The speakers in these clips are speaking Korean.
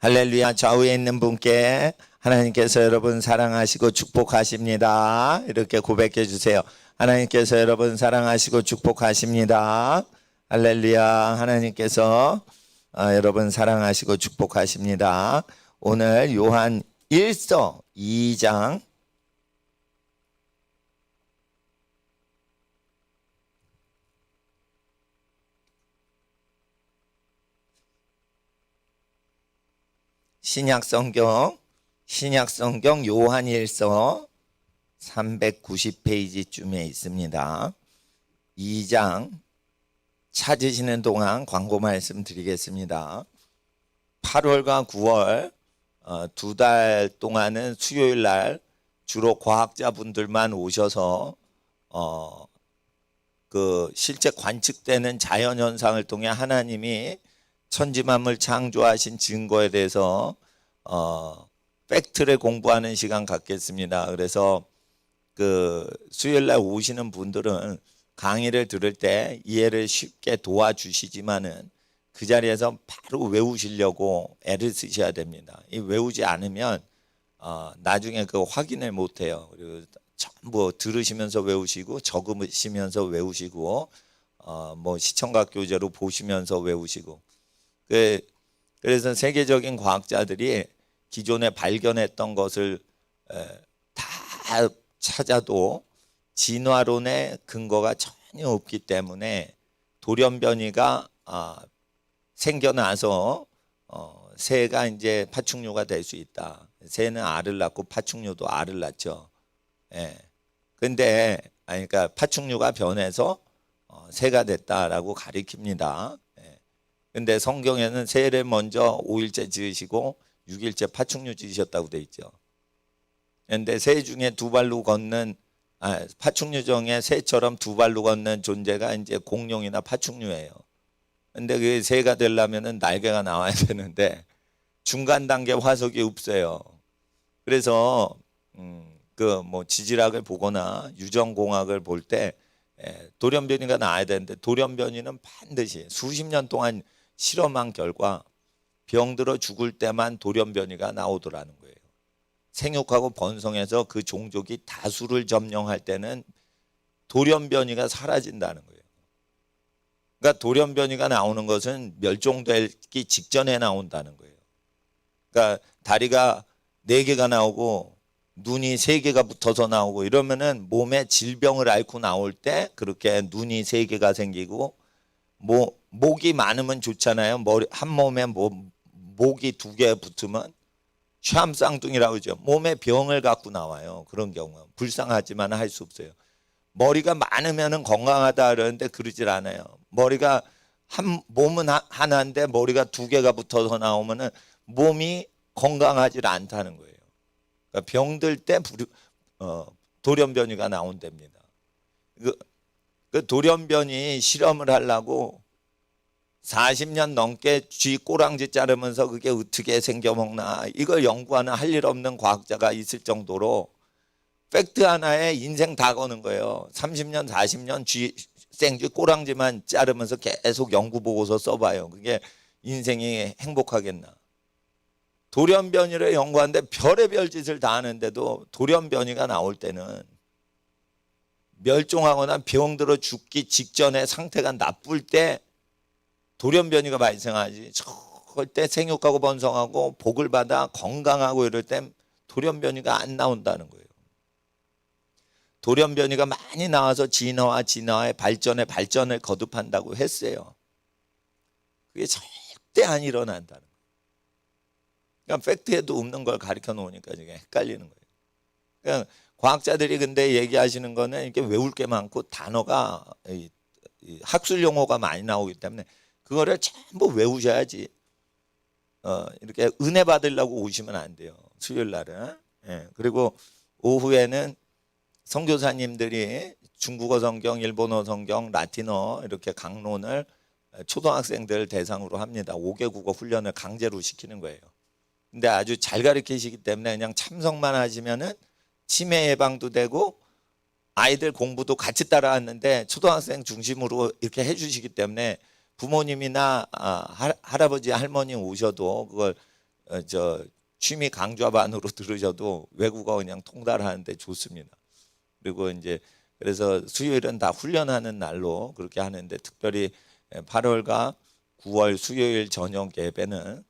할렐루야. 좌우에 있는 분께 하나님께서 여러분 사랑하시고 축복하십니다. 이렇게 고백해 주세요. 하나님께서 여러분 사랑하시고 축복하십니다. 할렐루야. 하나님께서 여러분 사랑하시고 축복하십니다. 오늘 요한 1서 2장 신약성경 요한 1서 390페이지쯤에 있습니다. 2장 찾으시는 동안 광고 말씀 드리겠습니다. 8월과 9월 두 달 동안은 수요일 날 주로 과학자분들만 오셔서 실제 관측되는 자연현상을 통해 하나님이 천지만물 창조하신 증거에 대해서 팩트를 공부하는 시간 갖겠습니다. 그래서 수요일 날 오시는 분들은 강의를 들을 때 이해를 쉽게 도와주시지만은 그 자리에서 바로 외우시려고 애를 쓰셔야 됩니다. 이 외우지 않으면 나중에 확인을 못 해요. 그리고 전부 들으시면서 외우시고 적으시면서 외우시고 시청각 교재로 보시면서 외우시고 그래서 세계적인 과학자들이 기존에 발견했던 것을 다 찾아도 진화론의 근거가 전혀 없기 때문에 돌연변이가 생겨나서 새가 이제 파충류가 될 수 있다. 새는 알을 낳고 파충류도 알을 낳죠. 근데 그러니까 파충류가 변해서 새가 됐다라고 가리킵니다. 근데 성경에는 새를 먼저 5일째 지으시고 6일째 파충류 지으셨다고 돼 있죠. 근데 새 중에 두 발로 걷는 파충류 중에 새처럼 두 발로 걷는 존재가 이제 공룡이나 파충류예요. 근데 그 새가 되려면은 날개가 나와야 되는데 중간 단계 화석이 없어요. 그래서 지질학을 보거나 유전공학을 볼 때 돌연변이가 나와야 되는데 돌연변이는 반드시 수십 년 동안 실험한 결과 병들어 죽을 때만 돌연변이가 나오더라는 거예요. 생육하고 번성해서 그 종족이 다수를 점령할 때는 돌연변이가 사라진다는 거예요. 그러니까 돌연변이가 나오는 것은 멸종되기 직전에 나온다는 거예요. 그러니까 다리가 4개가 나오고 눈이 3개가 붙어서 나오고 이러면은 몸에 질병을 앓고 나올 때 그렇게 눈이 3개가 생기고 목이 많으면 좋잖아요. 한 몸에 목이 2개 붙으면 샴쌍둥이라고 하죠. 몸에 병을 갖고 나와요. 그런 경우 불쌍하지만 할 수 없어요. 머리가 많으면 건강하다 그러는데 그러질 않아요. 몸은 하나인데 머리가 2개가 붙어서 나오면은 몸이 건강하지 않다는 거예요. 그러니까 병들 때 돌연변이가 나온답니다. 그 돌연변이 실험을 하려고 40년 넘게 쥐 꼬랑지 자르면서 그게 어떻게 생겨먹나 이걸 연구하는 할 일 없는 과학자가 있을 정도로 팩트 하나에 인생 다 거는 거예요. 30년 40년 생쥐 꼬랑지만 자르면서 계속 연구 보고서 써봐요. 그게 인생이 행복하겠나. 돌연변이를 연구하는데 별의별 짓을 다 하는데도 돌연변이가 나올 때는 멸종하거나 병들어 죽기 직전에 상태가 나쁠 때 돌연변이가 발생하지. 절대 생육하고 번성하고 복을 받아 건강하고 이럴 땐 돌연변이가 안 나온다는 거예요. 돌연변이가 많이 나와서 진화의 발전을 거듭한다고 했어요. 그게 절대 안 일어난다는 거예요. 그러니까 팩트에도 없는 걸 가르쳐 놓으니까 지금 헷갈리는 거예요. 그러니까 과학자들이 근데 얘기하시는 거는 이렇게 외울 게 많고 단어가 학술 용어가 많이 나오기 때문에 그거를 전부 외우셔야지. 이렇게 은혜 받으려고 오시면 안 돼요. 수요일 날은. 그리고 오후에는 선교사님들이 중국어 성경, 일본어 성경, 라틴어 이렇게 강론을 초등학생들 대상으로 합니다. 5개 국어 훈련을 강제로 시키는 거예요. 근데 아주 잘 가르치시기 때문에 그냥 참석만 하시면은 치매 예방도 되고 아이들 공부도 같이 따라왔는데 초등학생 중심으로 이렇게 해주시기 때문에 부모님이나 할아버지 할머니 오셔도 그걸 저 취미 강좌반으로 들으셔도 외국어 그냥 통달하는데 좋습니다. 그리고 이제 그래서 수요일은 다 훈련하는 날로 그렇게 하는데 특별히 8월과 9월 수요일 저녁 예배는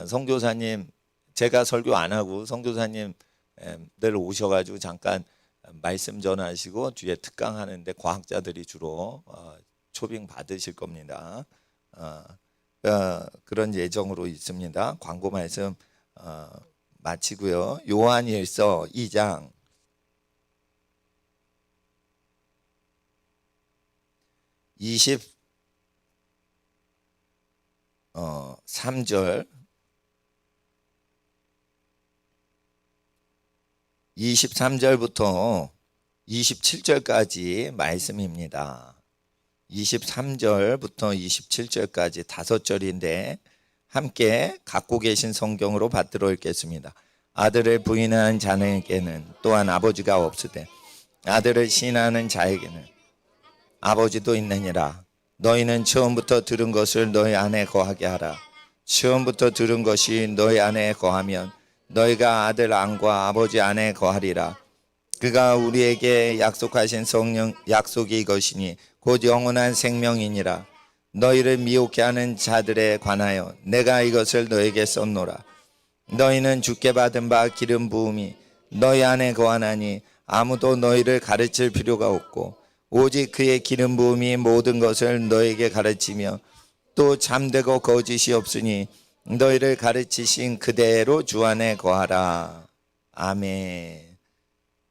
선교사님 제가 설교 안 하고 선교사님들 오셔가지고 잠깐 말씀 전하시고 뒤에 특강하는데 과학자들이 주로 초빙 받으실 겁니다. 그런 예정으로 있습니다. 광고 말씀 마치고요. 요한일서 2장 23절 23절부터 27절까지 말씀입니다. 23절부터 27절까지 5절인데 함께 갖고 계신 성경으로 받들어 읽겠습니다. 아들을 부인하는 자에게는 또한 아버지가 없으되 아들을 시인하는 자에게는 아버지도 있느니라. 너희는 처음부터 들은 것을 너희 안에 거하게 하라. 처음부터 들은 것이 너희 안에 거하면 너희가 아들 안과 아버지 안에 거하리라. 그가 우리에게 약속하신 성령 약속이 이것이니 곧 영원한 생명이니라. 너희를 미혹해 하는 자들에 관하여 내가 이것을 너에게 썼노라. 너희는 주께 받은 바 기름 부음이 너희 안에 거하나니 아무도 너희를 가르칠 필요가 없고 오직 그의 기름 부음이 모든 것을 너에게 가르치며 또 잠되고 거짓이 없으니 너희를 가르치신 그대로 주 안에 거하라. 아멘.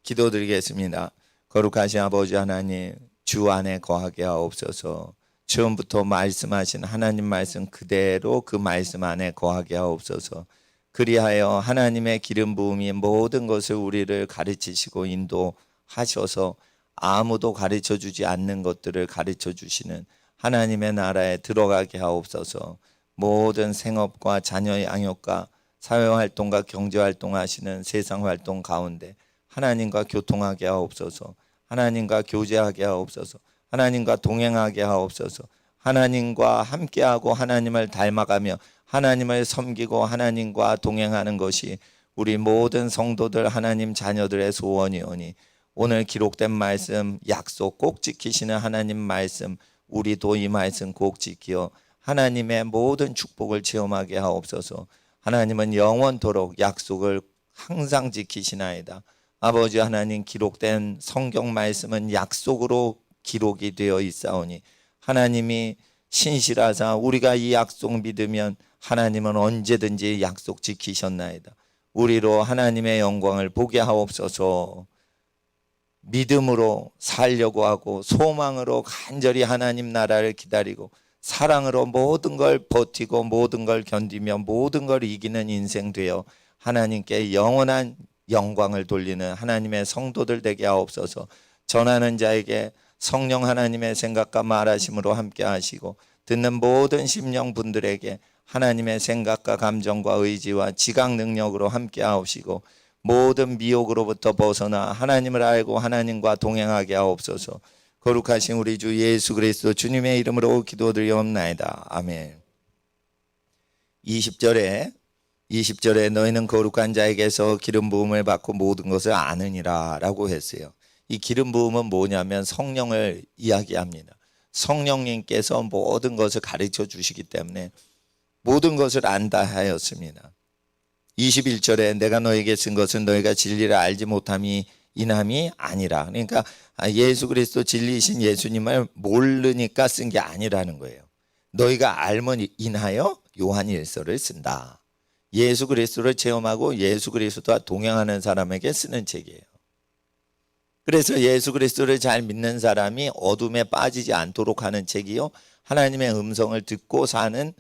기도드리겠습니다. 거룩하신 아버지 하나님, 주 안에 거하게 하옵소서. 처음부터 말씀하신 하나님 말씀 그대로 그 말씀 안에 거하게 하옵소서. 그리하여 하나님의 기름 부음이 모든 것을 우리를 가르치시고 인도하셔서 아무도 가르쳐주지 않는 것들을 가르쳐주시는 하나님의 나라에 들어가게 하옵소서. 모든 생업과 자녀의 양육과 사회활동과 경제활동 하시는 세상활동 가운데 하나님과 교통하게 하옵소서. 하나님과 교제하게 하옵소서. 하나님과 동행하게 하옵소서. 하나님과 함께하고 하나님을 닮아가며 하나님을 섬기고 하나님과 동행하는 것이 우리 모든 성도들 하나님 자녀들의 소원이오니 오늘 기록된 말씀 약속 꼭 지키시는 하나님 말씀 우리도 이 말씀 꼭 지키어 하나님의 모든 축복을 체험하게 하옵소서. 하나님은 영원토록 약속을 항상 지키시나이다. 아버지 하나님 기록된 성경 말씀은 약속으로 기록이 되어 있사오니 하나님이 신실하사 우리가 이 약속 믿으면 하나님은 언제든지 약속 지키셨나이다. 우리로 하나님의 영광을 보게 하옵소서. 믿음으로 살려고 하고 소망으로 간절히 하나님 나라를 기다리고 사랑으로 모든 걸 버티고 모든 걸 견디며 모든 걸 이기는 인생 되어 하나님께 영원한 영광을 돌리는 하나님의 성도들 되게 하옵소서. 전하는 자에게 성령 하나님의 생각과 말하심으로 함께 하시고 듣는 모든 심령분들에게 하나님의 생각과 감정과 의지와 지각 능력으로 함께 하옵시고 모든 미혹으로부터 벗어나 하나님을 알고 하나님과 동행하게 하옵소서. 거룩하신 우리 주 예수 그리스도 주님의 이름으로 기도드리옵나이다. 아멘. 20절에 너희는 거룩한 자에게서 기름 부음을 받고 모든 것을 아느니라 라고 했어요. 이 기름 부음은 뭐냐면 성령을 이야기합니다. 성령님께서 모든 것을 가르쳐 주시기 때문에 모든 것을 안다 하였습니다. 21절에 내가 너에게 쓴 것은 너희가 진리를 알지 못함이 인함이 아니라, 그러니까 예수 그리스도 진리이신 예수님을 모르니까 쓴 게 아니라는 거예요. 너희가 알면 인하여 요한일서를 쓴다. 예수 그리스도를 체험하고 예수 그리스도와 동행하는 사람에게 쓰는 책이에요. 그래서 예수 그리스도를 잘 믿는 사람이 어둠에 빠지지 않도록 하는 책이요, 하나님의 음성을 듣고 사는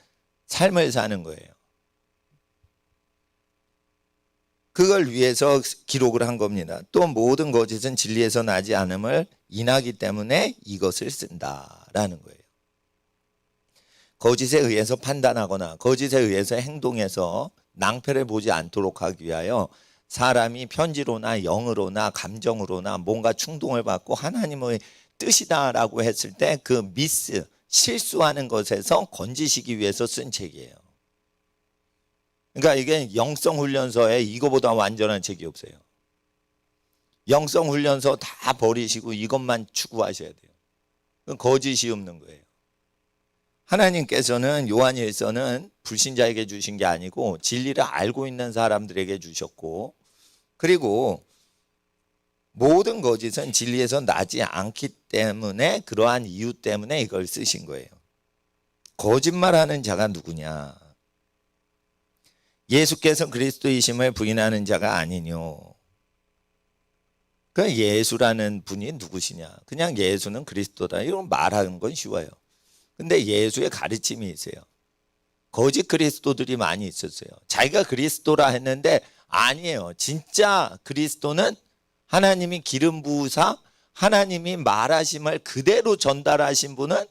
삶을 사는 거예요. 그걸 위해서 기록을 한 겁니다. 또 모든 거짓은 진리에서 나지 않음을 인하기 때문에 이것을 쓴다라는 거예요. 거짓에 의해서 판단하거나 거짓에 의해서 행동해서 낭패를 보지 않도록 하기 위하여 사람이 편지로나 영으로나 감정으로나 뭔가 충동을 받고 하나님의 뜻이다라고 했을 때 그 실수하는 것에서 건지시기 위해서 쓴 책이에요. 그러니까 이게 영성훈련소에 이거보다 완전한 책이 없어요. 영성훈련소 다 버리시고 이것만 추구하셔야 돼요. 그건 거짓이 없는 거예요. 하나님께서는 요한일서는 불신자에게 주신 게 아니고 진리를 알고 있는 사람들에게 주셨고, 그리고 모든 거짓은 진리에서 나지 않기 때문에, 그러한 이유 때문에 이걸 쓰신 거예요. 거짓말하는 자가 누구냐? 예수께서 그리스도이심을 부인하는 자가 아니뇨. 그 예수라는 분이 누구시냐? 그냥 예수는 그리스도다, 이런 말하는 건 쉬워요. 근데 예수의 가르침이 있어요. 거짓 그리스도들이 많이 있었어요. 자기가 그리스도라 했는데 아니에요. 진짜 그리스도는 하나님이 기름 부으사 하나님이 말하심을 그대로 전달하신 분은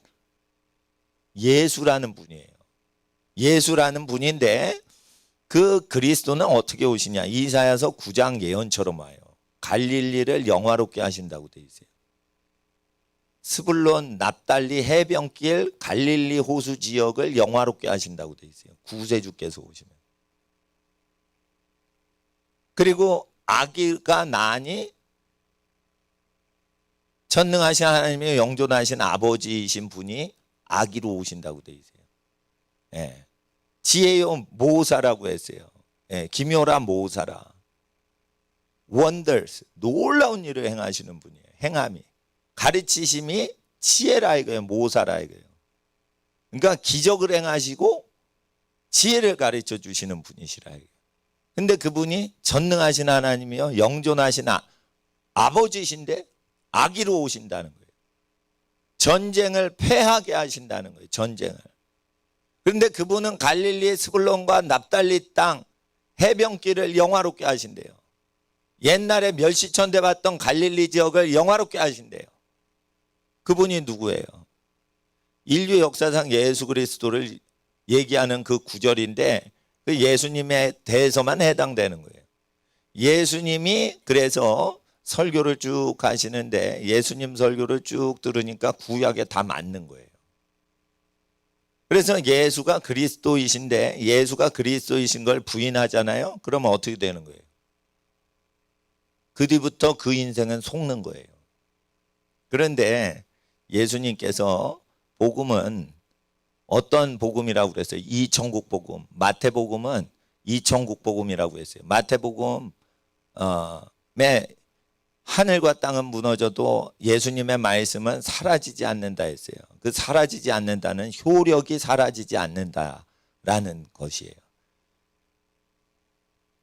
예수라는 분이에요. 예수라는 분인데 그 그리스도는 어떻게 오시냐? 이사야서 9장 예언처럼 와요. 갈릴리를 영화롭게 하신다고 돼 있어요. 스불론, 납달리 해변길, 갈릴리 호수 지역을 영화롭게 하신다고 돼 있어요. 구세주께서 오시면. 그리고 아기가 나니 전능하신 하나님의 영존하신 아버지이신 분이 아기로 오신다고 돼 있어요. 예. 지혜요 모사라고 했어요. 예. 기묘라 모사라. 원더스, 놀라운 일을 행하시는 분이에요. 행함이. 가르치심이 지혜라 이거예요. 모사라 이거예요. 그러니까 기적을 행하시고 지혜를 가르쳐 주시는 분이시라 이거예요. 근데 그분이 전능하신 하나님이요, 영존하신 아버지신데 아기로 오신다는 거예요. 전쟁을 패하게 하신다는 거예요. 전쟁을. 그런데 그분은 갈릴리 스불론과 납달리 땅 해변길을 영화롭게 하신대요. 옛날에 멸시천대 받던 갈릴리 지역을 영화롭게 하신대요. 그분이 누구예요? 인류 역사상 예수 그리스도를 얘기하는 그 구절인데 그 예수님에 대해서만 해당되는 거예요. 예수님이 그래서 설교를 쭉 하시는데 예수님 설교를 쭉 들으니까 구약에 다 맞는 거예요. 그래서 예수가 그리스도이신데 예수가 그리스도이신 걸 부인하잖아요. 그러면 어떻게 되는 거예요? 그 뒤부터 그 인생은 속는 거예요. 그런데 예수님께서 복음은 어떤 복음이라고 그랬어요? 이천국 복음. 마태복음은 이천국 복음이라고 했어요. 마태복음에 하늘과 땅은 무너져도 예수님의 말씀은 사라지지 않는다 했어요. 그 사라지지 않는다는 효력이 사라지지 않는다라는 것이에요.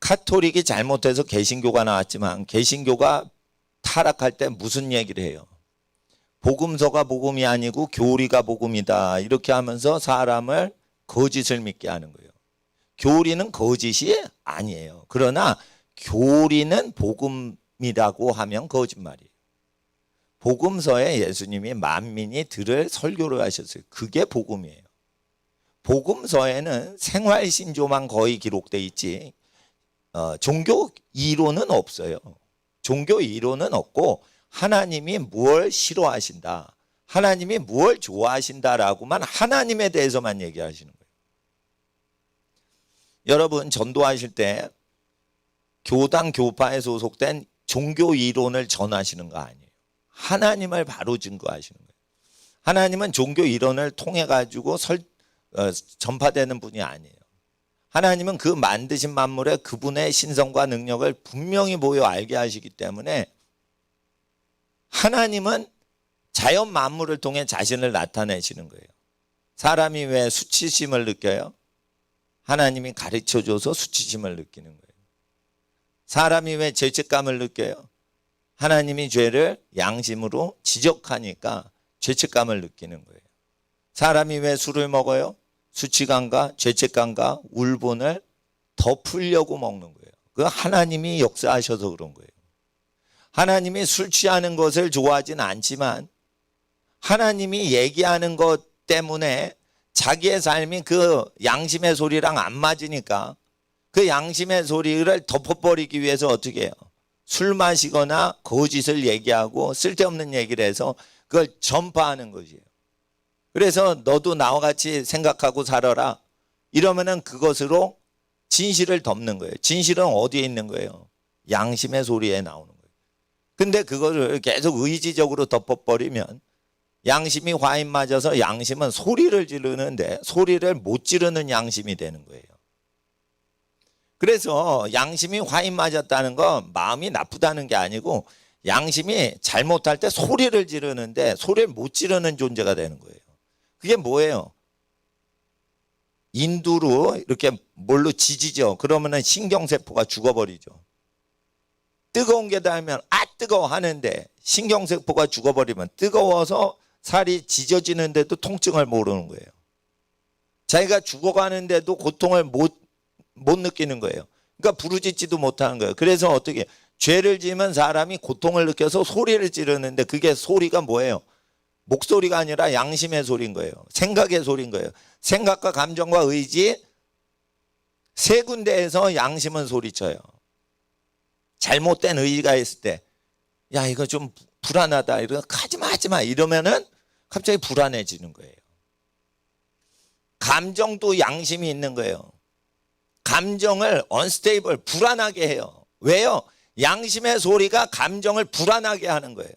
카톨릭이 잘못해서 개신교가 나왔지만 개신교가 타락할 때 무슨 얘기를 해요? 복음서가 복음이 아니고 교리가 복음이다, 이렇게 하면서 사람을 거짓을 믿게 하는 거예요. 교리는 거짓이 아니에요. 그러나 교리는 복음이라고 하면 거짓말이에요. 복음서에 예수님이 만민이 들을 설교를 하셨어요. 그게 복음이에요. 복음서에는 생활신조만 거의 기록돼 있지 종교 이론은 없어요. 종교 이론은 없고 하나님이 무엇을 싫어하신다, 하나님이 무엇을 좋아하신다라고만, 하나님에 대해서만 얘기하시는 거예요. 여러분 전도하실 때 교당 교파에 소속된 종교 이론을 전하시는 거 아니에요. 하나님을 바로 증거하시는 거예요. 하나님은 종교 이론을 통해 가지고 전파되는 분이 아니에요. 하나님은 그 만드신 만물에 그분의 신성과 능력을 분명히 보여 알게 하시기 때문에 하나님은 자연 만물을 통해 자신을 나타내시는 거예요. 사람이 왜 수치심을 느껴요? 하나님이 가르쳐줘서 수치심을 느끼는 거예요. 사람이 왜 죄책감을 느껴요? 하나님이 죄를 양심으로 지적하니까 죄책감을 느끼는 거예요. 사람이 왜 술을 먹어요? 수치감과 죄책감과 울분을 덮으려고 먹는 거예요. 그 하나님이 역사하셔서 그런 거예요. 하나님이 술 취하는 것을 좋아하진 않지만 하나님이 얘기하는 것 때문에 자기의 삶이 그 양심의 소리랑 안 맞으니까 그 양심의 소리를 덮어버리기 위해서 어떻게 해요? 술 마시거나 거짓을 얘기하고 쓸데없는 얘기를 해서 그걸 전파하는 것이에요. 그래서 너도 나와 같이 생각하고 살아라 이러면은 그것으로 진실을 덮는 거예요. 진실은 어디에 있는 거예요? 양심의 소리에 나오는 거예요. 근데 그거를 계속 의지적으로 덮어버리면 양심이 화인 맞아서 양심은 소리를 지르는데 소리를 못 지르는 양심이 되는 거예요. 그래서 양심이 화인 맞았다는 건 마음이 나쁘다는 게 아니고 양심이 잘못할 때 소리를 지르는데 소리를 못 지르는 존재가 되는 거예요. 그게 뭐예요? 인두로 이렇게 뭘로 지지죠. 그러면은 신경세포가 죽어버리죠. 뜨거운 게 닿으면 아 뜨거워 하는데 신경세포가 죽어버리면 뜨거워서 살이 지져지는데도 통증을 모르는 거예요. 자기가 죽어가는데도 고통을 못 느끼는 거예요. 그러니까 부르짖지도 못하는 거예요. 그래서 어떻게 죄를 지으면 사람이 고통을 느껴서 소리를 지르는데 그게 소리가 뭐예요? 목소리가 아니라 양심의 소리인 거예요. 생각의 소리인 거예요. 생각과 감정과 의지 세 군데에서 양심은 소리쳐요. 잘못된 의지가 있을 때 야 이거 좀 불안하다 이러면 하지마 이러면은 갑자기 불안해지는 거예요. 감정도 양심이 있는 거예요. 감정을 언스테이블 불안하게 해요. 왜요? 양심의 소리가 감정을 불안하게 하는 거예요.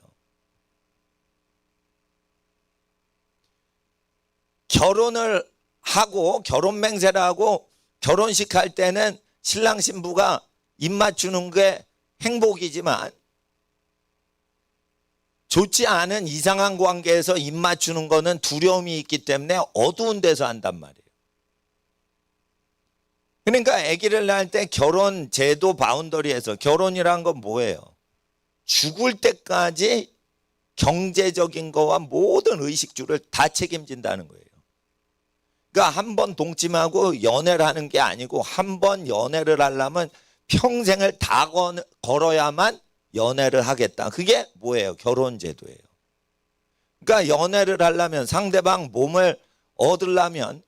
결혼을 하고 결혼 맹세를 하고 결혼식 할 때는 신랑 신부가 입 맞추는 게 행복이지만 좋지 않은 이상한 관계에서 입 맞추는 거는 두려움이 있기 때문에 어두운 데서 한단 말이에요. 그러니까 아기를 낳을 때 결혼 제도 바운더리에서 결혼이란 건 뭐예요? 죽을 때까지 경제적인 거와 모든 의식주를 다 책임진다는 거예요. 그러니까 한 번 동침하고 연애를 하는 게 아니고 한 번 연애를 하려면 평생을 다 걸어야만 연애를 하겠다. 그게 뭐예요? 결혼제도예요. 그러니까 연애를 하려면 상대방 몸을 얻으려면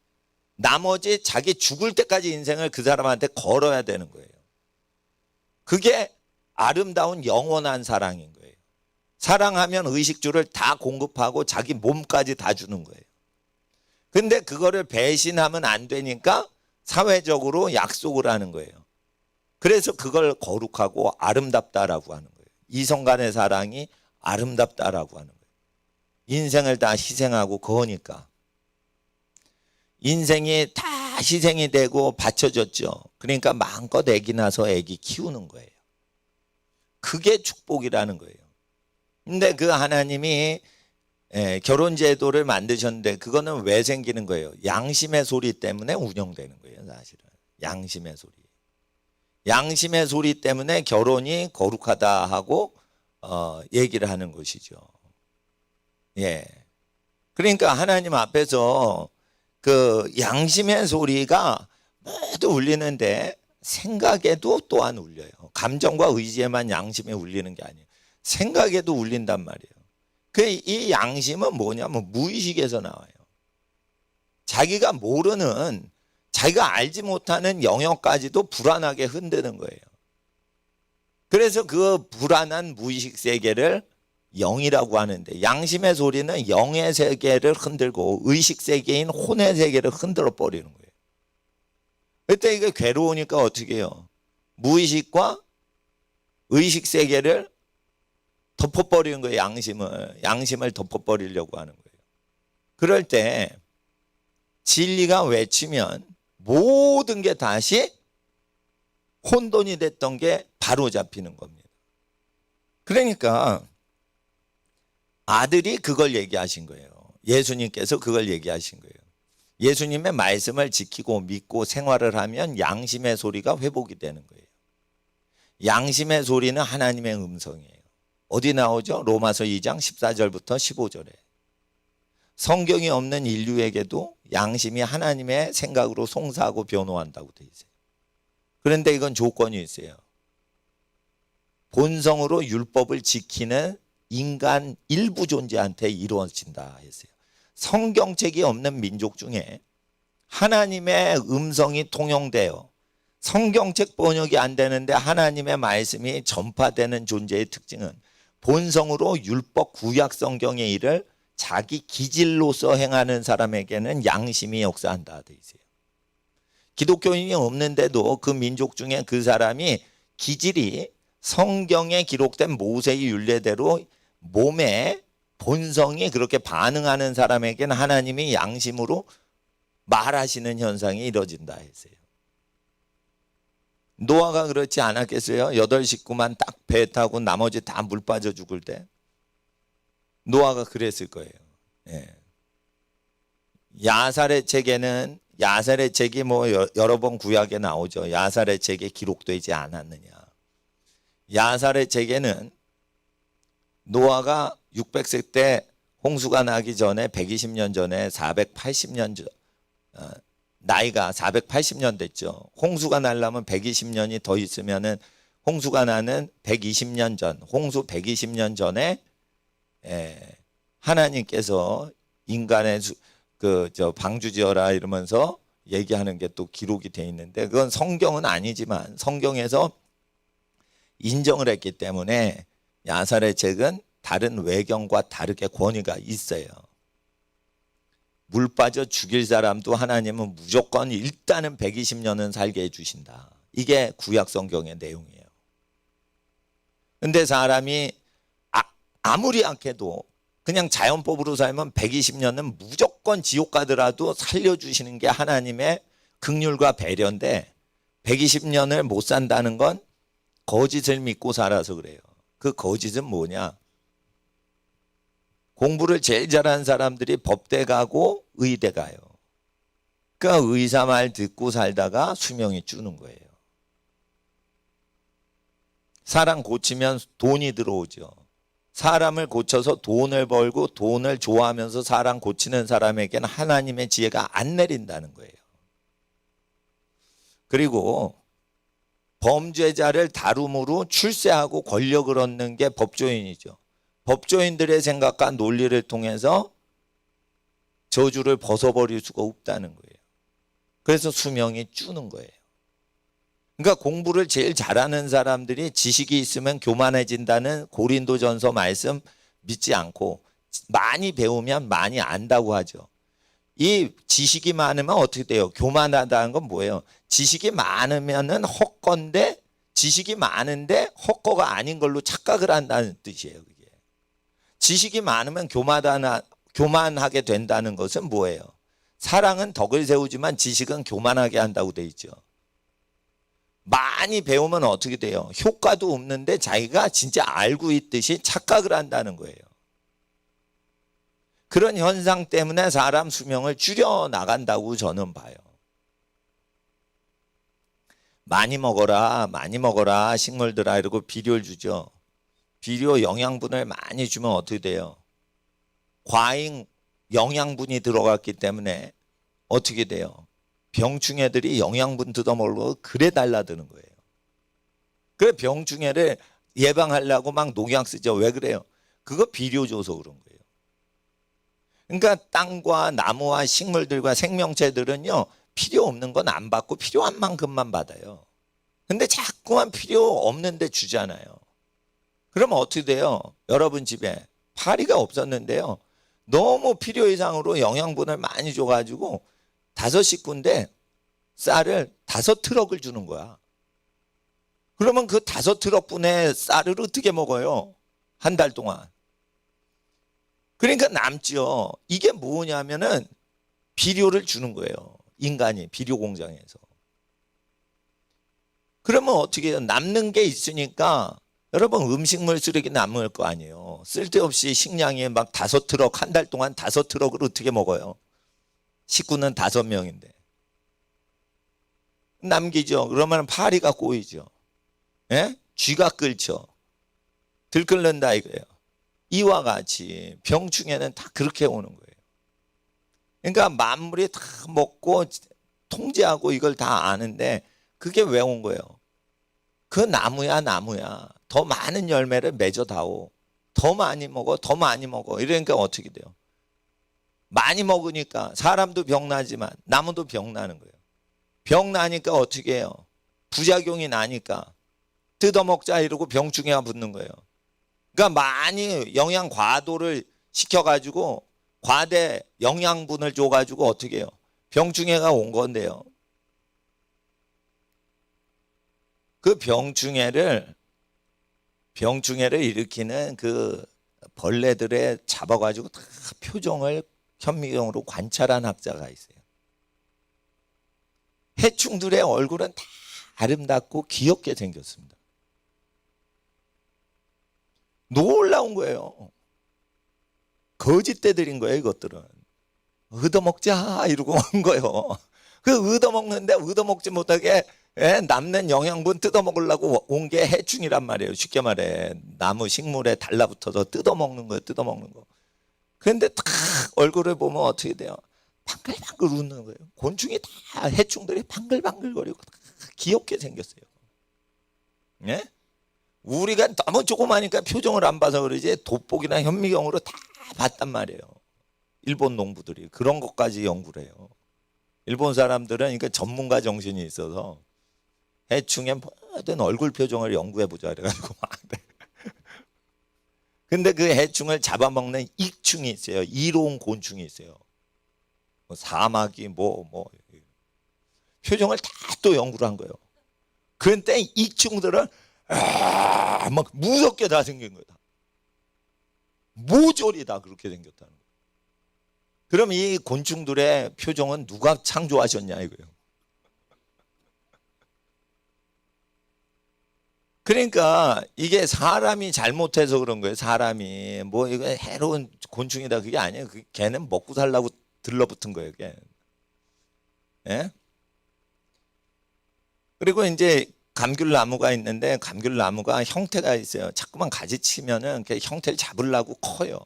나머지 자기 죽을 때까지 인생을 그 사람한테 걸어야 되는 거예요. 그게 아름다운 영원한 사랑인 거예요. 사랑하면 의식주를 다 공급하고 자기 몸까지 다 주는 거예요. 근데 그거를 배신하면 안 되니까 사회적으로 약속을 하는 거예요. 그래서 그걸 거룩하고 아름답다라고 하는 거예요. 이성 간의 사랑이 아름답다라고 하는 거예요. 인생을 다 희생하고 거니까. 인생이 다 희생이 되고 바쳐졌죠. 그러니까 마음껏 애기 낳아서 애기 키우는 거예요. 그게 축복이라는 거예요. 근데 그 하나님이 결혼제도를 만드셨는데 그거는 왜 생기는 거예요? 양심의 소리 때문에 운영되는 거예요. 사실은 양심의 소리. 양심의 소리 때문에 결혼이 거룩하다 하고 얘기를 하는 것이죠. 예. 그러니까 하나님 앞에서 그 양심의 소리가 모두 울리는데 생각에도 또한 울려요. 감정과 의지에만 양심이 울리는 게 아니에요. 생각에도 울린단 말이에요. 이 양심은 뭐냐면 무의식에서 나와요. 자기가 모르는 자기가 알지 못하는 영역까지도 불안하게 흔드는 거예요. 그래서 그 불안한 무의식 세계를 영이라고 하는데 양심의 소리는 영의 세계를 흔들고 의식 세계인 혼의 세계를 흔들어 버리는 거예요. 그때 이게 괴로우니까 어떻게 해요? 무의식과 의식 세계를 덮어버리는 거예요. 양심을 덮어버리려고 하는 거예요. 그럴 때 진리가 외치면 모든 게 다시 혼돈이 됐던 게 바로 잡히는 겁니다. 그러니까 아들이 그걸 얘기하신 거예요. 예수님께서 그걸 얘기하신 거예요. 예수님의 말씀을 지키고 믿고 생활을 하면 양심의 소리가 회복이 되는 거예요. 양심의 소리는 하나님의 음성이에요. 어디 나오죠? 로마서 2장 14절부터 15절에. 성경이 없는 인류에게도 양심이 하나님의 생각으로 송사하고 변호한다고 되어 있어요. 그런데 이건 조건이 있어요. 본성으로 율법을 지키는 인간 일부 존재한테 이루어진다 했어요. 성경책이 없는 민족 중에 하나님의 음성이 통용되어 성경책 번역이 안 되는데 하나님의 말씀이 전파되는 존재의 특징은 본성으로 율법 구약 성경의 일을 자기 기질로서 행하는 사람에게는 양심이 역사한다 돼 있어요. 기독교인이 없는데도 그 민족 중에 그 사람이 기질이 성경에 기록된 모세의 율례대로 몸의 본성이 그렇게 반응하는 사람에게는 하나님이 양심으로 말하시는 현상이 이뤄진다 했어요. 노아가 그렇지 않았겠어요? 8 식구만 딱 배 타고 나머지 다 물 빠져 죽을 때 노아가 그랬을 거예요. 예. 야살의 책에는 야살의 책이 뭐 여러 번 구약에 나오죠. 야살의 책에 기록되지 않았느냐. 야살의 책에는 노아가 600세 때 홍수가 나기 전에 120년 전에 480년 전 나이가 480년 됐죠. 홍수가 나려면 120년이 더 있으면은 홍수가 나는 120년 전, 홍수 120년 전에 하나님께서 인간의 방주지어라 이러면서 얘기하는 게 또 기록이 돼 있는데 그건 성경은 아니지만 성경에서 인정을 했기 때문에 야살의 책은 다른 외경과 다르게 권위가 있어요. 물 빠져 죽일 사람도 하나님은 무조건 일단은 120년은 살게 해주신다. 이게 구약 성경의 내용이에요. 근데 사람이 아무리 악해도 그냥 자연법으로 살면 120년은 무조건 지옥 가더라도 살려주시는 게 하나님의 긍휼과 배려인데 120년을 못 산다는 건 거짓을 믿고 살아서 그래요. 그 거짓은 뭐냐? 공부를 제일 잘하는 사람들이 법대 가고 의대 가요. 그러니까 의사 말 듣고 살다가 수명이 주는 거예요. 사람 고치면 돈이 들어오죠. 사람을 고쳐서 돈을 벌고 돈을 좋아하면서 사람 고치는 사람에게는 하나님의 지혜가 안 내린다는 거예요. 그리고 범죄자를 다룸으로 출세하고 권력을 얻는 게 법조인이죠. 법조인들의 생각과 논리를 통해서 저주를 벗어버릴 수가 없다는 거예요. 그래서 수명이 주는 거예요. 그러니까 공부를 제일 잘하는 사람들이 지식이 있으면 교만해진다는 고린도전서 말씀 믿지 않고 많이 배우면 많이 안다고 하죠. 이 지식이 많으면 어떻게 돼요? 교만하다는 건 뭐예요? 지식이 많으면은 헛건데 지식이 많은데 헛거가 아닌 걸로 착각을 한다는 뜻이에요. 그게. 지식이 많으면 교만하게 된다는 것은 뭐예요? 사랑은 덕을 세우지만 지식은 교만하게 한다고 돼 있죠. 많이 배우면 어떻게 돼요? 효과도 없는데 자기가 진짜 알고 있듯이 착각을 한다는 거예요. 그런 현상 때문에 사람 수명을 줄여 나간다고 저는 봐요. 많이 먹어라, 많이 먹어라, 식물들아 이러고 비료를 주죠. 비료 영양분을 많이 주면 어떻게 돼요? 과잉 영양분이 들어갔기 때문에 어떻게 돼요? 병충해들이 영양분 뜯어먹으려고 그래 달라드는 거예요. 그래 병충해를 예방하려고 막 농약 쓰죠. 왜 그래요? 그거 비료 줘서 그런 거예요. 그러니까 땅과 나무와 식물들과 생명체들은요. 필요 없는 건 안 받고 필요한 만큼만 받아요. 근데 자꾸만 필요 없는데 주잖아요. 그러면 어떻게 돼요? 여러분 집에 파리가 없었는데요. 너무 필요 이상으로 영양분을 많이 줘가지고 5 식구인데 쌀을 5 트럭을 주는 거야. 그러면 그 5 트럭분의 쌀을 어떻게 먹어요? 한 달 동안. 그러니까 남죠. 이게 뭐냐면은 비료를 주는 거예요. 인간이 비료 공장에서. 그러면 어떻게 해요? 남는 게 있으니까 여러분 음식물 쓰레기 남을 거 아니에요. 쓸데없이 식량이 막 5 트럭 한 달 동안 5 트럭을 어떻게 먹어요? 식구는 5명인데. 남기죠. 그러면 파리가 꼬이죠. 예? 쥐가 끓죠. 들끓는다 이거예요. 이와 같이 병충해는 다 그렇게 오는 거예요. 그러니까 만물이 다 먹고 통제하고 이걸 다 아는데 그게 왜 온 거예요? 그 나무야 나무야. 더 많은 열매를 맺어다오. 더 많이 먹어 더 많이 먹어. 이러니까 어떻게 돼요? 많이 먹으니까 사람도 병나지만 나무도 병나는 거예요. 병나니까 어떻게 해요? 부작용이 나니까 뜯어먹자 이러고 병충해가 붙는 거예요. 그러니까 많이 영양 과도를 시켜가지고 과대 영양분을 줘가지고 어떻게 해요? 병충해가 온 건데요. 그 병충해를 일으키는 그 벌레들의 잡아가지고 다 표정을 현미경으로 관찰한 학자가 있어요. 해충들의 얼굴은 다 아름답고 귀엽게 생겼습니다. 놀라운 거예요. 거짓대들인 거예요, 이것들은. 얻어먹자 이러고 온 거예요. 그 얻어먹는데 얻어먹지 못하게 남는 영양분 뜯어먹으려고 온 게 해충이란 말이에요. 쉽게 말해 나무 식물에 달라붙어서 뜯어먹는 거예요. 뜯어먹는 거. 그런데 딱 얼굴을 보면 어떻게 돼요? 방글방글 웃는 거예요. 곤충이 다 해충들이 방글방글거리고 다 귀엽게 생겼어요. 예? 우리가 너무 조그마니까 표정을 안 봐서 그러지 돋보기나 현미경으로 다 봤단 말이에요. 일본 농부들이 그런 것까지 연구를 해요. 일본 사람들은 그러니까 전문가 정신이 있어서 해충의 모든 얼굴 표정을 연구해보자 그래가지고 막 근데 그 해충을 잡아먹는 익충이 있어요. 이로운 곤충이 있어요. 뭐 사마귀 뭐 표정을 다 또 연구를 한 거예요. 그런데 익충들은 막 무섭게 다 생긴 거다. 모조리 다 그렇게 생겼다는 거예요. 그럼 이 곤충들의 표정은 누가 창조하셨냐 이거예요. 그러니까 이게 사람이 잘못해서 그런 거예요. 사람이 뭐 이거 해로운 곤충이다 그게 아니에요. 걔는 먹고 살라고 들러붙은 거예요. 걔. 예? 그리고 이제 감귤나무가 있는데 감귤나무가 형태가 있어요. 자꾸만 가지치면은 그 형태를 잡으려고 커요.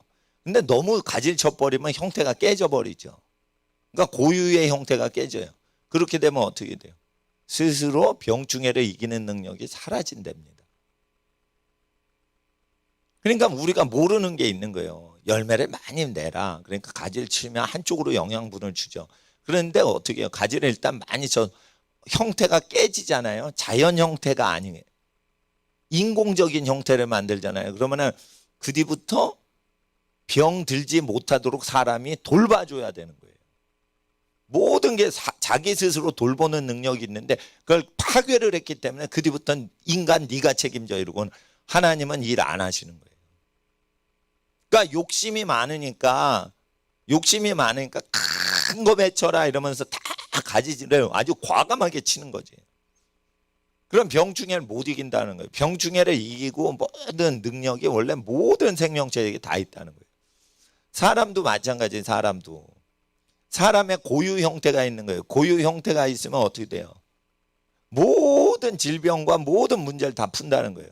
근데 너무 가지를 쳐버리면 형태가 깨져버리죠. 그러니까 고유의 형태가 깨져요. 그렇게 되면 어떻게 돼요? 스스로 병충해를 이기는 능력이 사라진답니다. 그러니까 우리가 모르는 게 있는 거예요. 열매를 많이 내라. 그러니까 가지를 치면 한쪽으로 영양분을 주죠. 그런데 어떻게 해요? 가지를 일단 많이 쳐 형태가 깨지잖아요. 자연 형태가 아니에요. 인공적인 형태를 만들잖아요. 그러면은 그 뒤부터 병 들지 못하도록 사람이 돌봐줘야 되는 거예요. 모든 게 자기 스스로 돌보는 능력이 있는데 그걸 파괴를 했기 때문에 그 뒤부터는 인간 네가 책임져 이러고 하나님은 일 안 하시는 거예요. 그러니까 욕심이 많으니까 큰 거 맺혀라 이러면서 다 가지를 아주 과감하게 치는 거지. 그럼 병충해를 못 이긴다는 거예요. 병충해를 이기고 모든 능력이 원래 모든 생명체에게 다 있다는 거예요. 사람도 마찬가지예요. 사람의 고유 형태가 있는 거예요. 고유 형태가 있으면 어떻게 돼요? 모든 질병과 모든 문제를 다 푼다는 거예요.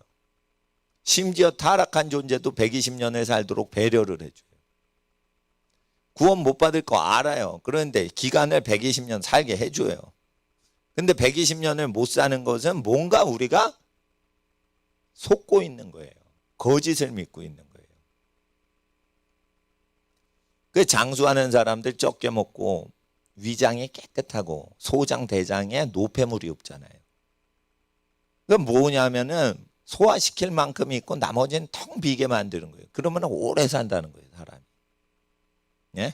심지어 타락한 존재도 120년을 살도록 배려를 해줘요. 구원 못 받을 거 알아요. 그런데 기간을 120년 살게 해줘요. 근데 120년을 못 사는 것은 뭔가 우리가 속고 있는 거예요. 거짓을 믿고 있는 거예요. 그 장수하는 사람들 적게 먹고 위장이 깨끗하고 소장 대장에 노폐물이 없잖아요. 그 뭐냐면은 소화시킬 만큼 있고 나머지는 텅 비게 만드는 거예요. 그러면 오래 산다는 거예요, 사람이. 예?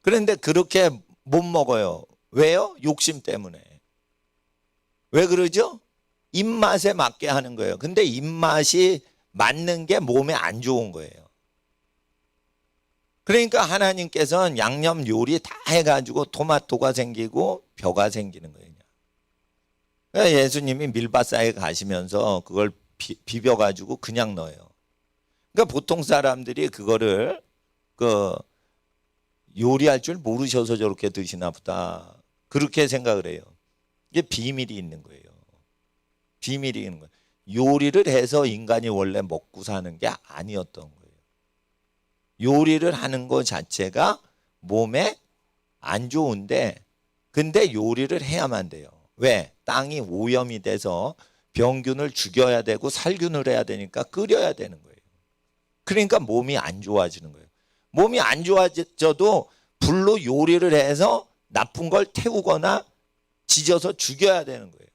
그런데 그렇게 못 먹어요. 왜요? 욕심 때문에. 왜 그러죠? 입맛에 맞게 하는 거예요. 근데 입맛이 맞는 게 몸에 안 좋은 거예요. 그러니까 하나님께서는 양념 요리 다 해가지고 토마토가 생기고 벼가 생기는 거예요. 그러니까 예수님이 밀밭사에 가시면서 그걸 비벼가지고 그냥 넣어요. 그러니까 보통 사람들이 그거를 요리할 줄 모르셔서 저렇게 드시나 보다. 그렇게 생각을 해요. 이게 비밀이 있는 거예요. 비밀이 있는 거예요. 요리를 해서 인간이 원래 먹고 사는 게 아니었던 거예요. 요리를 하는 것 자체가 몸에 안 좋은데 근데 요리를 해야만 돼요. 왜? 땅이 오염이 돼서 병균을 죽여야 되고 살균을 해야 되니까 끓여야 되는 거예요. 그러니까 몸이 안 좋아지는 거예요. 몸이 안 좋아져도 불로 요리를 해서 나쁜 걸 태우거나 지져서 죽여야 되는 거예요.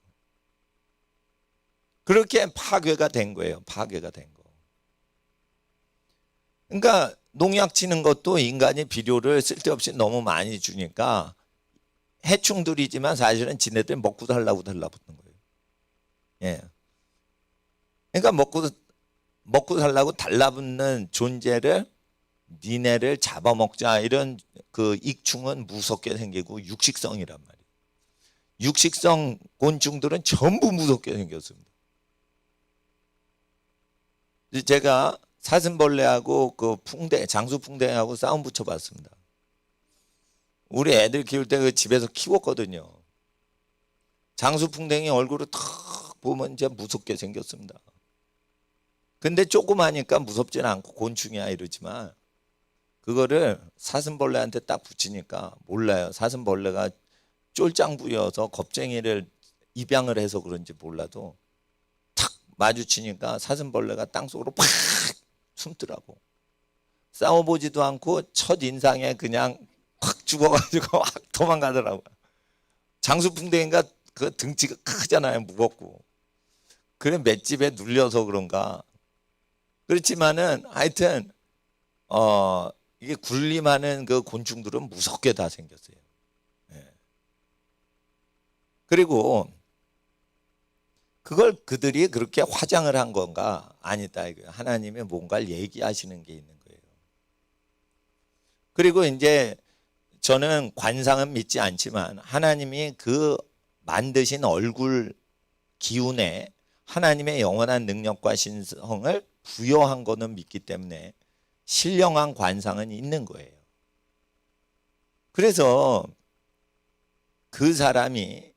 그렇게 파괴가 된 거예요. 파괴가 된 거. 그러니까 농약 치는 것도 인간이 비료를 쓸데없이 너무 많이 주니까 해충들이지만 사실은 지네들 먹고 살라고 달라붙는 거예요. 예. 그러니까 먹고 살라고 달라붙는 존재를 니네를 잡아먹자 이런 그 익충은 무섭게 생기고 육식성이란 말이에요. 육식성 곤충들은 전부 무섭게 생겼습니다. 제가 사슴벌레하고 그 장수풍뎅이하고 싸움 붙여봤습니다. 우리 애들 키울 때 그 집에서 키웠거든요. 장수풍뎅이 얼굴을 탁 보면 이제 무섭게 생겼습니다. 근데 조그마니까 무섭지는 않고 곤충이야 이러지만 그거를 사슴벌레한테 딱 붙이니까 몰라요. 사슴벌레가 쫄짱 부려서 겁쟁이를 입양을 해서 그런지 몰라도 탁 마주치니까 사슴벌레가 땅속으로 팍 숨더라고. 싸워보지도 않고 첫 인상에 그냥 확 죽어가지고 확 도망가더라고요. 장수풍뎅이가 그 등치가 크잖아요. 무겁고. 그래 맷집에 눌려서 그런가. 그렇지만은 하여튼 이게 군림하는 그 곤충들은 무섭게 다 생겼어요. 예. 그리고 그걸 그들이 그렇게 화장을 한 건가? 아니다. 이거 하나님의 뭔가를 얘기하시는 게 있는 거예요. 그리고 이제 저는 관상은 믿지 않지만 하나님이 그 만드신 얼굴 기운에 하나님의 영원한 능력과 신성을 부여한 거는 믿기 때문에 신령한 관상은 있는 거예요. 그래서 그 사람이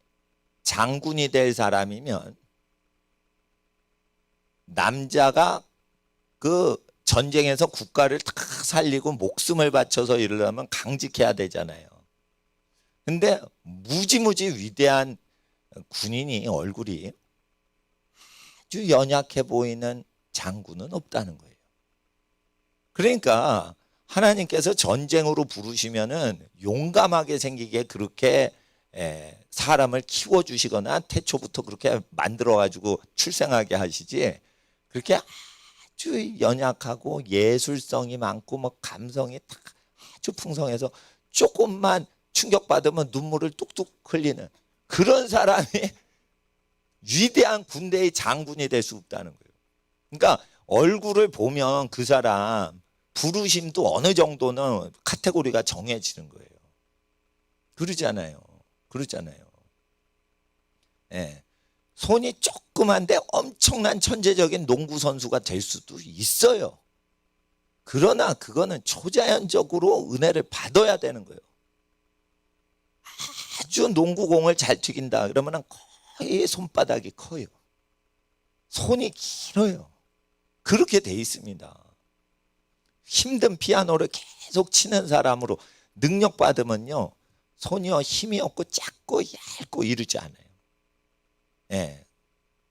장군이 될 사람이면 남자가 그 전쟁에서 국가를 다 살리고 목숨을 바쳐서 이러려면 강직해야 되잖아요. 근데 무지무지 위대한 군인이 얼굴이 아주 연약해 보이는 장군은 없다는 거예요. 그러니까 하나님께서 전쟁으로 부르시면은 용감하게 생기게 그렇게 사람을 키워주시거나 태초부터 그렇게 만들어가지고 출생하게 하시지 그렇게 아주 연약하고 예술성이 많고 뭐 감성이 아주 풍성해서 조금만 충격받으면 눈물을 뚝뚝 흘리는 그런 사람이 위대한 군대의 장군이 될 수 없다는 거예요. 그러니까 얼굴을 보면 그 사람 부르심도 어느 정도는 카테고리가 정해지는 거예요. 그러잖아요. 예. 손이 조그만데 엄청난 천재적인 농구 선수가 될 수도 있어요. 그러나 그거는 초자연적으로 은혜를 받아야 되는 거예요. 아주 농구공을 잘 튀긴다 그러면 거의 손바닥이 커요. 손이 길어요. 그렇게 돼 있습니다. 힘든 피아노를 계속 치는 사람으로 능력 받으면요 손이요 힘이 없고 작고 얇고 이러지 않아요. 예.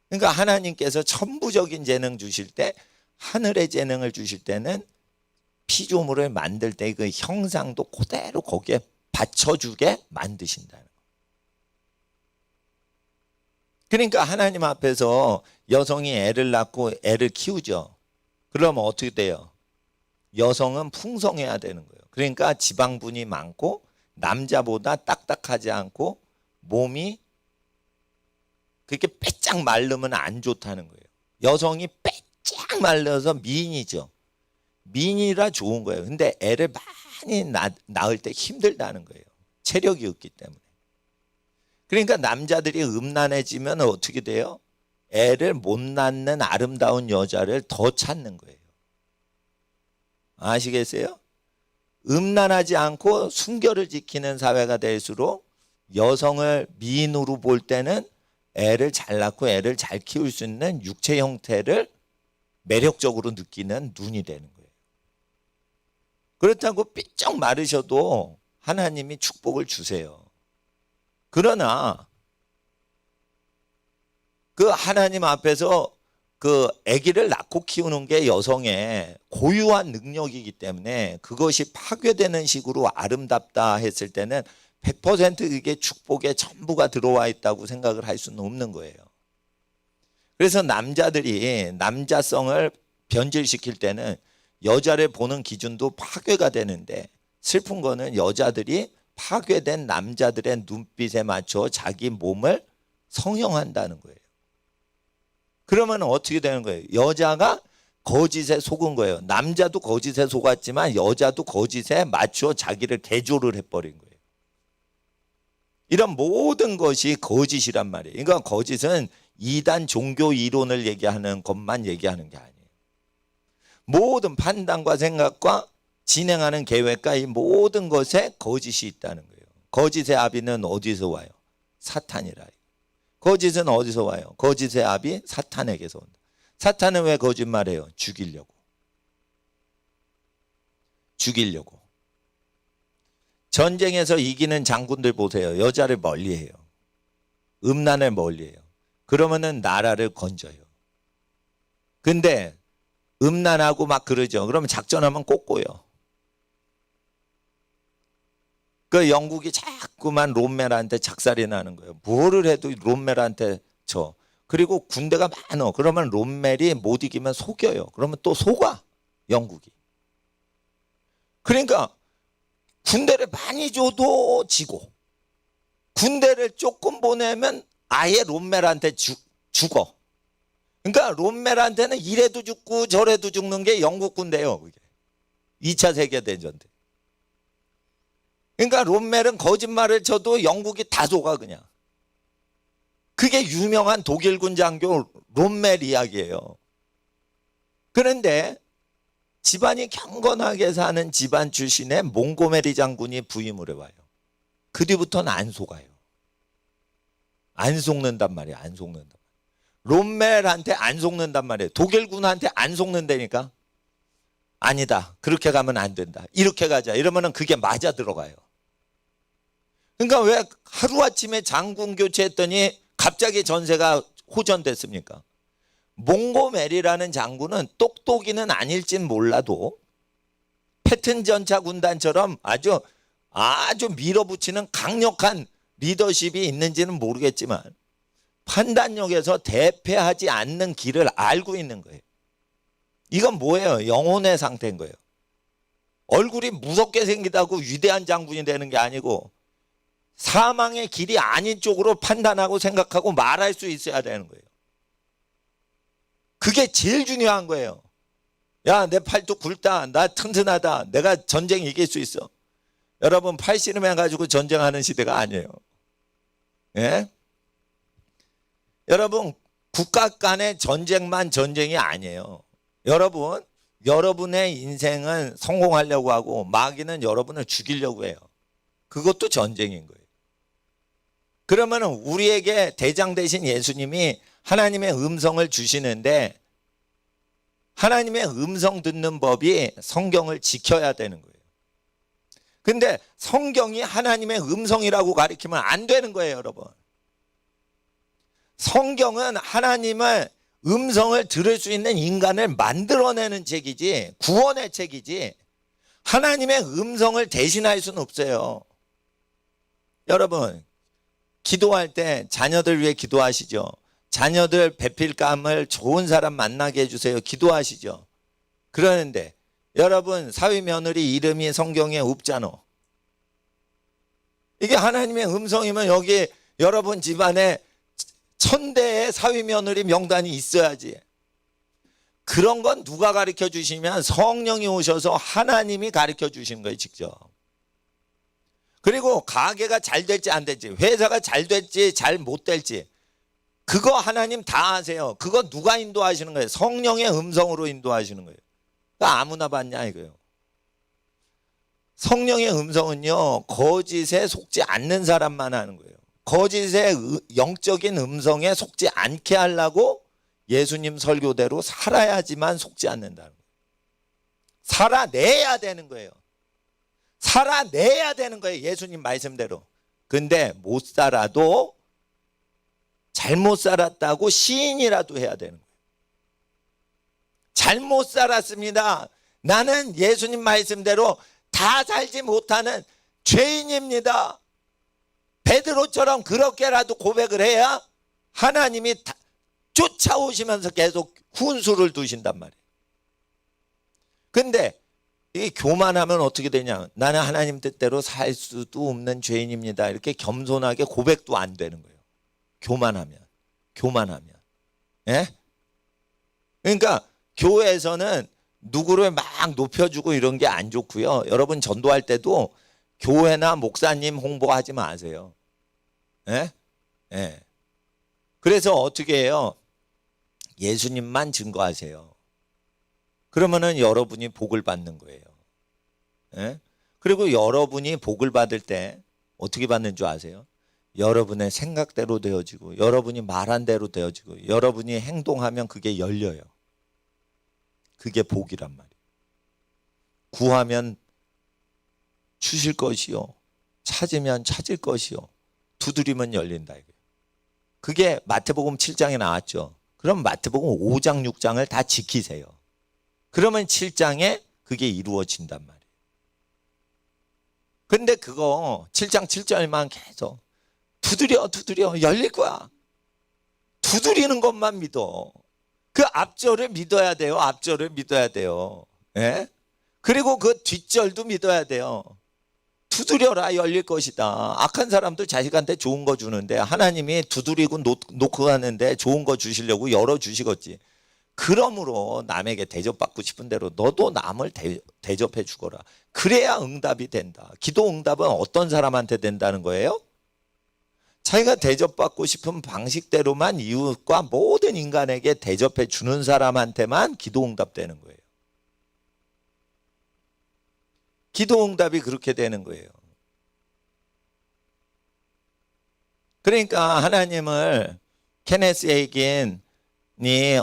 그러니까 하나님께서 천부적인 재능 주실 때 하늘의 재능을 주실 때는 피조물을 만들 때 그 형상도 그대로 거기에 받쳐주게 만드신다는 거예요. 그러니까 하나님 앞에서 여성이 애를 낳고 애를 키우죠. 그러면 어떻게 돼요? 여성은 풍성해야 되는 거예요. 그러니까 지방분이 많고 남자보다 딱딱하지 않고 몸이 그렇게 빼짝 마르면 안 좋다는 거예요. 여성이 빼짝 말라서 미인이죠. 미인이라 좋은 거예요. 근데 애를 많이 낳을 때 힘들다는 거예요. 체력이 없기 때문에. 그러니까 남자들이 음란해지면 어떻게 돼요? 애를 못 낳는 아름다운 여자를 더 찾는 거예요. 아시겠어요? 음란하지 않고 순결을 지키는 사회가 될수록 여성을 미인으로 볼 때는 애를 잘 낳고 애를 잘 키울 수 있는 육체 형태를 매력적으로 느끼는 눈이 되는 거예요. 그렇다고 삐쩍 마르셔도 하나님이 축복을 주세요. 그러나 그 하나님 앞에서 그 아기를 낳고 키우는 게 여성의 고유한 능력이기 때문에 그것이 파괴되는 식으로 아름답다 했을 때는 100% 이게 축복의 전부가 들어와 있다고 생각을 할 수는 없는 거예요. 그래서 남자들이 남자성을 변질시킬 때는 여자를 보는 기준도 파괴가 되는데 슬픈 거는 여자들이 파괴된 남자들의 눈빛에 맞춰 자기 몸을 성형한다는 거예요. 그러면 어떻게 되는 거예요? 여자가 거짓에 속은 거예요. 남자도 거짓에 속았지만 여자도 거짓에 맞추어 자기를 개조를 해버린 거예요. 이런 모든 것이 거짓이란 말이에요. 그러니까 거짓은 이단 종교 이론을 얘기하는 것만 얘기하는 게 아니에요. 모든 판단과 생각과 진행하는 계획과 이 모든 것에 거짓이 있다는 거예요. 거짓의 아비는 어디서 와요? 사탄이라. 거짓은 어디서 와요? 거짓의 아비 사탄에게서 온다. 사탄은 왜 거짓말해요? 죽이려고. 죽이려고. 전쟁에서 이기는 장군들 보세요. 여자를 멀리해요. 음란을 멀리해요. 그러면은 나라를 건져요. 근데 음란하고 막 그러죠. 그러면 작전하면 꼭 꼬여. 그 영국이 자꾸만 롬멜한테 작살이 나는 거예요. 뭐를 해도 롬멜한테 져. 그리고 군대가 많어. 그러면 롬멜이 못 이기면 속여요. 그러면 또 속아, 영국이. 그러니까 군대를 많이 줘도 지고, 군대를 조금 보내면 아예 롬멜한테 죽어. 그러니까 롬멜한테는 이래도 죽고 저래도 죽는 게 영국 군대예요. 그게 2차 세계대전 때. 그러니까 롬멜은 거짓말을 쳐도 영국이 다 속아 그냥. 그게 유명한 독일군 장교 롬멜 이야기예요. 그런데 집안이 경건하게 사는 집안 출신의 몽고메리 장군이 부임을 해와요. 그 뒤부터는 안 속아요. 안 속는단 말이에요. 안 속는단 말이에요. 롬멜한테 안 속는단 말이에요. 독일군한테 안 속는다니까. 아니다. 그렇게 가면 안 된다. 이렇게 가자. 이러면은 그게 맞아 들어가요. 그러니까 왜 하루아침에 장군 교체했더니 갑자기 전세가 호전됐습니까? 몽고메리라는 장군은 똑똑이는 아닐진 몰라도 패튼 전차 군단처럼 아주 밀어붙이는 강력한 리더십이 있는지는 모르겠지만 판단력에서 대패하지 않는 길을 알고 있는 거예요. 이건 뭐예요? 영혼의 상태인 거예요. 얼굴이 무섭게 생기다고 위대한 장군이 되는 게 아니고 사망의 길이 아닌 쪽으로 판단하고 생각하고 말할 수 있어야 되는 거예요. 그게 제일 중요한 거예요. 야, 내 팔뚝 굵다. 나 튼튼하다. 내가 전쟁 이길 수 있어. 여러분, 팔씨름 해가지고 전쟁하는 시대가 아니에요. 예? 여러분, 국가 간의 전쟁만 전쟁이 아니에요. 여러분, 여러분의 인생은 성공하려고 하고 마귀는 여러분을 죽이려고 해요. 그것도 전쟁인 거예요. 그러면 우리에게 대장 되신 예수님이 하나님의 음성을 주시는데 하나님의 음성 듣는 법이 성경을 지켜야 되는 거예요. 근데 성경이 하나님의 음성이라고 가리키면 안 되는 거예요, 여러분. 성경은 하나님의 음성을 들을 수 있는 인간을 만들어내는 책이지, 구원의 책이지, 하나님의 음성을 대신할 수는 없어요. 여러분, 기도할 때 자녀들 위해 기도하시죠. 자녀들 배필감을 좋은 사람 만나게 해주세요. 기도하시죠. 그러는데 여러분, 사위 며느리 이름이 성경에 없잖아. 이게 하나님의 음성이면 여기 여러분 집안에 1000대의 사위 며느리 명단이 있어야지. 그런 건 누가 가르쳐 주시면 성령이 오셔서 하나님이 가르쳐 주시는 거예요, 직접. 그리고 가게가 잘 될지 안 될지, 회사가 잘 될지 잘 못 될지, 그거 하나님 다 아세요. 그거 누가 인도하시는 거예요? 성령의 음성으로 인도하시는 거예요. 그러니까 아무나 받냐 이거예요. 성령의 음성은요, 거짓에 속지 않는 사람만 하는 거예요. 거짓의 영적인 음성에 속지 않게 하려고 예수님 설교대로 살아야지만 속지 않는다는 거예요. 살아내야 되는 거예요. 살아내야 되는 거예요, 예수님 말씀대로. 근데 못 살아도 잘못 살았다고 시인이라도 해야 되는 거예요. 잘못 살았습니다. 나는 예수님 말씀대로 다 살지 못하는 죄인입니다. 베드로처럼 그렇게라도 고백을 해야 하나님이 쫓아오시면서 계속 훈수를 두신단 말이에요. 근데 이 교만하면 어떻게 되냐? 나는 하나님 뜻대로 살 수도 없는 죄인입니다. 이렇게 겸손하게 고백도 안 되는 거예요. 교만하면. 예? 그러니까 교회에서는 누구를 막 높여주고 이런 게 안 좋고요. 여러분 전도할 때도 교회나 목사님 홍보하지 마세요. 예? 예. 그래서 어떻게 해요? 예수님만 증거하세요. 그러면은 여러분이 복을 받는 거예요. 예? 그리고 여러분이 복을 받을 때 어떻게 받는 줄 아세요? 여러분의 생각대로 되어지고 여러분이 말한 대로 되어지고 여러분이 행동하면 그게 열려요. 그게 복이란 말이에요. 구하면 주실 것이요. 찾으면 찾을 것이요. 두드리면 열린다 이거예요. 그게 마태복음 7장에 나왔죠. 그럼 마태복음 5장 6장을 다 지키세요. 그러면 7장에 그게 이루어진단 말이에요. 근데 그거 7장 7절만 계속 두드려 열릴 거야. 두드리는 것만 믿어. 그 앞절을 믿어야 돼요. 앞절을 믿어야 돼요. 예? 그리고 그 뒷절도 믿어야 돼요. 두드려라 열릴 것이다. 악한 사람들 자식한테 좋은 거 주는데 하나님이 두드리고 놓고 가는데 좋은 거 주시려고 열어주시겠지. 그러므로 남에게 대접받고 싶은 대로 너도 남을 대접해 주거라. 그래야 응답이 된다. 기도 응답은 어떤 사람한테 된다는 거예요? 자기가 대접받고 싶은 방식대로만 이웃과 모든 인간에게 대접해 주는 사람한테만 기도 응답되는 거예요. 기도 응답이 그렇게 되는 거예요. 그러니까 하나님을 케네스 헤이긴이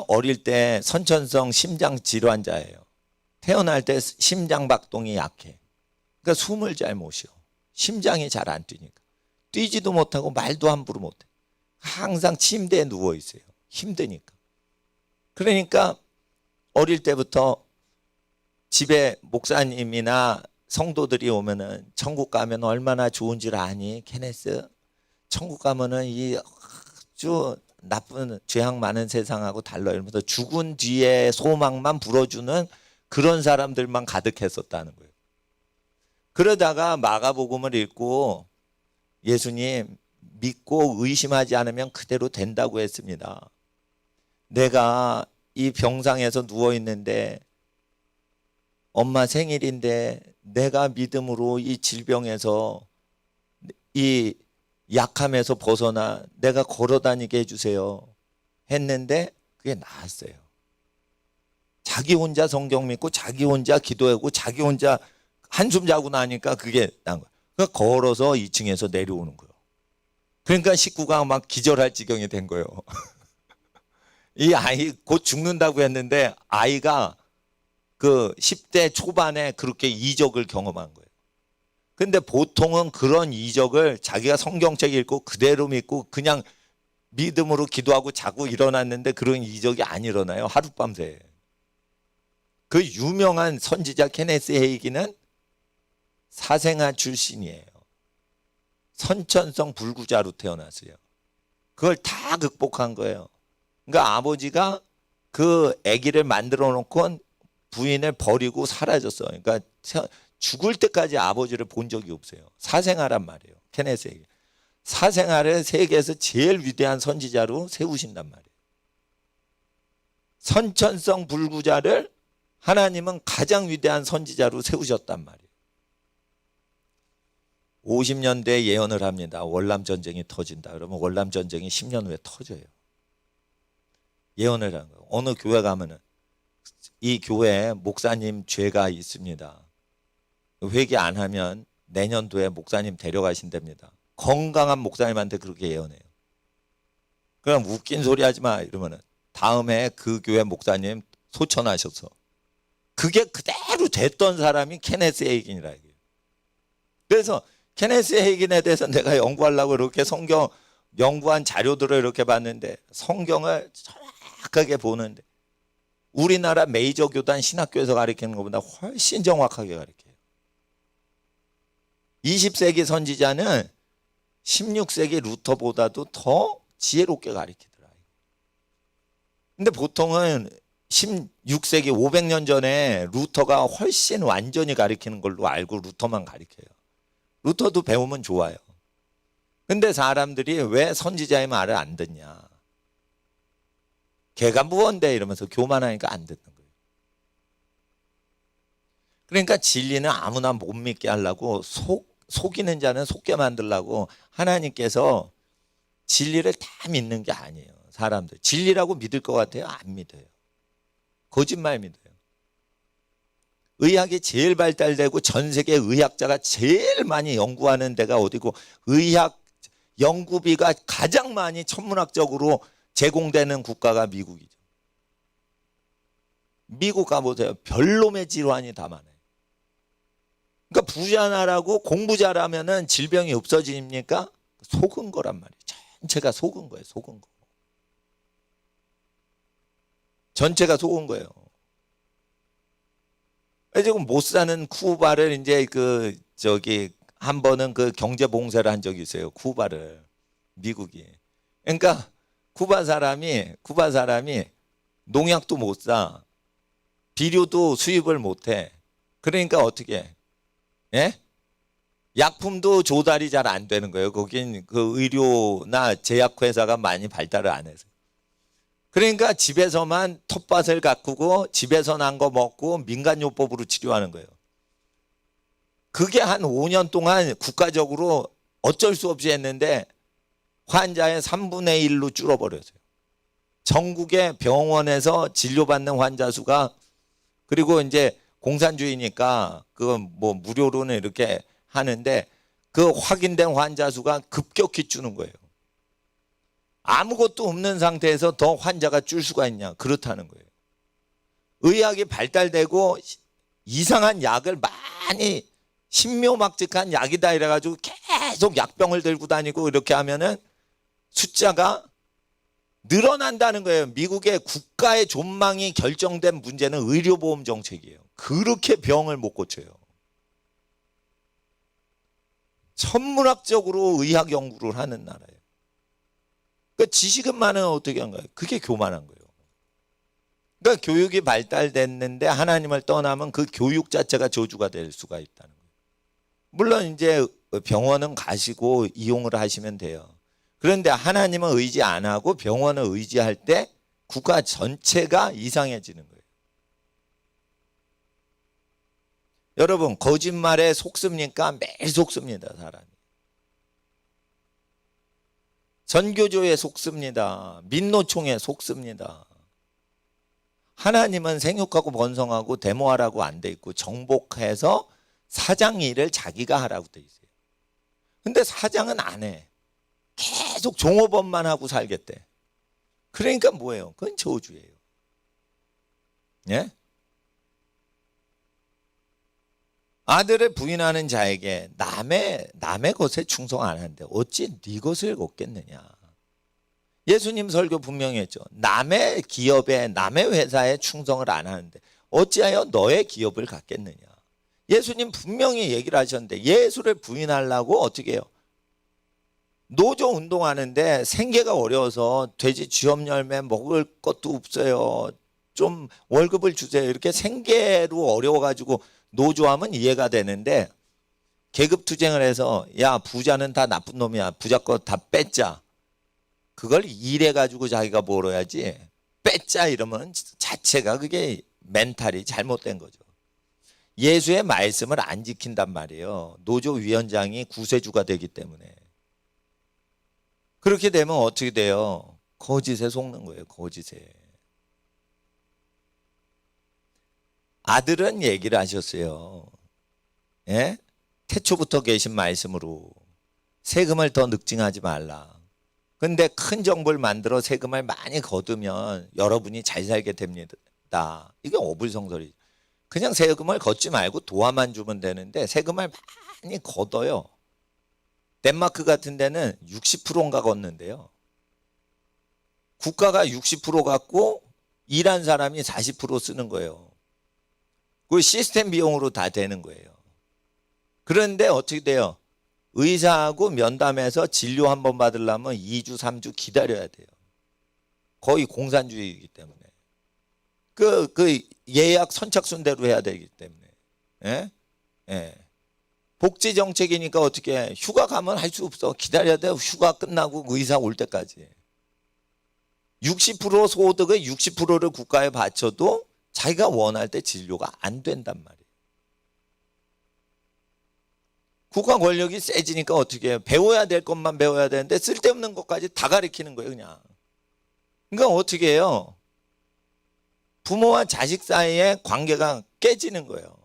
어릴 때 선천성 심장 질환자예요. 태어날 때 심장 박동이 약해. 그러니까 숨을 잘 못 쉬어. 심장이 잘 안 뛰니까. 뛰지도 못하고 말도 함부로 못해. 항상 침대에 누워 있어요. 힘드니까. 그러니까 어릴 때부터 집에 목사님이나 성도들이 오면은 천국 가면 얼마나 좋은 줄 아니? 케네스? 천국 가면은 이 아주 나쁜 죄악 많은 세상하고 달라 이러면서 죽은 뒤에 소망만 불어주는 그런 사람들만 가득했었다는 거예요. 그러다가 마가복음을 읽고 예수님 믿고 의심하지 않으면 그대로 된다고 했습니다. 내가 이 병상에서 누워 있는데 엄마 생일인데 내가 믿음으로 이 질병에서 이 약함에서 벗어나 내가 걸어다니게 해주세요 했는데 그게 나았어요. 자기 혼자 성경 믿고 자기 혼자 기도하고 자기 혼자 한숨 자고 나니까 그게 난 거야. 그러니까 걸어서 2층에서 내려오는 거예요. 그러니까 식구가 막 기절할 지경이 된 거예요. 이 아이 곧 죽는다고 했는데 아이가 그 10대 초반에 그렇게 이적을 경험한 거예요. 근데 보통은 그런 이적을 자기가 성경책 읽고 그대로 믿고 그냥 믿음으로 기도하고 자고 일어났는데 그런 이적이 안 일어나요. 하룻밤새. 그 유명한 선지자 케네스 헤이기는 사생아 출신이에요. 선천성 불구자로 태어났어요. 그걸 다 극복한 거예요. 그러니까 아버지가 그 아기를 만들어 놓고 부인을 버리고 사라졌어요. 그러니까 죽을 때까지 아버지를 본 적이 없어요. 사생아란 말이에요. 케네스 헤이기. 사생아를 세계에서 제일 위대한 선지자로 세우신단 말이에요. 선천성 불구자를 하나님은 가장 위대한 선지자로 세우셨단 말이에요. 50년대에 예언을 합니다. 월남전쟁이 터진다. 그러면 월남전쟁이 10년 후에 터져요. 예언을 하는 거예요. 어느 교회 가면은 이 교회에 목사님 죄가 있습니다. 회개 안 하면 내년도에 목사님 데려가신답니다. 건강한 목사님한테 그렇게 예언해요. 그럼 웃긴 소리 하지 마 이러면은 다음에 그 교회 목사님 소천하셔서 그게 그대로 됐던 사람이 케네스 헤이긴이라 얘기해요. 그래서 케네스 헤이긴에 대해서 내가 연구하려고 이렇게 성경 연구한 자료들을 이렇게 봤는데 성경을 정확하게 보는데 우리나라 메이저 교단 신학교에서 가르치는 것보다 훨씬 정확하게 가르쳐요. 20세기 선지자는 16세기 루터보다도 더 지혜롭게 가르치더라. 근데 보통은 16세기 500년 전에 루터가 훨씬 완전히 가르치는 걸로 알고 루터만 가르쳐요. 루터도 배우면 좋아요. 근데 사람들이 왜 선지자의 말을 안 듣냐? 걔가 무언데 이러면서 교만하니까 안 듣는 거예요. 그러니까 진리는 아무나 못 믿게 하려고 속이는 자는 속게 만들려고 하나님께서 진리를 다 믿는 게 아니에요. 사람들 진리라고 믿을 것 같아요? 안 믿어요. 거짓말 믿어요. 의학이 제일 발달되고 전 세계 의학자가 제일 많이 연구하는 데가 어디고 의학 연구비가 가장 많이 천문학적으로 제공되는 국가가 미국이죠. 미국 가보세요. 별놈의 질환이 다 많아요. 그러니까 부자 나라고 공부 잘하면은 질병이 없어집니까? 속은 거란 말이에요. 전체가 속은 거예요. 속은 거. 전체가 속은 거예요. 지금 못 사는 쿠바를 이제 한 번은 그 경제 봉쇄를 한 적이 있어요. 쿠바를 미국이. 그러니까 쿠바 사람이 농약도 못 사, 비료도 수입을 못 해. 그러니까 어떻게 해? 예? 약품도 조달이 잘 안 되는 거예요. 거긴 그 의료나 제약회사가 많이 발달을 안 해서. 그러니까 집에서만 텃밭을 가꾸고 집에서 난 거 먹고 민간요법으로 치료하는 거예요. 그게 한 5년 동안 국가적으로 어쩔 수 없이 했는데 환자의 3분의 1로 줄어버렸어요. 전국의 병원에서 진료받는 환자 수가, 그리고 이제 공산주의니까 그건 뭐 무료로는 이렇게 하는데 그 확인된 환자 수가 급격히 주는 거예요. 아무것도 없는 상태에서 더 환자가 줄 수가 있냐? 그렇다는 거예요. 의학이 발달되고 이상한 약을 많이 신묘막직한 약이다 이래가지고 계속 약병을 들고 다니고 이렇게 하면은 숫자가 늘어난다는 거예요. 미국의 국가의 존망이 결정된 문제는 의료보험 정책이에요. 그렇게 병을 못 고쳐요. 천문학적으로 의학 연구를 하는 나라예요. 그러니까 지식은 많으면 어떻게 한 거예요? 그게 교만한 거예요. 그러니까 교육이 발달됐는데 하나님을 떠나면 그 교육 자체가 저주가 될 수가 있다는 거예요. 물론 이제 병원은 가시고 이용을 하시면 돼요. 그런데 하나님은 의지 안 하고 병원을 의지할 때 국가 전체가 이상해지는 거예요. 여러분, 거짓말에 속습니까? 매일 속습니다, 사람이. 전교조에 속습니다. 민노총에 속습니다. 하나님은 생육하고 번성하고 데모하라고 안 돼 있고 정복해서 사장 일을 자기가 하라고 돼 있어요. 근데 사장은 안 해. 계속 종업원만 하고 살겠대. 그러니까 뭐예요? 그건 저주예요. 예? 아들을 부인하는 자에게 남의 것에 충성 안 하는데 어찌 네 것을 얻겠느냐. 예수님 설교 분명히 했죠. 남의 기업에 남의 회사에 충성을 안 하는데 어찌하여 너의 기업을 갖겠느냐. 예수님 분명히 얘기를 하셨는데 예수를 부인하려고 어떻게 해요? 노조 운동하는데 생계가 어려워서 돼지 쥐업 열매 먹을 것도 없어요. 좀 월급을 주세요. 이렇게 생계로 어려워가지고 노조하면 이해가 되는데 계급투쟁을 해서 야 부자는 다 나쁜 놈이야. 부자 거 다 뺏자. 그걸 일해가지고 자기가 벌어야지 뺏자 이러면 자체가 그게 멘탈이 잘못된 거죠. 예수의 말씀을 안 지킨단 말이에요. 노조위원장이 구세주가 되기 때문에. 그렇게 되면 어떻게 돼요? 거짓에 속는 거예요. 거짓에. 아들은 얘기를 하셨어요. 예? 태초부터 계신 말씀으로 세금을 더 늑증하지 말라. 근데 큰 정부를 만들어 세금을 많이 거두면 여러분이 잘 살게 됩니다. 이게 어불성설이죠. 그냥 세금을 걷지 말고 도화만 주면 되는데 세금을 많이 걷어요. 덴마크 같은 데는 60%인가 걷는데요. 국가가 60% 갖고 일한 사람이 40% 쓰는 거예요. 그 시스템 비용으로 다 되는 거예요. 그런데 어떻게 돼요? 의사하고 면담해서 진료 한 번 받으려면 2주, 3주 기다려야 돼요. 거의 공산주의이기 때문에. 그 예약 선착순대로 해야 되기 때문에. 예? 예. 복지 정책이니까 어떻게 해? 휴가 가면 할 수 없어. 기다려야 돼. 휴가 끝나고 의사 올 때까지. 60% 소득의 60%를 국가에 바쳐도 자기가 원할 때 진료가 안 된단 말이에요. 국가 권력이 세지니까 어떻게 해요? 배워야 될 것만 배워야 되는데 쓸데없는 것까지 다 가르치는 거예요, 그냥. 그러니까 어떻게 해요? 부모와 자식 사이의 관계가 깨지는 거예요.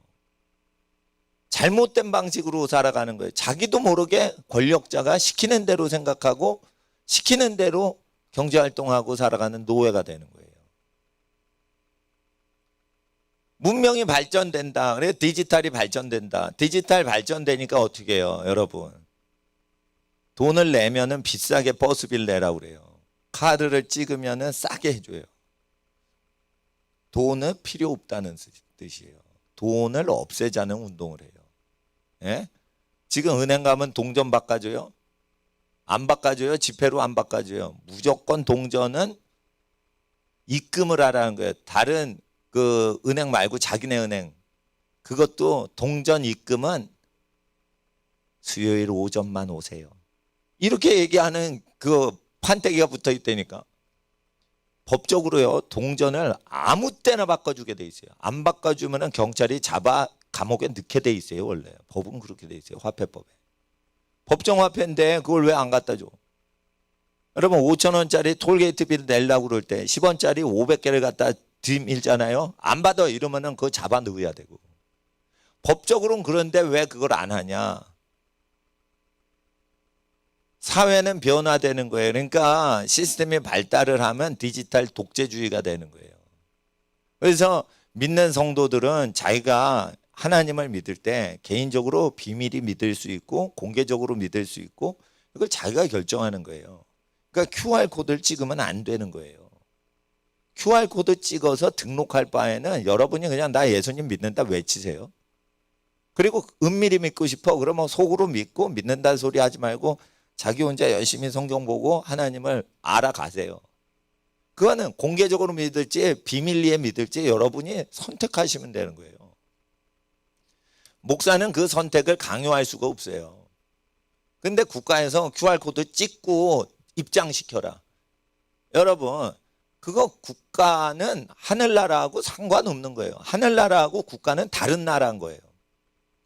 잘못된 방식으로 살아가는 거예요. 자기도 모르게 권력자가 시키는 대로 생각하고 시키는 대로 경제활동하고 살아가는 노예가 되는 거예요. 문명이 발전된다. 그래 디지털이 발전된다. 디지털 발전되니까 어떻게 해요, 여러분? 돈을 내면은 비싸게 버스비를 내라고 그래요. 카드를 찍으면은 싸게 해줘요. 돈은 필요 없다는 뜻이에요. 돈을 없애자는 운동을 해요. 예? 지금 은행 가면 동전 바꿔줘요? 안 바꿔줘요? 지폐로 안 바꿔줘요? 무조건 동전은 입금을 하라는 거예요. 다른 그 은행 말고 자기네 은행, 그것도 동전 입금은 수요일 오전만 오세요. 이렇게 얘기하는 그 판때기가 붙어 있다니까. 법적으로요, 동전을 아무 때나 바꿔주게 돼 있어요. 안 바꿔주면은 경찰이 잡아 감옥에 넣게 돼 있어요. 원래 법은 그렇게 돼 있어요. 화폐법에. 법정 화폐인데 그걸 왜 안 갖다 줘? 여러분 5,000원짜리 톨게이트비를 내려고 그럴 때 10원짜리 500개를 갖다 들밀잖아요. 안 받아 이러면은 그거 잡아 넣어야 되고. 법적으로는 그런데 왜 그걸 안 하냐? 사회는 변화되는 거예요. 그러니까 시스템이 발달을 하면 디지털 독재주의가 되는 거예요. 그래서 믿는 성도들은 자기가 하나님을 믿을 때 개인적으로 비밀이 믿을 수 있고 공개적으로 믿을 수 있고 이걸 자기가 결정하는 거예요. 그러니까 QR코드를 찍으면 안 되는 거예요. QR코드 찍어서 등록할 바에는 여러분이 그냥 나 예수님 믿는다 외치세요. 그리고 은밀히 믿고 싶어 그러면 속으로 믿고 믿는다는 소리 하지 말고 자기 혼자 열심히 성경 보고 하나님을 알아가세요. 그거는 공개적으로 믿을지 비밀리에 믿을지 여러분이 선택하시면 되는 거예요. 목사는 그 선택을 강요할 수가 없어요. 근데 국가에서 QR코드 찍고 입장시켜라. 여러분 그거 국가는 하늘나라하고 상관없는 거예요. 하늘나라하고 국가는 다른 나라인 거예요.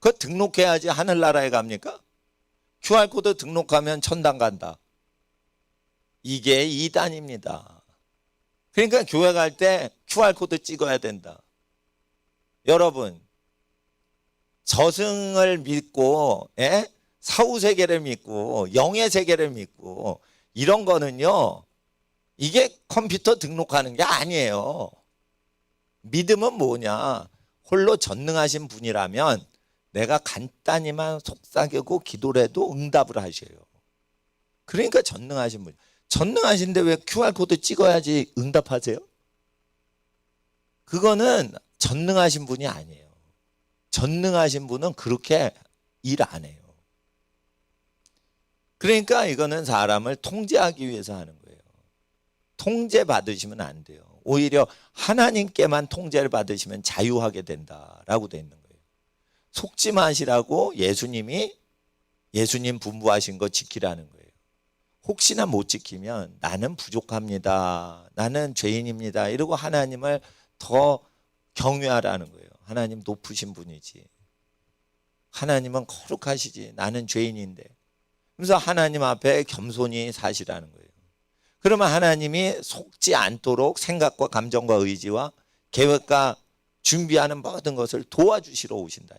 그거 등록해야지 하늘나라에 갑니까? QR코드 등록하면 천당 간다. 이게 이단입니다. 그러니까 교회 갈 때 QR코드 찍어야 된다. 여러분 저승을 믿고 사후세계를 믿고 영예세계를 믿고 이런 거는요. 이게 컴퓨터 등록하는 게 아니에요. 믿음은 뭐냐? 홀로 전능하신 분이라면 내가 간단히만 속삭이고 기도를 해도 응답을 하셔요. 그러니까 전능하신 분. 전능하신데 왜 QR코드 찍어야지 응답하세요? 그거는 전능하신 분이 아니에요. 전능하신 분은 그렇게 일 안 해요. 그러니까 이거는 사람을 통제하기 위해서 하는 거예요. 통제 받으시면 안 돼요. 오히려 하나님께만 통제를 받으시면 자유하게 된다라고 돼 있는 거예요. 속지 마시라고 예수님이 예수님 분부하신 거 지키라는 거예요. 혹시나 못 지키면 나는 부족합니다. 나는 죄인입니다. 이러고 하나님을 더 경외하라는 거예요. 하나님 높으신 분이지. 하나님은 거룩하시지. 나는 죄인인데. 그래서 하나님 앞에 겸손히 사시라는 거예요. 그러면 하나님이 속지 않도록 생각과 감정과 의지와 계획과 준비하는 모든 것을 도와주시러 오신다.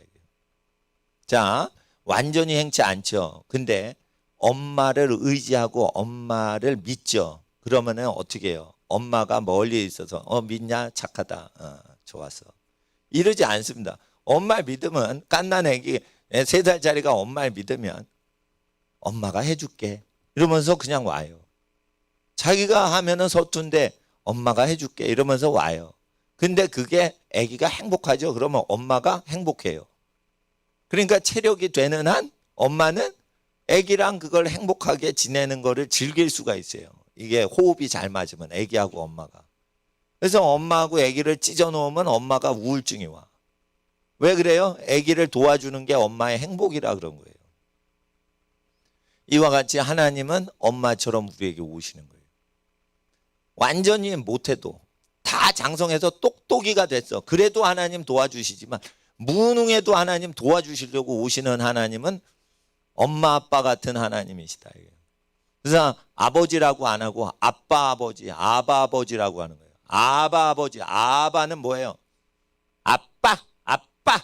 자, 완전히 행치 않죠. 근데 엄마를 의지하고 엄마를 믿죠. 그러면은 어떻게 해요? 엄마가 멀리 있어서 믿냐? 착하다. 좋았어. 이러지 않습니다. 엄마 믿으면 갓난 애기 3살짜리가 엄마를 믿으면 엄마가 해줄게. 이러면서 그냥 와요. 자기가 하면은 서툰데 엄마가 해줄게. 이러면서 와요. 근데 그게 애기가 행복하죠. 그러면 엄마가 행복해요. 그러니까 체력이 되는 한 엄마는 애기랑 그걸 행복하게 지내는 거를 즐길 수가 있어요. 이게 호흡이 잘 맞으면 애기하고 엄마가. 그래서 엄마하고 애기를 찢어 놓으면 엄마가 우울증이 와. 왜 그래요? 애기를 도와주는 게 엄마의 행복이라 그런 거예요. 이와 같이 하나님은 엄마처럼 우리에게 오시는 거예요. 완전히 못해도 다 장성해서 똑똑이가 됐어. 그래도 하나님 도와주시지만 무능해도 하나님 도와주시려고 오시는 하나님은 엄마 아빠 같은 하나님이시다. 그래서 아버지라고 안 하고 아빠 아버지, 아바 아버지라고 하는 거예요. 아바 아버지, 아바는 뭐예요? 아빠, 아빠.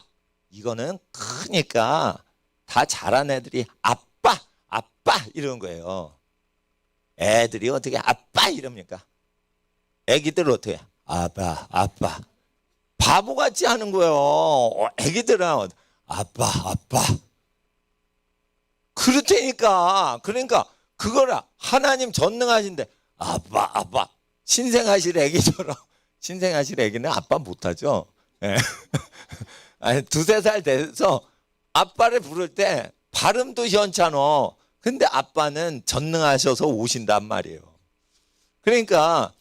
이거는 크니까 다 자란 애들이 아빠, 아빠 이런 거예요. 애들이 어떻게 아빠 이럽니까? 애기들 어떻게? 아빠, 아빠. 바보같이 하는 거예요. 애기들은 아빠, 아빠. 그렇다니까. 그러니까 그거를 하나님 전능하신데 아빠, 아빠. 신생아실 애기처럼. 신생아실 애기는 아빠 못하죠. 네. 아니, 2~3살 돼서 아빠를 부를 때 발음도 시원찮아. 근데 아빠는 전능하셔서 오신단 말이에요. 그러니까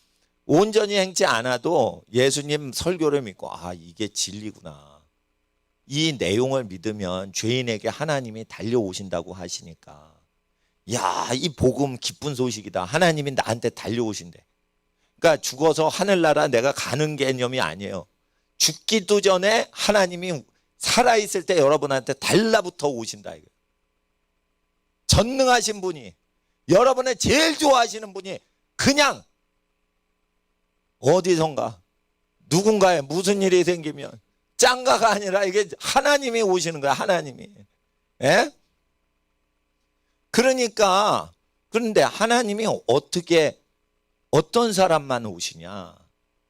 온전히 행치 않아도 예수님 설교를 믿고 아 이게 진리구나. 이 내용을 믿으면 죄인에게 하나님이 달려오신다고 하시니까 야, 이 복음 기쁜 소식이다. 하나님이 나한테 달려오신대. 그러니까 죽어서 하늘나라 내가 가는 개념이 아니에요. 죽기도 전에 하나님이 살아있을 때 여러분한테 달라붙어 오신다. 이거. 전능하신 분이 여러분의 제일 좋아하시는 분이 그냥 어디선가 누군가에 무슨 일이 생기면 짱가가 아니라 이게 하나님이 오시는 거야. 하나님이. 예? 그러니까 그런데 하나님이 어떻게 어떤 사람만 오시냐.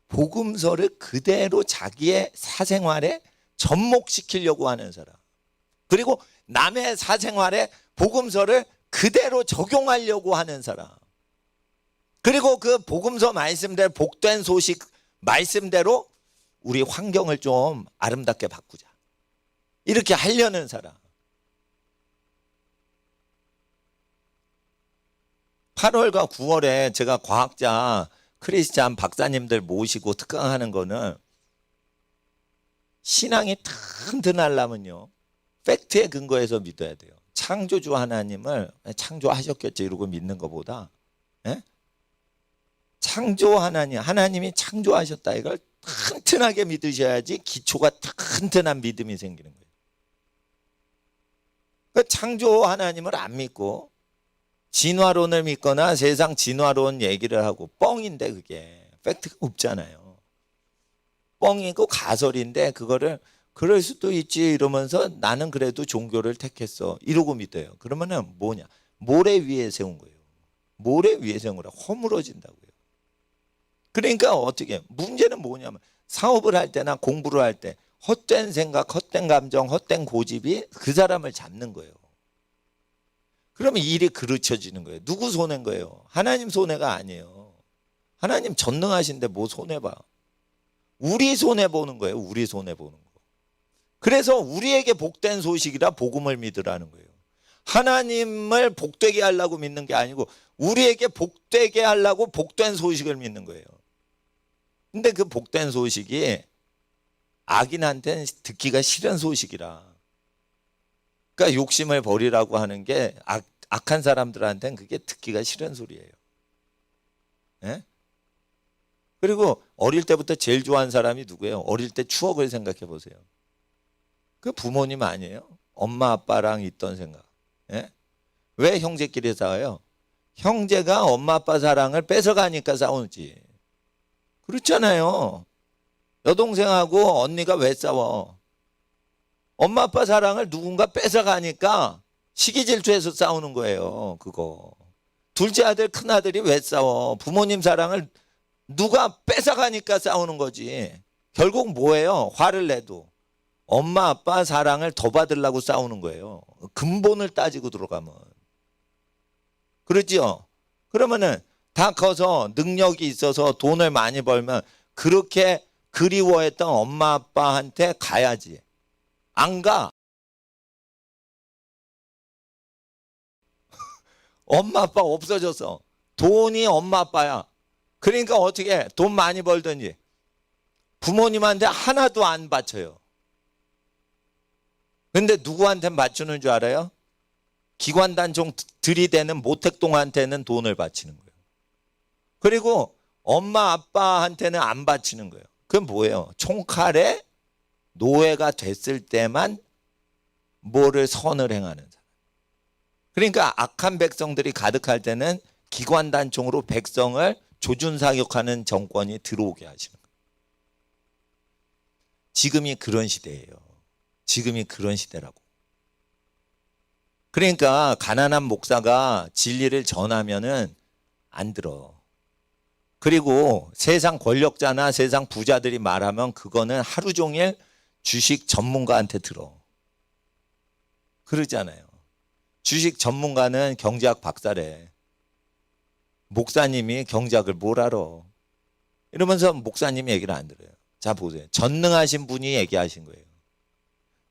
복음서를 그대로 자기의 사생활에 접목시키려고 하는 사람. 그리고 남의 사생활에 복음서를 그대로 적용하려고 하는 사람. 그리고 그 복음서 말씀대로 복된 소식 말씀대로 우리 환경을 좀 아름답게 바꾸자. 이렇게 하려는 사람. 8월과 9월에 제가 과학자 크리스찬 박사님들 모시고 특강하는 거는 신앙이 튼튼하려면요. 팩트에 근거해서 믿어야 돼요. 창조주 하나님을 창조하셨겠죠 이러고 믿는 것보다 예? 창조 하나님이 창조하셨다 이걸 튼튼하게 믿으셔야지 기초가 튼튼한 믿음이 생기는 거예요. 그러니까 창조 하나님을 안 믿고 진화론을 믿거나 세상 진화론 얘기를 하고 뻥인데 그게 팩트가 없잖아요. 뻥이고 가설인데 그거를 그럴 수도 있지 이러면서 나는 그래도 종교를 택했어 이러고 믿어요. 그러면은 뭐냐? 모래 위에 세운 거예요. 모래 위에 세운 거라 허물어진다고요. 그러니까 어떻게 문제는 뭐냐면 사업을 할 때나 공부를 할 때 헛된 생각, 헛된 감정, 헛된 고집이 그 사람을 잡는 거예요. 그러면 일이 그르쳐지는 거예요. 누구 손해인 거예요? 하나님 손해가 아니에요. 하나님 전능하신데 뭐 손해봐. 우리 손해보는 거예요. 우리 손해보는 거. 그래서 우리에게 복된 소식이라 복음을 믿으라는 거예요. 하나님을 복되게 하려고 믿는 게 아니고 우리에게 복되게 하려고 복된 소식을 믿는 거예요. 근데 그 복된 소식이 악인한테는 듣기가 싫은 소식이라. 그러니까 욕심을 버리라고 하는 게 악한 사람들한테는 그게 듣기가 싫은 소리예요. 예? 그리고 어릴 때부터 제일 좋아하는 사람이 누구예요? 어릴 때 추억을 생각해 보세요. 그 부모님 아니에요? 엄마 아빠랑 있던 생각. 예? 왜 형제끼리 싸워요? 형제가 엄마 아빠 사랑을 뺏어가니까 싸우지. 그렇잖아요. 여동생하고 언니가 왜 싸워? 엄마 아빠 사랑을 누군가 뺏어가니까 시기질투해서 싸우는 거예요. 그거. 둘째 아들 큰 아들이 왜 싸워? 부모님 사랑을 누가 뺏어가니까 싸우는 거지. 결국 뭐예요? 화를 내도 엄마 아빠 사랑을 더 받으려고 싸우는 거예요. 근본을 따지고 들어가면. 그렇죠? 그러면은 다 커서 능력이 있어서 돈을 많이 벌면 그렇게 그리워했던 엄마 아빠한테 가야지. 안 가. 엄마 아빠 없어졌어. 돈이 엄마 아빠야. 그러니까 어떻게 해? 돈 많이 벌든지 부모님한테 하나도 안 바쳐요. 근데 누구한테 맞추는 줄 알아요? 기관단총 들이대는 모택동한테는 돈을 바치는 거예요. 그리고 엄마 아빠한테는 안 바치는 거예요. 그건 뭐예요? 총칼에 노예가 됐을 때만 뭐를 선을 행하는 사람. 그러니까 악한 백성들이 가득할 때는 기관단총으로 백성을 조준사격하는 정권이 들어오게 하시는 거예요. 지금이 그런 시대예요. 지금이 그런 시대라고. 그러니까 가난한 목사가 진리를 전하면은 안 들어. 그리고 세상 권력자나 세상 부자들이 말하면 그거는 하루 종일 주식 전문가한테 들어. 그러잖아요. 주식 전문가는 경제학 박사래. 목사님이 경제학을 뭘 알아. 이러면서 목사님이 얘기를 안 들어요. 자 보세요. 전능하신 분이 얘기하신 거예요.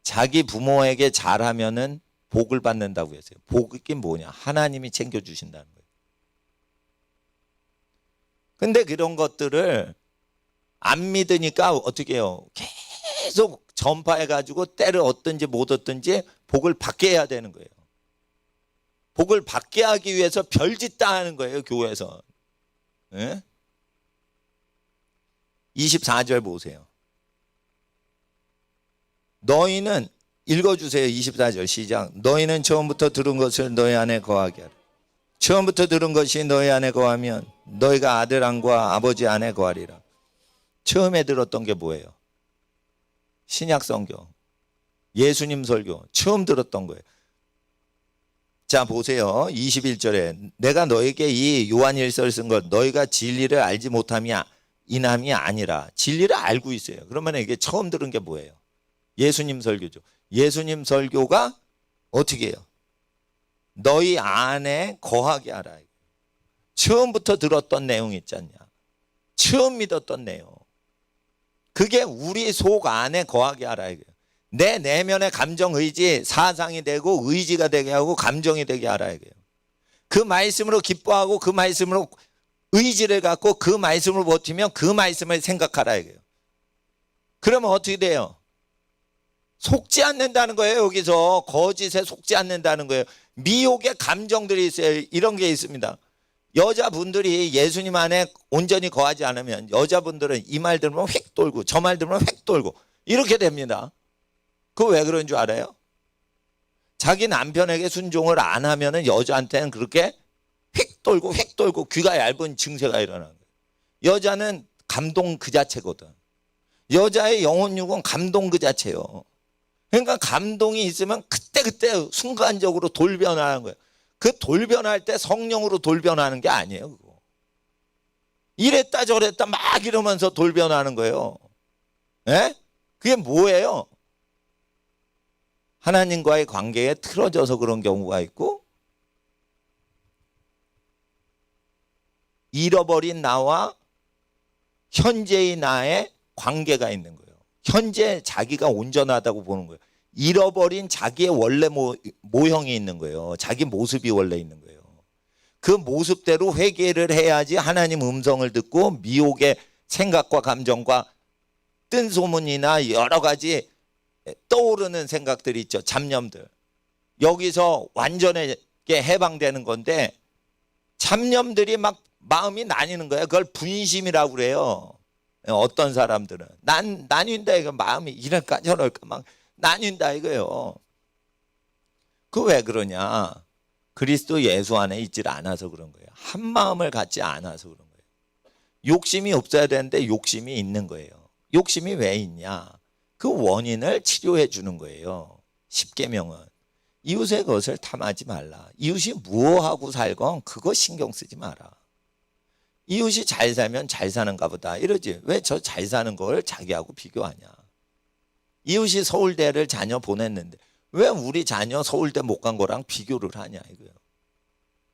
자기 부모에게 잘하면은 복을 받는다고 했어요. 복이 뭐냐? 하나님이 챙겨주신다는 거예요. 근데 그런 것들을 안 믿으니까 어떻게 해요? 계속 전파해가지고 때를 얻든지 못 얻든지 복을 받게 해야 되는 거예요. 복을 받게 하기 위해서 별짓 다 하는 거예요, 교회에서. 예? 24절 보세요. 너희는 읽어주세요. 24절 시작. 너희는 처음부터 들은 것을 너희 안에 거하게 하라. 처음부터 들은 것이 너희 안에 거하면 너희가 아들 안과 아버지 안에 거하리라. 처음에 들었던 게 뭐예요? 신약 성경, 예수님 설교 처음 들었던 거예요. 자 보세요. 21절에 내가 너에게 이 요한일서를 쓴 것 너희가 진리를 알지 못함이 인함이 아니라 진리를 알고 있어요. 그러면 이게 처음 들은 게 뭐예요? 예수님 설교죠. 예수님 설교가 어떻게 해요? 너희 안에 거하게 하라. 처음부터 들었던 내용 있잖냐. 처음 믿었던 내용. 그게 우리 속 안에 거하게 하라. 내 내면의 감정, 의지, 사상이 되고 의지가 되게 하고 감정이 되게 하라. 그 말씀으로 기뻐하고 그 말씀으로 의지를 갖고 그 말씀을 버티면 그 말씀을 생각하라. 그러면 어떻게 돼요? 속지 않는다는 거예요. 여기서 거짓에 속지 않는다는 거예요. 미혹의 감정들이 있어요. 이런 게 있습니다. 여자분들이 예수님 안에 온전히 거하지 않으면 여자분들은 이 말 들으면 휙 돌고 저 말 들으면 휙 돌고 이렇게 됩니다. 그거 왜 그런 줄 알아요? 자기 남편에게 순종을 안 하면 여자한테는 그렇게 휙 돌고 귀가 얇은 증세가 일어나는 거예요. 여자는 감동 그 자체거든. 여자의 영혼육은 감동 그 자체예요. 그러니까 감동이 있으면 그때 순간적으로 돌변하는 거예요. 그 돌변할 때 성령으로 돌변하는 게 아니에요. 그거. 이랬다 저랬다 막 이러면서 돌변하는 거예요. 예? 그게 뭐예요? 하나님과의 관계에 틀어져서 그런 경우가 있고 잃어버린 나와 현재의 나의 관계가 있는 거예요. 현재 자기가 온전하다고 보는 거예요. 잃어버린 자기의 원래 모형이 있는 거예요. 자기 모습이 원래 있는 거예요. 그 모습대로 회개를 해야지 하나님 음성을 듣고 미혹의 생각과 감정과 뜬 소문이나 여러 가지 떠오르는 생각들이 있죠. 잡념들. 여기서 완전하게 해방되는 건데 잡념들이 막 마음이 나뉘는 거예요. 그걸 분심이라고 그래요. 어떤 사람들은 나뉜다 이거 마음이 이럴까 저럴까 막 나뉜다 이거예요. 그 왜 그러냐? 그리스도 예수 안에 있질 않아서 그런 거예요. 한 마음을 갖지 않아서 그런 거예요. 욕심이 없어야 되는데 욕심이 있는 거예요. 욕심이 왜 있냐? 그 원인을 치료해 주는 거예요. 십계명은 이웃의 것을 탐하지 말라. 이웃이 무엇하고 살건 그거 신경 쓰지 마라. 이웃이 잘 살면 잘 사는가 보다 이러지. 왜 저 잘 사는 걸 자기하고 비교하냐. 이웃이 서울대를 자녀 보냈는데 왜 우리 자녀 서울대 못 간 거랑 비교를 하냐 이거예요.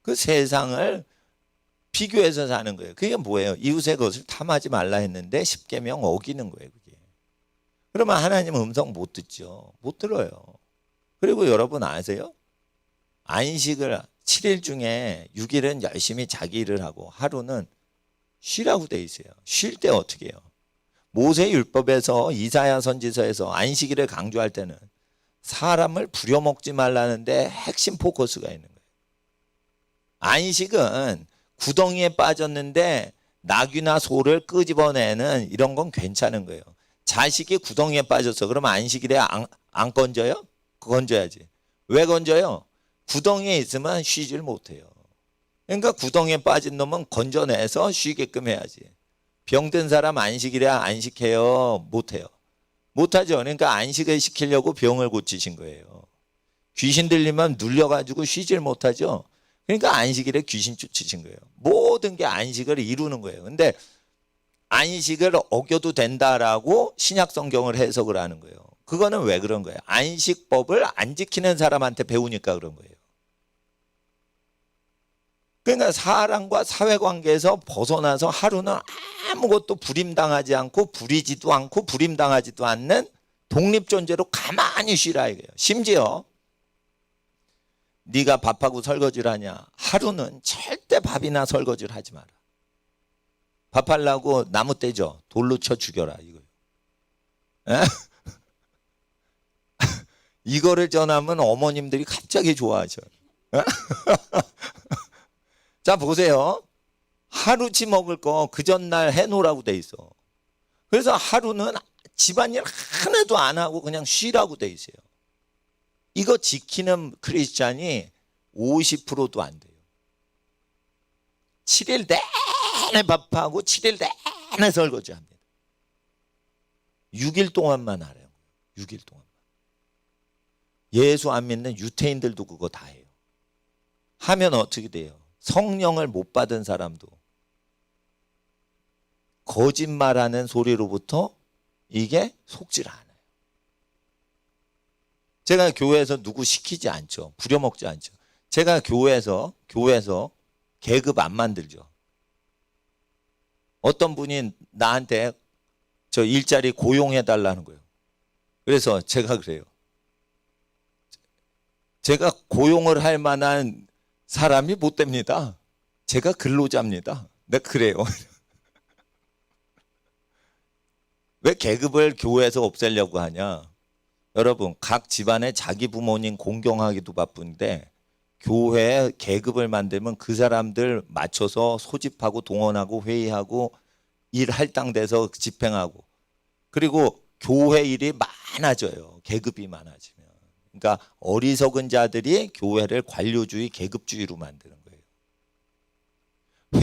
그 세상을 비교해서 사는 거예요. 그게 뭐예요? 이웃의 것을 탐하지 말라 했는데 십계명 어기는 거예요. 그게. 그러면 하나님 음성 못 듣죠. 못 들어요. 그리고 여러분 아세요? 안식을 7일 중에 6일은 열심히 자기 일을 하고 하루는 쉬라고 돼 있어요. 쉴 때 어떻게 해요? 모세 율법에서 이사야 선지서에서 안식일을 강조할 때는 사람을 부려먹지 말라는데 핵심 포커스가 있는 거예요. 안식은 구덩이에 빠졌는데 낙이나 소를 끄집어내는 이런 건 괜찮은 거예요. 자식이 구덩이에 빠졌어. 그러면 안식일에 안 건져요? 건져야지. 왜 건져요? 구덩이에 있으면 쉬질 못해요. 그러니까 구덩이에 빠진 놈은 건져내서 쉬게끔 해야지. 병든 사람 안식일에 안식해요? 못해요. 못하죠. 그러니까 안식을 시키려고 병을 고치신 거예요. 귀신 들리면 눌려가지고 쉬질 못하죠. 그러니까 안식일에 귀신 쫓으신 거예요. 모든 게 안식을 이루는 거예요. 근데 안식을 어겨도 된다라고 신약 성경을 해석을 하는 거예요. 그거는 왜 그런 거예요? 안식법을 안 지키는 사람한테 배우니까 그런 거예요. 그러니까 사람과 사회관계에서 벗어나서 하루는 아무것도 부림당하지 않고 부리지도 않고 부림당하지도 않는 독립존재로 가만히 쉬라 이거예요. 심지어 네가 밥하고 설거지를 하냐? 하루는 절대 밥이나 설거지를 하지 마라. 밥하려고 나무 떼죠. 돌로 쳐 죽여라 이거예요. 이거를 전하면 어머님들이 갑자기 좋아하죠. 자 보세요. 하루치 먹을 거 그 전날 해놓으라고 돼 있어. 그래서 하루는 집안일 하나도 안 하고 그냥 쉬라고 돼 있어요. 이거 지키는 크리스찬이 50%도 안 돼요. 7일 내내 밥하고 7일 내내 설거지합니다. 6일 동안만 하래요. 6일 동안만. 예수 안 믿는 유태인들도 그거 다 해요. 하면 어떻게 돼요? 성령을 못 받은 사람도 거짓말하는 소리로부터 이게 속질 않아요. 제가 교회에서 누구 시키지 않죠. 부려먹지 않죠. 제가 교회에서 계급 안 만들죠. 어떤 분이 나한테 저 일자리 고용해 달라는 거예요. 그래서 제가 그래요. 제가 고용을 할 만한 사람이 못 됩니다. 제가 근로자입니다. 내가 그래요. 왜 계급을 교회에서 없애려고 하냐? 여러분 각 집안에 자기 부모님 공경하기도 바쁜데 교회에 계급을 만들면 그 사람들 맞춰서 소집하고 동원하고 회의하고 일 할당돼서 집행하고 그리고 교회 일이 많아져요. 계급이 많아지면. 그러니까 어리석은 자들이 교회를 관료주의 계급주의로 만드는 거예요.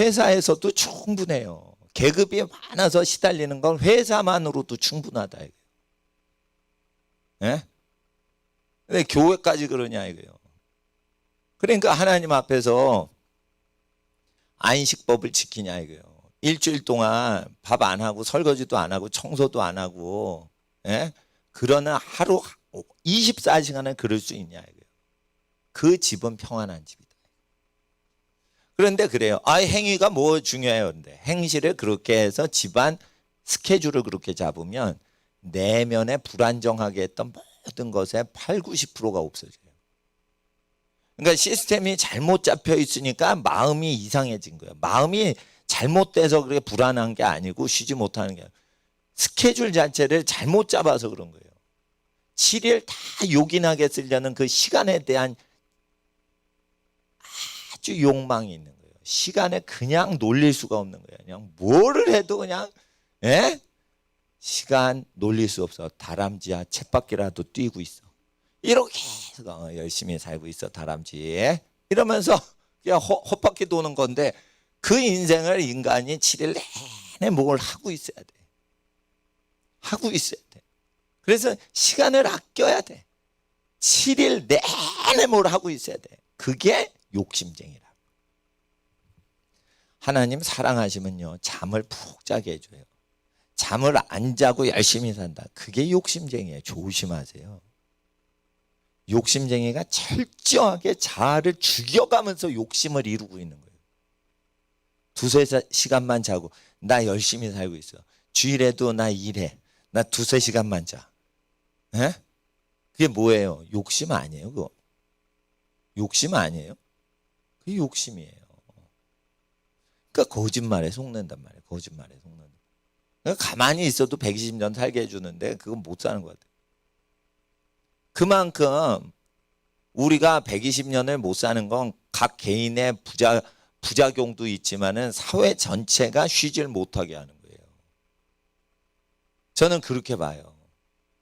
회사에서도 충분해요. 계급이 많아서 시달리는 건 회사만으로도 충분하다 이거예요. 예? 근데 교회까지 그러냐 이거예요. 그러니까 하나님 앞에서 안식법을 지키냐 이거예요. 일주일 동안 밥 안 하고 설거지도 안 하고 청소도 안 하고 예? 그러나 하루 24시간을 그럴 수 있냐 이거예요. 그 집은 평안한 집이다. 그런데 그래요. 행위가 뭐 중요해요. 근데 행실을 그렇게 해서 집안 스케줄을 그렇게 잡으면 내면에 불안정하게 했던 모든 것의 80~90%가 없어져요. 그러니까 시스템이 잘못 잡혀 있으니까 마음이 이상해진 거예요. 마음이 잘못돼서 그렇게 불안한 게 아니고 쉬지 못하는 게 아니고 스케줄 자체를 잘못 잡아서 그런 거예요. 7일 다 요긴하게 쓰려는 그 시간에 대한 아주 욕망이 있는 거예요. 시간에 그냥 놀릴 수가 없는 거예요. 그냥 뭐를 해도 그냥 시간 놀릴 수 없어. 다람쥐야 쳇바퀴라도 뛰고 있어. 이렇게 해서 열심히 살고 있어 다람쥐. 이러면서 그냥 헛바퀴 도는 건데 그 인생을 인간이 7일 내내 뭘 하고 있어야 돼. 하고 있어야 돼. 그래서 시간을 아껴야 돼. 7일 내내 뭘 하고 있어야 돼. 그게 욕심쟁이라. 하나님 사랑하시면요 잠을 푹 자게 해줘요. 잠을 안 자고 열심히 산다. 그게 욕심쟁이에요. 조심하세요. 욕심쟁이가 철저하게 자아를 죽여가면서 욕심을 이루고 있는 거예요. 2~3시간만 자고 나 열심히 살고 있어. 주일에도 나 일해. 나 2~3시간만 자. 에? 그게 뭐예요? 욕심 아니에요 그거? 욕심 아니에요? 그게 욕심이에요. 그러니까 거짓말에 속는단 말이에요. 거짓말에 속는다. 그러니까 가만히 있어도 120년 살게 해주는데 그건 못 사는 것 같아요. 그만큼 우리가 120년을 못 사는 건 각 개인의 부작용도 있지만은 사회 전체가 쉬질 못하게 하는 거예요. 저는 그렇게 봐요.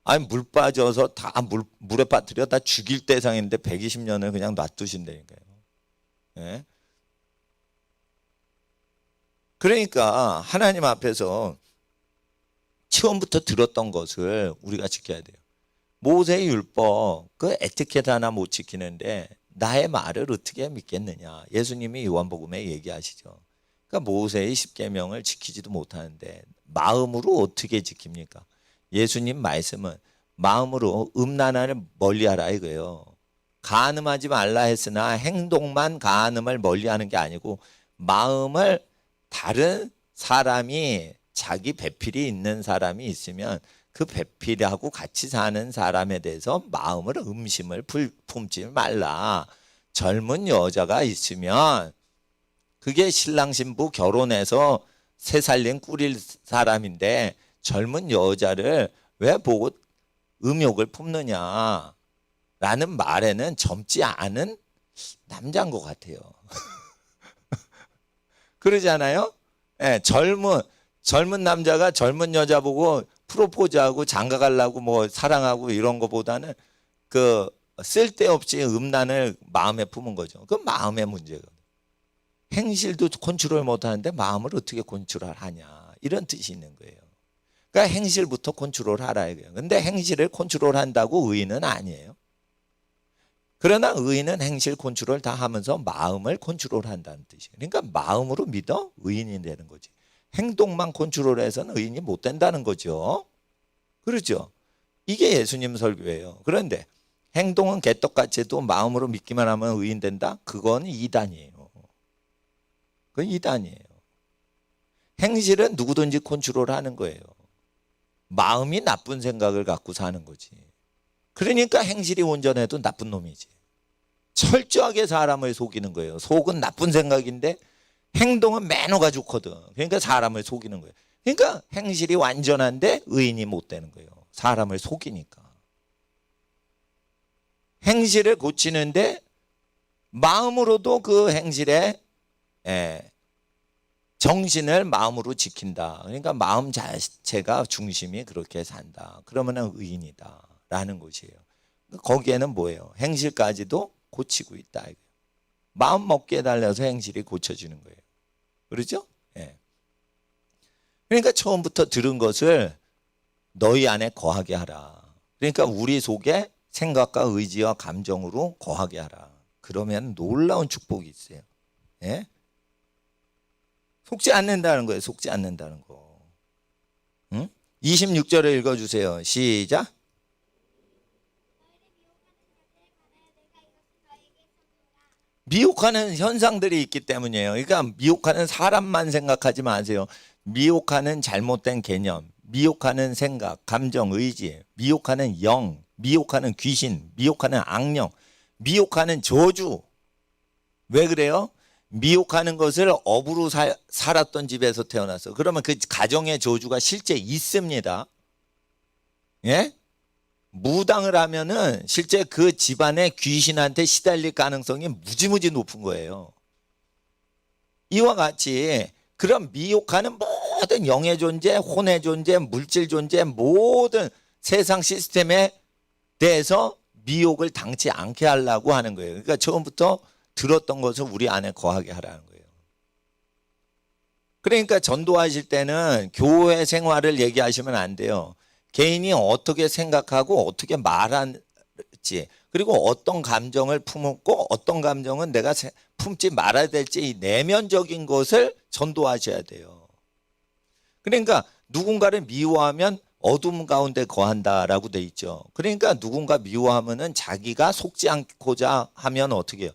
아니 물 빠져서 다 물에 빠뜨려 다 죽일 대상인데 120년을 그냥 놔두신다니까요. 예? 그러니까 하나님 앞에서 처음부터 들었던 것을 우리가 지켜야 돼요. 모세의 율법 그 에티켓 하나 못 지키는데 나의 말을 어떻게 믿겠느냐. 예수님이 요한복음에 얘기하시죠. 그러니까 모세의 10계명을 지키지도 못하는데 마음으로 어떻게 지킵니까? 예수님 말씀은 마음으로 음란을 멀리하라 이거예요. 간음하지 말라 했으나 행동만 간음을 멀리하는 게 아니고 마음을 다른 사람이 자기 배필이 있는 사람이 있으면 그 배필하고 같이 사는 사람에 대해서 마음을 음심을 품지 말라. 젊은 여자가 있으면 그게 신랑 신부 결혼해서 새 살림 꾸릴 사람인데 젊은 여자를 왜 보고 음욕을 품느냐 라는 말에는 젊지 않은 남자인 것 같아요. 그러잖아요. 네, 젊은 남자가 젊은 여자 보고 프로포즈하고 장가가려고 뭐 사랑하고 이런 거보다는 그 쓸데없이 음란을 마음에 품은 거죠. 그 마음의 문제거든요. 행실도 컨트롤 못하는데 마음을 어떻게 컨트롤하냐 이런 뜻이 있는 거예요. 그러니까 행실부터 컨트롤하라 이거예요. 근데 행실을 컨트롤한다고 의인은 아니에요. 그러나 의인은 행실 컨트롤 다 하면서 마음을 컨트롤한다는 뜻이에요. 그러니까 마음으로 믿어 의인이 되는 거지. 행동만 컨트롤해서는 의인이 못 된다는 거죠. 그렇죠? 이게 예수님 설교예요. 그런데 행동은 개떡같이 해도 마음으로 믿기만 하면 의인 된다? 그건 이단이에요. 그건 이단이에요. 행실은 누구든지 컨트롤하는 거예요. 마음이 나쁜 생각을 갖고 사는 거지. 그러니까 행실이 온전해도 나쁜 놈이지. 철저하게 사람을 속이는 거예요. 속은 나쁜 생각인데 행동은 매너가 좋거든. 그러니까 사람을 속이는 거예요. 그러니까 행실이 완전한데 의인이 못 되는 거예요. 사람을 속이니까. 행실을 고치는데 마음으로도 그 행실에 정신을 마음으로 지킨다. 그러니까 마음 자체가 중심이 그렇게 산다. 그러면 의인이다 라는 것이에요. 거기에는 뭐예요? 행실까지도 고치고 있다. 마음 먹기에 달려서 행실이 고쳐지는 거예요. 그렇죠? 예. 그러니까 처음부터 들은 것을 너희 안에 거하게 하라. 그러니까 우리 속에 생각과 의지와 감정으로 거하게 하라. 그러면 놀라운 축복이 있어요. 예? 속지 않는다는 거예요. 속지 않는다는 거. 응? 26절을 읽어주세요. 시작. 미혹하는 현상들이 있기 때문이에요. 그러니까 미혹하는 사람만 생각하지 마세요. 미혹하는 잘못된 개념, 미혹하는 생각, 감정, 의지, 미혹하는 영, 미혹하는 귀신, 미혹하는 악령, 미혹하는 저주. 왜 그래요? 미혹하는 것을 업으로 살았던 집에서 태어났어. 그러면 그 가정의 저주가 실제 있습니다. 예? 무당을 하면은 실제 그 집안의 귀신한테 시달릴 가능성이 무지무지 높은 거예요. 이와 같이 그런 미혹하는 모든 영의 존재, 혼의 존재, 물질 존재, 모든 세상 시스템에 대해서 미혹을 당치 않게 하려고 하는 거예요. 그러니까 처음부터 들었던 것을 우리 안에 거하게 하라는 거예요. 그러니까 전도하실 때는 교회 생활을 얘기하시면 안 돼요. 개인이 어떻게 생각하고 어떻게 말할지, 그리고 어떤 감정을 품었고 어떤 감정은 내가 품지 말아야 될지 이 내면적인 것을 전도하셔야 돼요. 그러니까 누군가를 미워하면 어둠 가운데 거한다라고 돼 있죠. 그러니까 누군가 미워하면은 자기가 속지 않고자 하면 어떻게 해요?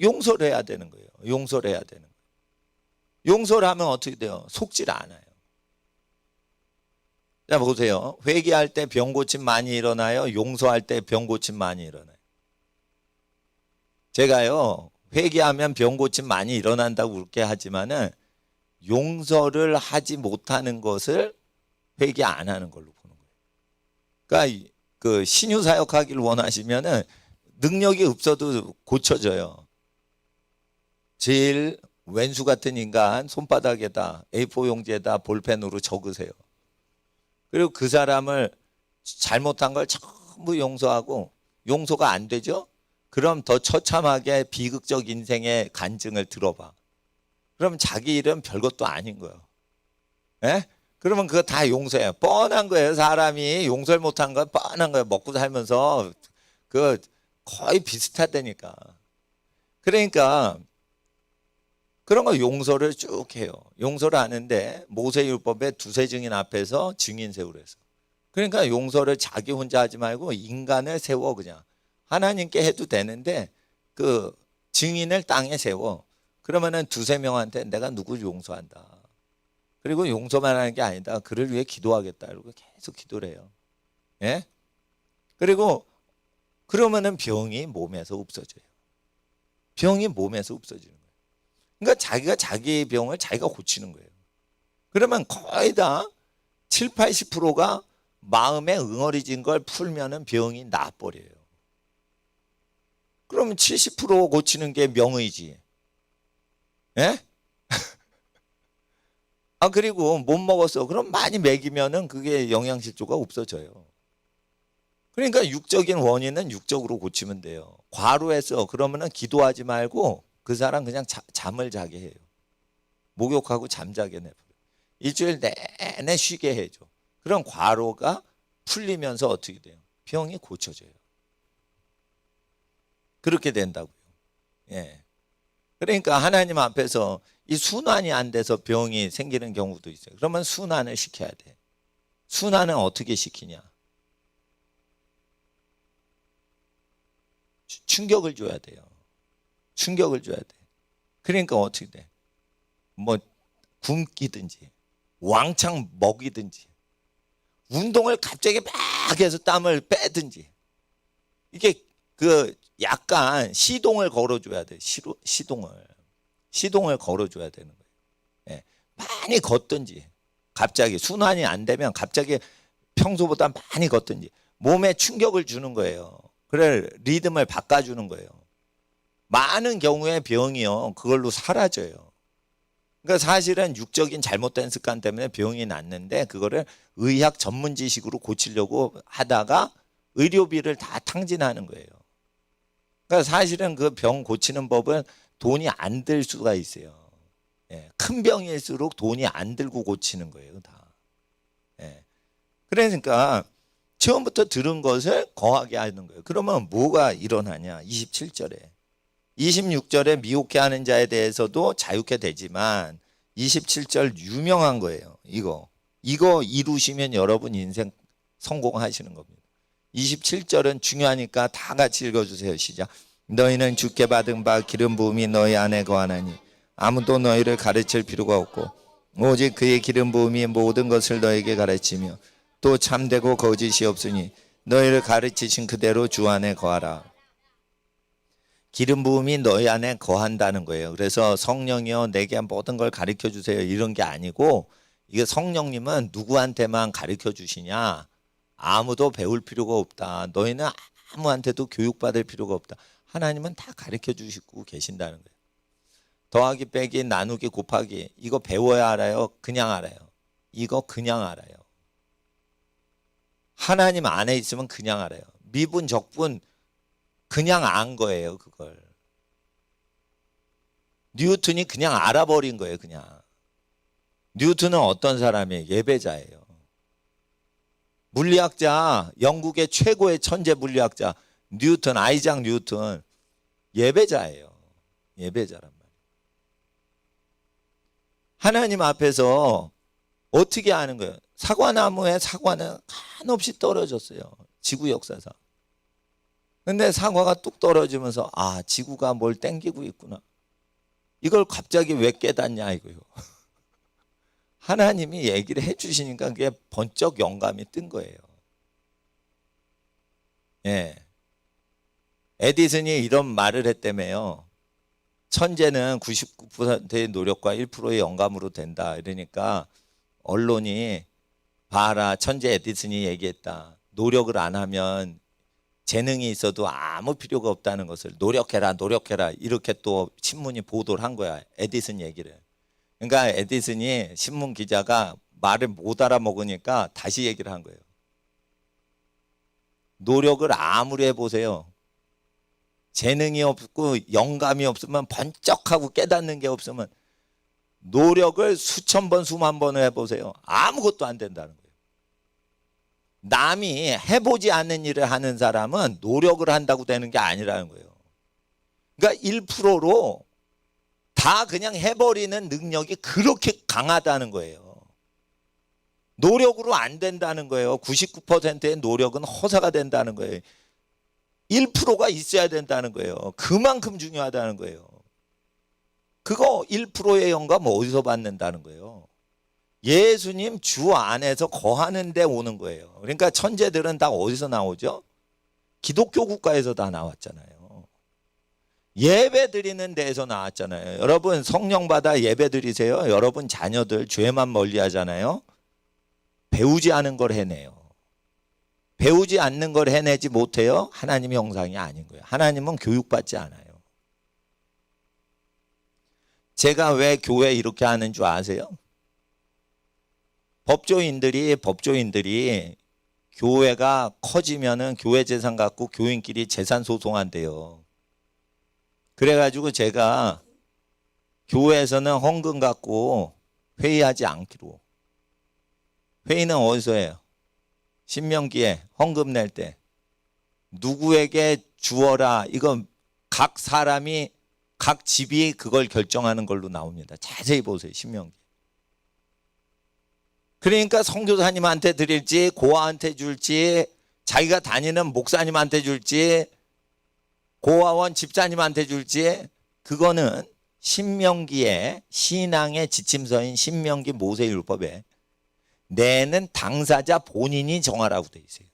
용서를 해야 되는 거예요. 용서를 해야 되는 거예요. 용서를 하면 어떻게 돼요? 속질 않아요. 자, 보세요. 회개할 때 병고침 많이 일어나요? 용서할 때 병고침 많이 일어나요? 제가요, 회개하면 병고침 많이 일어난다고 그렇게 하지만은 용서를 하지 못하는 것을 회개 안 하는 걸로 보는 거예요. 그러니까 그 신유 사역하기를 원하시면은 능력이 없어도 고쳐져요. 제일 왼수 같은 인간 손바닥에다 A4 용지에다 볼펜으로 적으세요. 그리고 그 사람을 잘못한 걸 전부 용서하고 용서가 안 되죠? 그럼 더 처참하게 비극적 인생의 간증을 들어봐. 그럼 자기 일은 별것도 아닌 거예요. 예? 그러면 그거 다 용서해요. 뻔한 거예요. 사람이 용서를 못한 건 뻔한 거예요. 먹고 살면서 그 거의 비슷하다니까. 그러니까 그런 거 용서를 쭉 해요. 용서를 하는데 모세율법에 두세 증인 앞에서 증인 세우라 해서. 그러니까 용서를 자기 혼자 하지 말고 인간을 세워. 그냥 하나님께 해도 되는데 그 증인을 땅에 세워. 그러면은 두세 명한테 내가 누구를 용서한다. 그리고 용서만 하는 게 아니다. 그를 위해 기도하겠다. 이러고 계속 기도를 해요. 예? 그리고 그러면은 병이 몸에서 없어져요. 병이 몸에서 없어지는 거예요. 그러니까 자기가 자기 병을 자기가 고치는 거예요. 그러면 거의 다 7, 80%가 마음에 응어리진 걸 풀면은 병이 나버려요. 그러면 70% 고치는 게 명의지. 예? 아, 그리고 못 먹었어. 그럼 많이 먹이면은 그게 영양실조가 없어져요. 그러니까 육적인 원인은 육적으로 고치면 돼요. 과로해서 그러면은 기도하지 말고 그 사람 그냥 잠을 자게 해요. 목욕하고 잠자게 내버려. 일주일 내내 쉬게 해줘. 그럼 과로가 풀리면서 어떻게 돼요? 병이 고쳐져요. 그렇게 된다고요. 예. 그러니까 하나님 앞에서 이 순환이 안 돼서 병이 생기는 경우도 있어요. 그러면 순환을 시켜야 돼. 순환은 어떻게 시키냐? 충격을 줘야 돼요. 충격을 줘야 돼. 그러니까 어떻게 돼? 뭐 굶기든지 왕창 먹이든지 운동을 갑자기 막 해서 땀을 빼든지 이게 그 약간 시동을 걸어줘야 돼. 시동을 걸어줘야 되는 거예요. 예. 많이 걷든지 갑자기 순환이 안 되면 갑자기 평소보다 많이 걷든지 몸에 충격을 주는 거예요. 그래 리듬을 바꿔주는 거예요. 많은 경우에 병이요 그걸로 사라져요. 그러니까 사실은 육적인 잘못된 습관 때문에 병이 났는데 그거를 의학 전문 지식으로 고치려고 하다가 의료비를 다 탕진하는 거예요. 그러니까 사실은 그 병 고치는 법은 돈이 안 들 수가 있어요. 예, 큰 병일수록 돈이 안 들고 고치는 거예요, 다. 예. 그러니까 처음부터 들은 것을 거하게 하는 거예요. 그러면 뭐가 일어나냐? 27절에. 26절에 미혹해 하는 자에 대해서도 자유케 되지만 27절 유명한 거예요. 이거 이루시면 여러분 인생 성공하시는 겁니다. 27절은 중요하니까 다 같이 읽어주세요. 시작. 너희는 주께 받은 바 기름 부음이 너희 안에 거하나니 아무도 너희를 가르칠 필요가 없고 오직 그의 기름 부음이 모든 것을 너에게 가르치며 또 참되고 거짓이 없으니 너희를 가르치신 그대로 주 안에 거하라. 기름 부음이 너희 안에 거한다는 거예요. 그래서 성령이여 내게 모든 걸 가르쳐 주세요 이런 게 아니고 이게 성령님은 누구한테만 가르쳐 주시냐? 아무도 배울 필요가 없다. 너희는 아무한테도 교육받을 필요가 없다. 하나님은 다 가르쳐 주시고 계신다는 거예요. 더하기 빼기 나누기 곱하기 이거 배워야 알아요? 그냥 알아요? 이거 그냥 알아요. 하나님 안에 있으면 그냥 알아요. 미분 적분 그냥 안 거예요. 그걸 뉴턴이 그냥 알아버린 거예요. 그냥 뉴턴은 어떤 사람이에요? 예배자예요. 물리학자, 영국의 최고의 천재 물리학자 뉴턴, 아이작 뉴턴 예배자예요. 예배자란 말이에요. 하나님 앞에서 어떻게 하는 거예요? 사과나무에 사과는 한없이 떨어졌어요. 지구 역사상. 근데 사과가 뚝 떨어지면서 아 지구가 뭘 땡기고 있구나. 이걸 갑자기 왜 깨닫냐 이거요. 하나님이 얘기를 해주시니까 그게 번쩍 영감이 뜬 거예요. 예. 에디슨이 이런 말을 했다며요. 천재는 99%의 노력과 1%의 영감으로 된다. 이러니까 언론이 봐라 천재 에디슨이 얘기했다. 노력을 안 하면 재능이 있어도 아무 필요가 없다는 것을 노력해라 노력해라 이렇게 또 신문이 보도를 한 거야. 에디슨 얘기를. 그러니까 에디슨이 신문 기자가 말을 못 알아먹으니까 다시 얘기를 한 거예요. 노력을 아무리 해보세요. 재능이 없고 영감이 없으면 번쩍하고 깨닫는 게 없으면 노력을 수천 번 수만 번을 해보세요. 아무것도 안 된다는 거예요. 남이 해보지 않는 일을 하는 사람은 노력을 한다고 되는 게 아니라는 거예요. 그러니까 1%로 다 그냥 해버리는 능력이 그렇게 강하다는 거예요. 노력으로 안 된다는 거예요. 99%의 노력은 허사가 된다는 거예요. 1%가 있어야 된다는 거예요. 그만큼 중요하다는 거예요. 그거 1%의 영감 어디서 받는다는 거예요? 예수님 주 안에서 거하는 데 오는 거예요. 그러니까 천재들은 다 어디서 나오죠? 기독교 국가에서 다 나왔잖아요. 예배 드리는 데에서 나왔잖아요. 여러분 성령 받아 예배 드리세요. 여러분 자녀들 죄만 멀리 하잖아요. 배우지 않은 걸 해내요. 배우지 않는 걸 해내지 못해요. 하나님 형상이 아닌 거예요. 하나님은 교육받지 않아요. 제가 왜 교회 이렇게 하는 줄 아세요? 법조인들이 교회가 커지면은 교회 재산 갖고 교인끼리 재산 소송한대요. 그래가지고 제가 교회에서는 헌금 갖고 회의하지 않기로. 회의는 어디서 해요? 신명기에 헌금 낼 때 누구에게 주어라. 이건 각 사람이 각 집이 그걸 결정하는 걸로 나옵니다. 자세히 보세요. 신명기. 그러니까 선교사님한테 드릴지 고아한테 줄지 자기가 다니는 목사님한테 줄지 고아원 집사님한테 줄지 그거는 신명기에 신앙의 지침서인 신명기 모세율법에 내는 당사자 본인이 정하라고 돼 있어요.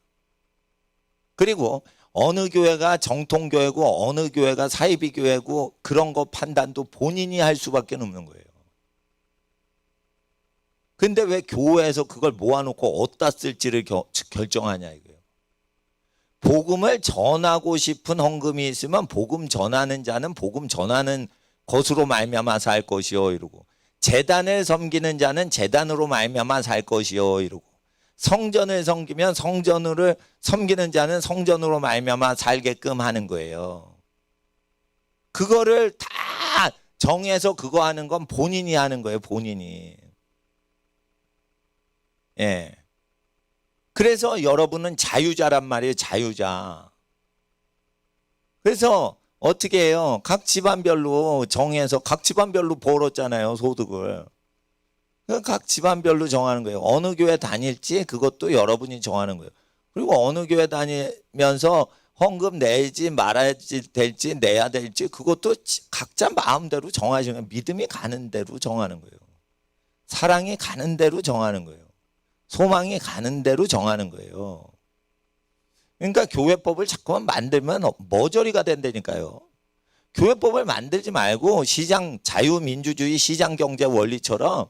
그리고 어느 교회가 정통교회고 어느 교회가 사이비교회고 그런 거 판단도 본인이 할 수밖에 없는 거예요. 근데 왜 교회에서 그걸 모아놓고 어디다 쓸지를 결정하냐 이거예요. 복음을 전하고 싶은 헌금이 있으면 복음 전하는 자는 복음 전하는 것으로 말미암아 살 것이요 이러고 제단을 섬기는 자는 제단으로 말미암아 살 것이요 이러고 성전을 섬기면 성전을 섬기는 자는 성전으로 말미암아 살게끔 하는 거예요. 그거를 다 정해서 그거 하는 건 본인이 하는 거예요. 본인이. 예. 그래서 여러분은 자유자란 말이에요. 자유자. 그래서 어떻게 해요? 각 집안별로 정해서 각 집안별로 벌었잖아요. 소득을. 각 집안별로 정하는 거예요. 어느 교회 다닐지 그것도 여러분이 정하는 거예요. 그리고 어느 교회 다니면서 헌금 내지 말아야 될지 내야 될지 그것도 각자 마음대로 정하시는 거예요. 믿음이 가는 대로 정하는 거예요. 사랑이 가는 대로 정하는 거예요. 소망이 가는 대로 정하는 거예요. 그러니까 교회법을 자꾸만 만들면 머저리가 된다니까요. 교회법을 만들지 말고 시장 자유민주주의 시장경제 원리처럼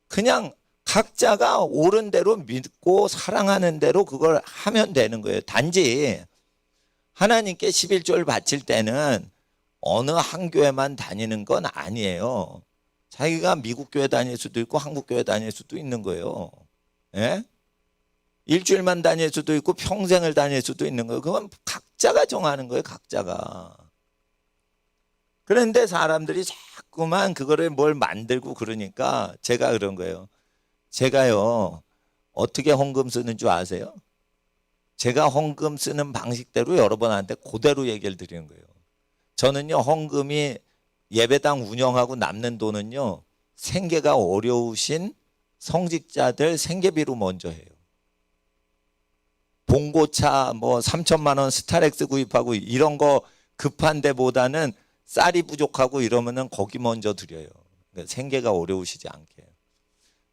그냥 각자가 옳은 대로 믿고 사랑하는 대로 그걸 하면 되는 거예요. 단지 하나님께 11조를 바칠 때는 어느 한 교회만 다니는 건 아니에요. 자기가 미국 교회 다닐 수도 있고 한국 교회 다닐 수도 있는 거예요. 예? 일주일만 다닐 수도 있고 평생을 다닐 수도 있는 거예요. 그건 각자가 정하는 거예요. 각자가. 그런데 사람들이 자꾸만 그거를 뭘 만들고 그러니까 제가 그런 거예요. 제가요 어떻게 헌금 쓰는 줄 아세요? 제가 헌금 쓰는 방식대로 여러분한테 그대로 얘기를 드리는 거예요. 저는요 헌금이 예배당 운영하고 남는 돈은요 생계가 어려우신 성직자들 생계비로 먼저 해요. 봉고차 뭐 3천만 원 스타렉스 구입하고 이런 거 급한 데보다는 쌀이 부족하고 이러면은 거기 먼저 드려요. 그러니까 생계가 어려우시지 않게.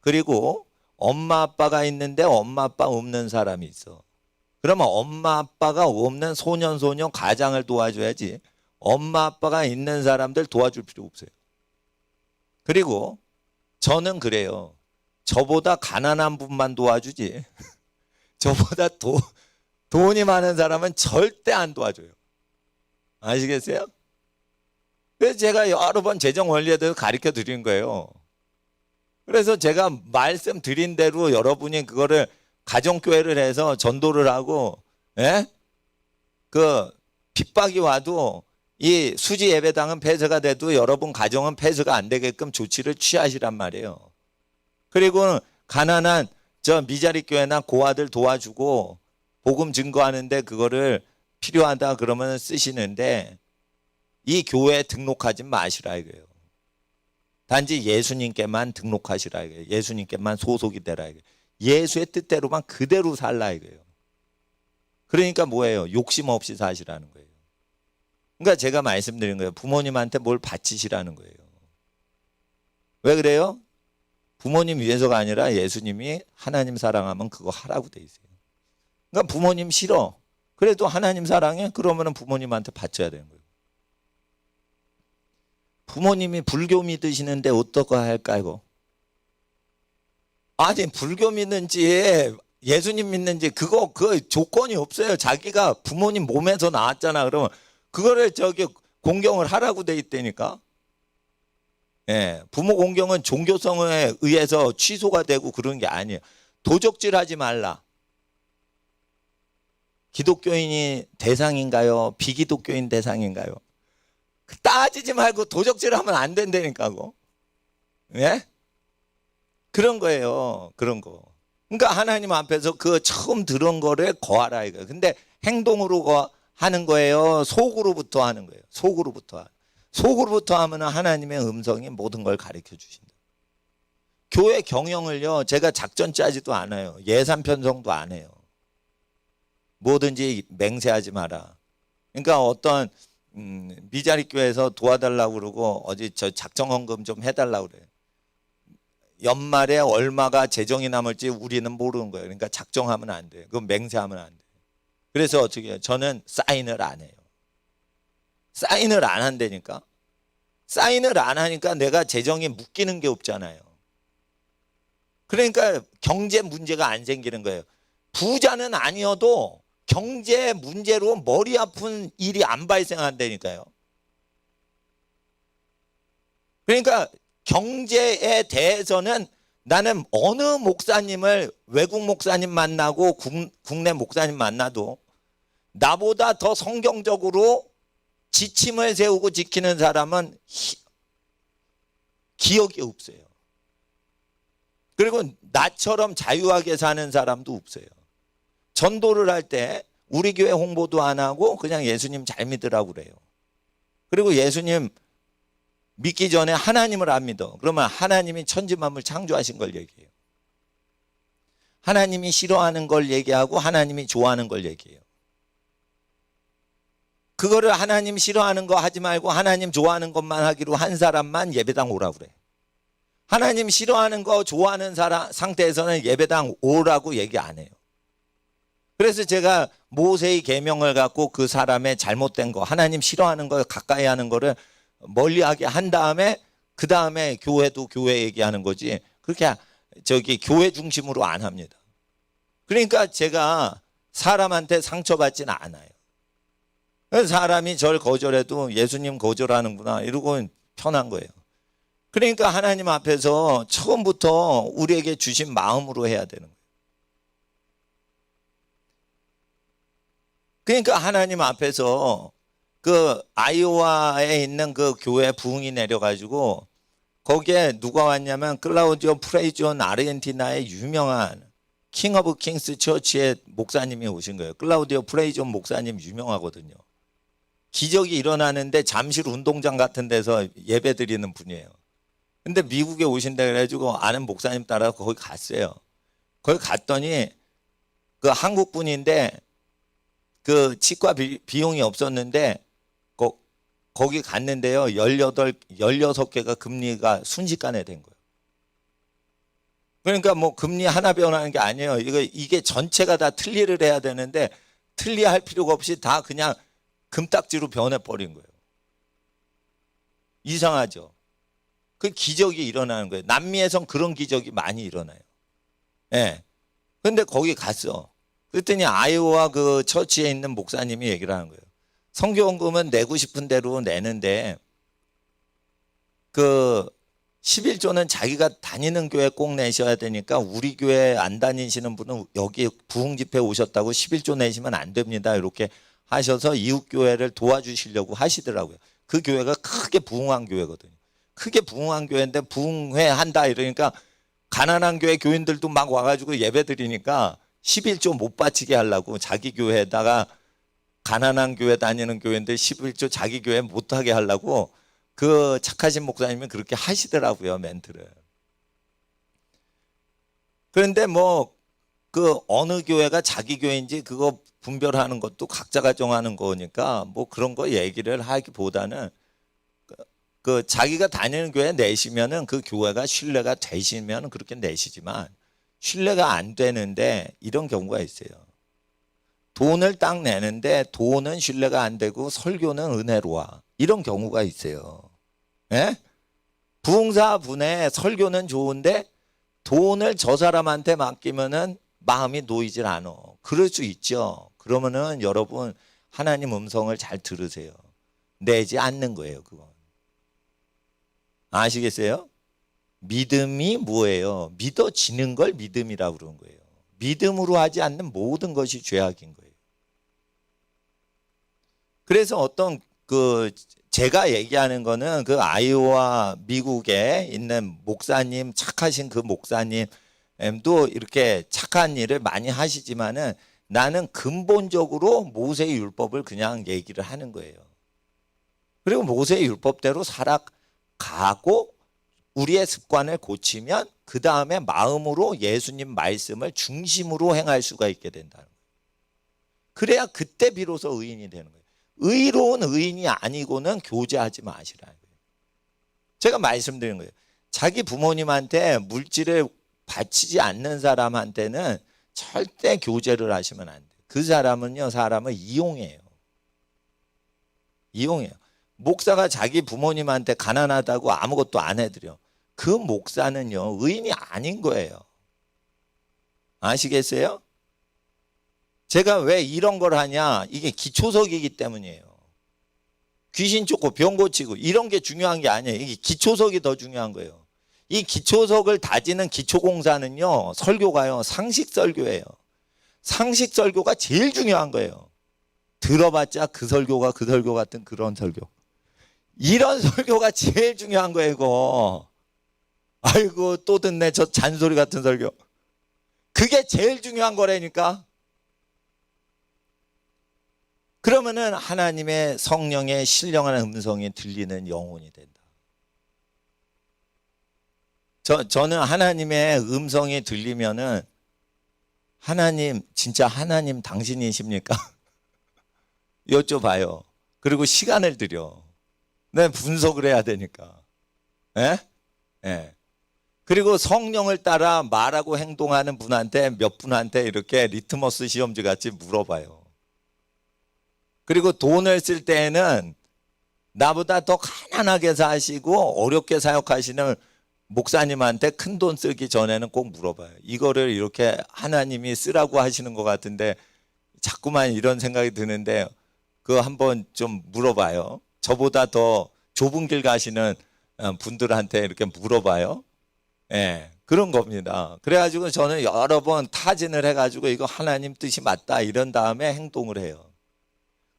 그리고 엄마 아빠가 있는데 엄마 아빠 없는 사람이 있어. 그러면 엄마 아빠가 없는 소년 소녀 가장을 도와줘야지 엄마 아빠가 있는 사람들 도와줄 필요 없어요. 그리고 저는 그래요. 저보다 가난한 분만 도와주지 저보다 돈이 많은 사람은 절대 안 도와줘요. 아시겠어요? 그래서 제가 여러 번 재정 원리에 대해서 가르쳐 드린 거예요. 그래서 제가 말씀드린 대로 여러분이 그거를 가정교회를 해서 전도를 하고, 예? 그 핍박이 와도 이 수지 예배당은 폐쇄가 돼도 여러분 가정은 폐쇄가 안 되게끔 조치를 취하시란 말이에요. 그리고 가난한 저 미자리 교회나 고아들 도와주고 복음 증거하는데 그거를 필요하다 그러면 쓰시는데 이 교회에 등록하지 마시라 이거예요. 단지 예수님께만 등록하시라 이거예요. 예수님께만 소속이 되라 이거예요. 예수의 뜻대로만 그대로 살라 이거예요. 그러니까 뭐예요? 욕심 없이 사시라는 거예요. 그러니까 제가 말씀드린 거예요. 부모님한테 뭘 바치시라는 거예요. 왜 그래요? 부모님 위해서가 아니라 예수님이 하나님 사랑하면 그거 하라고 돼 있어요. 그러니까 부모님 싫어. 그래도 하나님 사랑해? 그러면 부모님한테 바쳐야 되는 거예요. 부모님이 불교 믿으시는데 어떡 할까요? 아니 불교 믿는지 예수님 믿는지 그 조건이 없어요. 자기가 부모님 몸에서 나왔잖아. 그러면 그거를 공경을 하라고 돼 있다니까. 예, 부모 공경은 종교성에 의해서 취소가 되고 그런 게 아니에요. 도적질하지 말라. 기독교인이 대상인가요? 비기독교인 대상인가요? 따지지 말고 도적질하면 안 된다니까고. 예? 그런 거예요. 그런 거. 그러니까 하나님 앞에서 그 처음 들은 거를 거하라 이거예요. 근데 행동으로 하는 거예요. 속으로부터 하는 거예요. 속으로부터 하면 하나님의 음성이 모든 걸 가르쳐 주신다. 교회 경영을요. 제가 작전 짜지도 않아요. 예산 편성도 안 해요. 뭐든지 맹세하지 마라. 그러니까 어떤 미자리 교회에서 도와달라고 그러고 어디 저 작정헌금 좀 해달라고 그래요. 연말에 얼마가 재정이 남을지 우리는 모르는 거예요. 그러니까 작정하면 안 돼요. 그건 맹세하면 안 돼요. 그래서 어떻게 해요? 저는 사인을 안 해요. 사인을 안 한다니까. 사인을 안 하니까 내가 재정이 묶이는 게 없잖아요. 그러니까 경제 문제가 안 생기는 거예요. 부자는 아니어도 경제 문제로 머리 아픈 일이 안 발생한다니까요. 그러니까 경제에 대해서는 나는 어느 목사님을 외국 목사님 만나고 국내 목사님 만나도 나보다 더 성경적으로 지침을 세우고 지키는 사람은 기억이 없어요. 그리고 나처럼 자유하게 사는 사람도 없어요. 전도를 할 때 우리 교회 홍보도 안 하고 그냥 예수님 잘 믿으라고 그래요. 그리고 예수님 믿기 전에 하나님을 안 믿어. 그러면 하나님이 천지만물 창조하신 걸 얘기해요. 하나님이 싫어하는 걸 얘기하고 하나님이 좋아하는 걸 얘기해요. 그거를 하나님 싫어하는 거 하지 말고 하나님 좋아하는 것만 하기로 한 사람만 예배당 오라고 그래. 하나님 싫어하는 거 좋아하는 상태에서는 예배당 오라고 얘기 안 해요. 그래서 제가 모세의 계명을 갖고 그 사람의 잘못된 거, 하나님 싫어하는 거 가까이 하는 거를 멀리하게 한 다음에 그 다음에 교회도 교회 얘기하는 거지. 그렇게 교회 중심으로 안 합니다. 그러니까 제가 사람한테 상처받지는 않아요. 사람이 절 거절해도 예수님 거절하는구나 이러고 편한 거예요. 그러니까 하나님 앞에서 처음부터 우리에게 주신 마음으로 해야 되는 거예요. 그러니까 하나님 앞에서 그 아이오와에 있는 그 교회 부흥이 내려가지고 거기에 누가 왔냐면 클라우디오 프레이존 아르헨티나의 유명한 킹 오브 킹스 처치의 목사님이 오신 거예요. 클라우디오 프레이존 목사님 유명하거든요. 기적이 일어나는데 잠실 운동장 같은 데서 예배 드리는 분이에요. 근데 미국에 오신다 그래가지고 아는 목사님 따라 거기 갔어요. 거기 갔더니 그 한국 분인데 그 치과 비용이 없었는데 거기 갔는데요. 16개가 금리가 순식간에 된 거예요. 그러니까 뭐 금리 하나 변하는 게 아니에요. 이게 전체가 다 틀리를 해야 되는데 틀리할 필요가 없이 다 그냥 금딱지로 변해버린 거예요. 이상하죠. 그 기적이 일어나는 거예요. 남미에선 그런 기적이 많이 일어나요. 예. 근데 거기 갔어. 그랬더니 아이오와 그 처치에 있는 목사님이 얘기를 하는 거예요. 선교원금은 내고 싶은 대로 내는데 그 11조는 자기가 다니는 교회 꼭 내셔야 되니까 우리 교회 안 다니시는 분은 여기 부흥집회 오셨다고 11조 내시면 안 됩니다. 이렇게 하셔서 이웃교회를 도와주시려고 하시더라고요. 그 교회가 크게 부흥한 교회거든요. 크게 부흥한 교회인데 부흥회 한다 이러니까 가난한 교회 교인들도 막 와가지고 예배 드리니까 11조 못 바치게 하려고 자기 교회에다가 가난한 교회 다니는 교회인데 11조 자기 교회 못하게 하려고 그 착하신 목사님이 그렇게 하시더라고요, 멘트를. 그런데 뭐 그 어느 교회가 자기 교회인지 그거 분별하는 것도 각자가 정하는 거니까 뭐 그런 거 얘기를 하기보다는 그 자기가 다니는 교회 내시면은 그 교회가 신뢰가 되시면 그렇게 내시지만 신뢰가 안 되는데 이런 경우가 있어요. 돈을 딱 내는데 돈은 신뢰가 안 되고 설교는 은혜로와 이런 경우가 있어요. 예? 부흥사 분의 설교는 좋은데 돈을 저 사람한테 맡기면은 마음이 놓이질 않아. 그럴 수 있죠. 그러면은 여러분 하나님 음성을 잘 들으세요. 내지 않는 거예요, 그건. 아시겠어요? 믿음이 뭐예요? 믿어지는 걸 믿음이라고 그러는 거예요. 믿음으로 하지 않는 모든 것이 죄악인 거예요. 그래서 어떤 그 제가 얘기하는 거는 그 아이오와 미국에 있는 목사님, 착하신 그 목사님도 이렇게 착한 일을 많이 하시지만은 나는 근본적으로 모세의 율법을 그냥 얘기를 하는 거예요. 그리고 모세의 율법대로 살아가고 우리의 습관을 고치면 그 다음에 마음으로 예수님 말씀을 중심으로 행할 수가 있게 된다는 거예요. 그래야 그때 비로소 의인이 되는 거예요. 의로운 의인이 아니고는 교제하지 마시라는 거예요. 제가 말씀드린 거예요. 자기 부모님한테 물질을 바치지 않는 사람한테는 절대 교제를 하시면 안 돼요. 그 사람은요, 사람을 이용해요. 이용해요. 목사가 자기 부모님한테 가난하다고 아무것도 안 해드려. 그 목사는요, 의인이 아닌 거예요. 아시겠어요? 제가 왜 이런 걸 하냐? 이게 기초석이기 때문이에요. 귀신 쫓고 병 고치고 이런 게 중요한 게 아니에요. 이게 기초석이 더 중요한 거예요. 이 기초석을 다지는 기초공사는요, 설교가요, 상식설교예요. 상식설교가 제일 중요한 거예요. 들어봤자 그 설교가 그 설교 같은 그런 설교. 이런 설교가 제일 중요한 거예요, 이거. 아이고, 또 듣네, 저 잔소리 같은 설교. 그게 제일 중요한 거라니까. 그러면은 하나님의 성령의 신령한 음성이 들리는 영혼이 된다. 저는 하나님의 음성이 들리면은 하나님, 진짜 하나님 당신이십니까? 여쭤봐요. 그리고 시간을 들여. 내 분석을 해야 되니까. 예? 예. 그리고 성령을 따라 말하고 행동하는 분한테 몇 분한테 이렇게 리트머스 시험지 같이 물어봐요. 그리고 돈을 쓸 때에는 나보다 더 가난하게 사시고 어렵게 사역하시는 목사님한테 큰 돈 쓰기 전에는 꼭 물어봐요. 이거를 이렇게 하나님이 쓰라고 하시는 것 같은데 자꾸만 이런 생각이 드는데 그거 한번 좀 물어봐요. 저보다 더 좁은 길 가시는 분들한테 이렇게 물어봐요. 예, 그런 겁니다. 그래가지고 저는 여러 번 타진을 해가지고 이거 하나님 뜻이 맞다 이런 다음에 행동을 해요.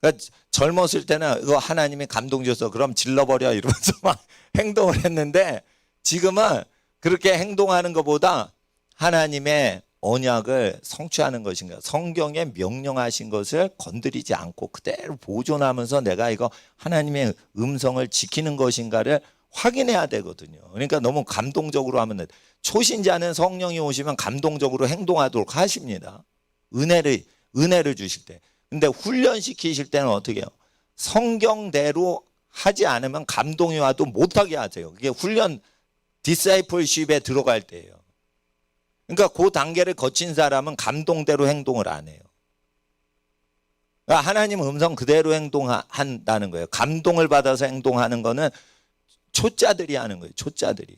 그러니까 젊었을 때는 이거 하나님이 감동 줘서 그럼 질러버려 이러면서 막 행동을 했는데 지금은 그렇게 행동하는 것보다 하나님의 언약을 성취하는 것인가, 성경에 명령하신 것을 건드리지 않고 그대로 보존하면서 내가 이거 하나님의 음성을 지키는 것인가를 확인해야 되거든요. 그러니까 너무 감동적으로 하면 초신자는 성령이 오시면 감동적으로 행동하도록 하십니다. 은혜를 주실 때. 근데 훈련시키실 때는 어떻게 해요? 성경대로 하지 않으면 감동이 와도 못하게 하세요. 그게 훈련 디사이플십에 들어갈 때예요. 그러니까 그 단계를 거친 사람은 감동대로 행동을 안 해요. 그러니까 하나님 음성 그대로 행동한다는 거예요. 감동을 받아서 행동하는 거는 초짜들이 하는 거예요. 초짜들이.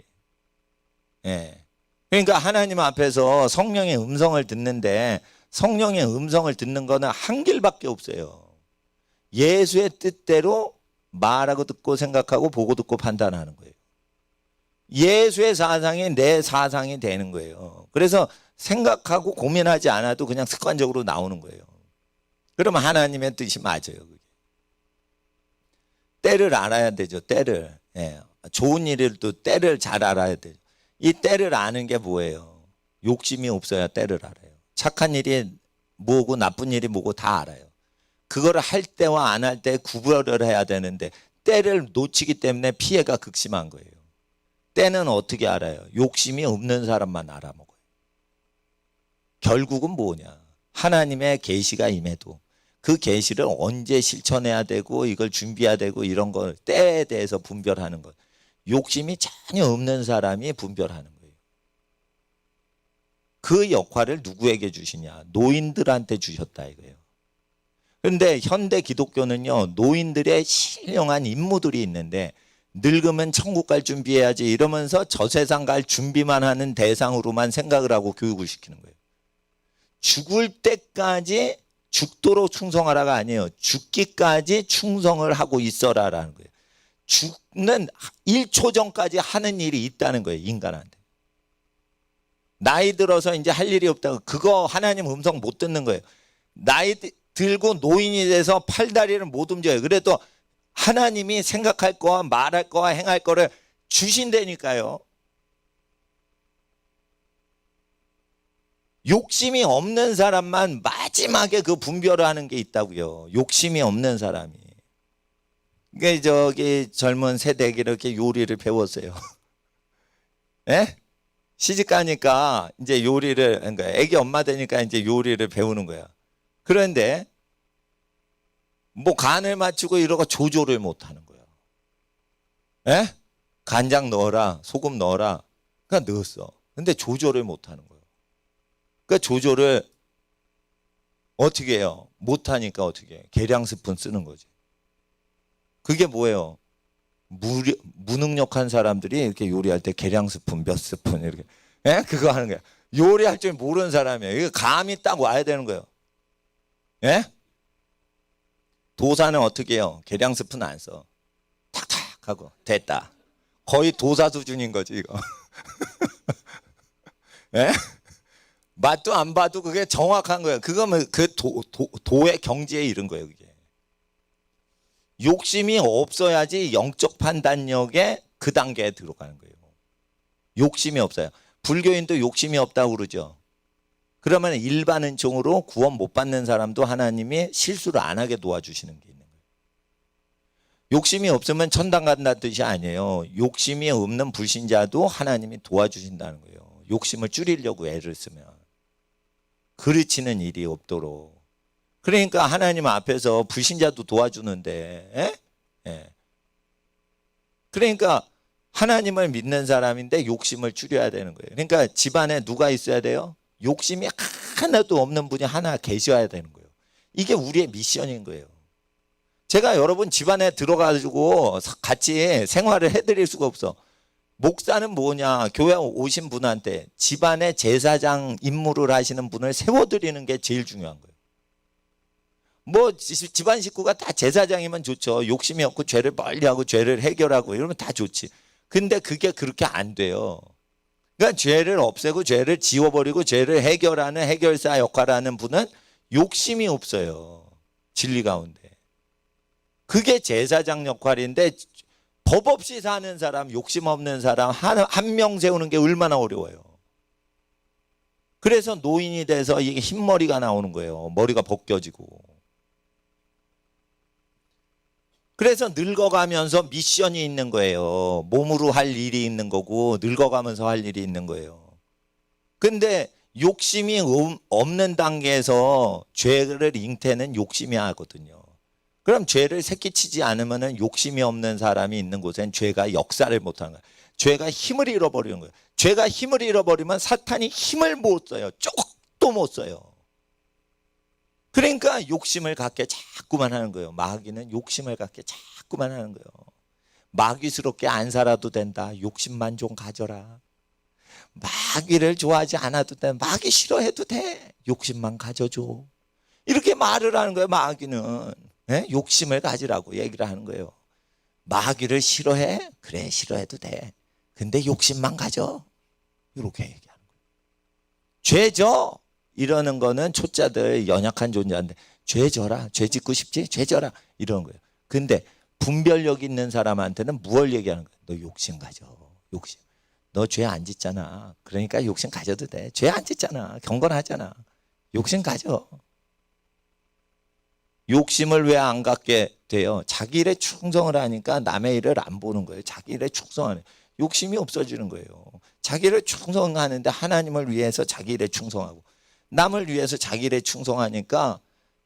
예. 그러니까 하나님 앞에서 성령의 음성을 듣는데 성령의 음성을 듣는 거는 한 길밖에 없어요. 예수의 뜻대로 말하고 듣고 생각하고 보고 듣고 판단하는 거예요. 예수의 사상이 내 사상이 되는 거예요. 그래서 생각하고 고민하지 않아도 그냥 습관적으로 나오는 거예요. 그러면 하나님의 뜻이 맞아요. 그게. 때를 알아야 되죠. 때를. 예. 좋은 일도 때를 잘 알아야 돼요. 이 때를 아는 게 뭐예요? 욕심이 없어야 때를 알아요. 착한 일이 뭐고 나쁜 일이 뭐고 다 알아요. 그거를 할 때와 안 할 때 구별을 해야 되는데 때를 놓치기 때문에 피해가 극심한 거예요. 때는 어떻게 알아요? 욕심이 없는 사람만 알아먹어요. 결국은 뭐냐? 하나님의 계시가 임해도 그 계시를 언제 실천해야 되고 이걸 준비해야 되고 이런 걸 때에 대해서 분별하는 것. 욕심이 전혀 없는 사람이 분별하는 거예요. 그 역할을 누구에게 주시냐? 노인들한테 주셨다 이거예요. 그런데 현대 기독교는요, 노인들의 신령한 임무들이 있는데 늙으면 천국 갈 준비해야지 이러면서 저 세상 갈 준비만 하는 대상으로만 생각을 하고 교육을 시키는 거예요. 죽을 때까지 죽도록 충성하라가 아니에요. 죽기까지 충성을 하고 있어라라는 거예요. 죽는 1초 전까지 하는 일이 있다는 거예요. 인간한테. 나이 들어서 이제 할 일이 없다고 그거 하나님 음성 못 듣는 거예요. 나이 들고 노인이 돼서 팔다리를 못 움직여요. 그래도 하나님이 생각할 거와 말할 거와 행할 거를 주신다니까요. 욕심이 없는 사람만 마지막에 그 분별을 하는 게 있다고요. 욕심이 없는 사람이. 그러니까 저기 젊은 세대에게 이렇게 요리를 배웠어요. 예? 시집 가니까 이제 요리를, 그러니까 애기 엄마 되니까 이제 요리를 배우는 거야. 그런데 뭐 간을 맞추고 이러고 조절을 못 하는 거야. 예? 간장 넣어라, 소금 넣어라. 그러니까 넣었어. 근데 조절을 못 하는 거예요. 그러니까 조절을 어떻게 해요? 못 하니까 어떻게 해? 계량 스푼 쓰는 거지. 그게 뭐예요? 무능력한 사람들이 이렇게 요리할 때 계량 스푼 몇 스푼 이렇게 예? 그거 하는 거야. 요리할 줄 모르는 사람이에요. 이거 감이 딱 와야 되는 거예요. 예? 도사는 어떻게 해요? 계량 스푼 안 써. 탁탁 하고 됐다. 거의 도사 수준인 거지 이거. 예? 맛도 안 봐도 그게 정확한 거예요. 그거면 그 도의 경지에 이른 거예요. 그게. 욕심이 없어야지 영적 판단력에 그 단계에 들어가는 거예요. 욕심이 없어요. 불교인도 욕심이 없다고 그러죠. 그러면 일반 은총으로 구원 못 받는 사람도 하나님이 실수를 안 하게 도와주시는 게 있는 거예요. 욕심이 없으면 천당 간다는 뜻이 아니에요. 욕심이 없는 불신자도 하나님이 도와주신다는 거예요. 욕심을 줄이려고 애를 쓰면. 그르치는 일이 없도록. 그러니까 하나님 앞에서 불신자도 도와주는데, 예? 예. 그러니까 하나님을 믿는 사람인데 욕심을 줄여야 되는 거예요. 그러니까 집안에 누가 있어야 돼요? 욕심이 하나도 없는 분이 하나 계셔야 되는 거예요. 이게 우리의 미션인 거예요. 제가 여러분 집안에 들어가지고 같이 생활을 해드릴 수가 없어. 목사는 뭐냐? 교회 오신 분한테 집안의 제사장 임무를 하시는 분을 세워드리는 게 제일 중요한 거예요. 뭐 집안 식구가 다 제사장이면 좋죠. 욕심이 없고 죄를 멀리하고 죄를 해결하고 이러면 다 좋지. 근데 그게 그렇게 안 돼요. 그러니까 죄를 없애고 죄를 지워버리고 죄를 해결하는 해결사 역할을 하는 분은 욕심이 없어요. 진리 가운데. 그게 제사장 역할인데 법 없이 사는 사람, 욕심 없는 사람 한 명 세우는 게 얼마나 어려워요. 그래서 노인이 돼서 이게 흰머리가 나오는 거예요. 머리가 벗겨지고. 그래서 늙어가면서 미션이 있는 거예요. 몸으로 할 일이 있는 거고 늙어가면서 할 일이 있는 거예요. 근데 욕심이 없는 단계에서 죄를 잉태는 욕심이 하거든요. 그럼 죄를 새끼치지 않으면 욕심이 없는 사람이 있는 곳엔 죄가 역사를 못하는 거예요. 죄가 힘을 잃어버리는 거예요. 죄가 힘을 잃어버리면 사탄이 힘을 못 써요. 조금도 못 써요. 그러니까 욕심을 갖게 자꾸만 하는 거예요. 마귀는 욕심을 갖게 자꾸만 하는 거예요. 마귀스럽게 안 살아도 된다. 욕심만 좀 가져라. 마귀를 좋아하지 않아도 돼. 마귀 싫어해도 돼. 욕심만 가져줘. 이렇게 말을 하는 거예요. 마귀는 욕심을 가지라고 얘기를 하는 거예요. 마귀를 싫어해? 그래, 싫어해도 돼. 근데 욕심만 가져. 이렇게 얘기하는 거예요. 죄져 이러는 거는 초짜들, 연약한 존재인데 죄져라, 죄 짓고 싶지? 죄져라 이러는 거예요. 근데 분별력 있는 사람한테는 무엇을 얘기하는 거예요? 너 욕심 가져. 욕심. 너 죄 안 짓잖아. 그러니까 욕심 가져도 돼. 죄 안 짓잖아. 경건하잖아. 욕심 가져. 욕심을 왜 안 갖게 돼요? 자기 일에 충성을 하니까 남의 일을 안 보는 거예요. 자기 일에 충성하는, 욕심이 없어지는 거예요. 자기 일에 충성하는데 하나님을 위해서 자기 일에 충성하고 남을 위해서 자기 일에 충성하니까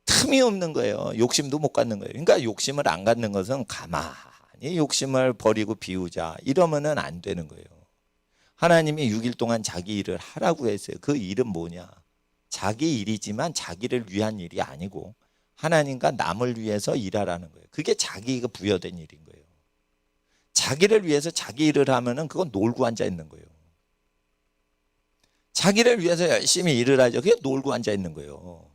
틈이 없는 거예요. 욕심도 못 갖는 거예요. 그러니까 욕심을 안 갖는 것은 가만히 욕심을 버리고 비우자 이러면은 안 되는 거예요. 하나님이 6일 동안 자기 일을 하라고 했어요. 그 일은 뭐냐? 자기 일이지만 자기를 위한 일이 아니고 하나님과 남을 위해서 일하라는 거예요. 그게 자기가 부여된 일인 거예요. 자기를 위해서 자기 일을 하면은 그건 놀고 앉아 있는 거예요. 자기를 위해서 열심히 일을 하죠. 그게 놀고 앉아 있는 거예요.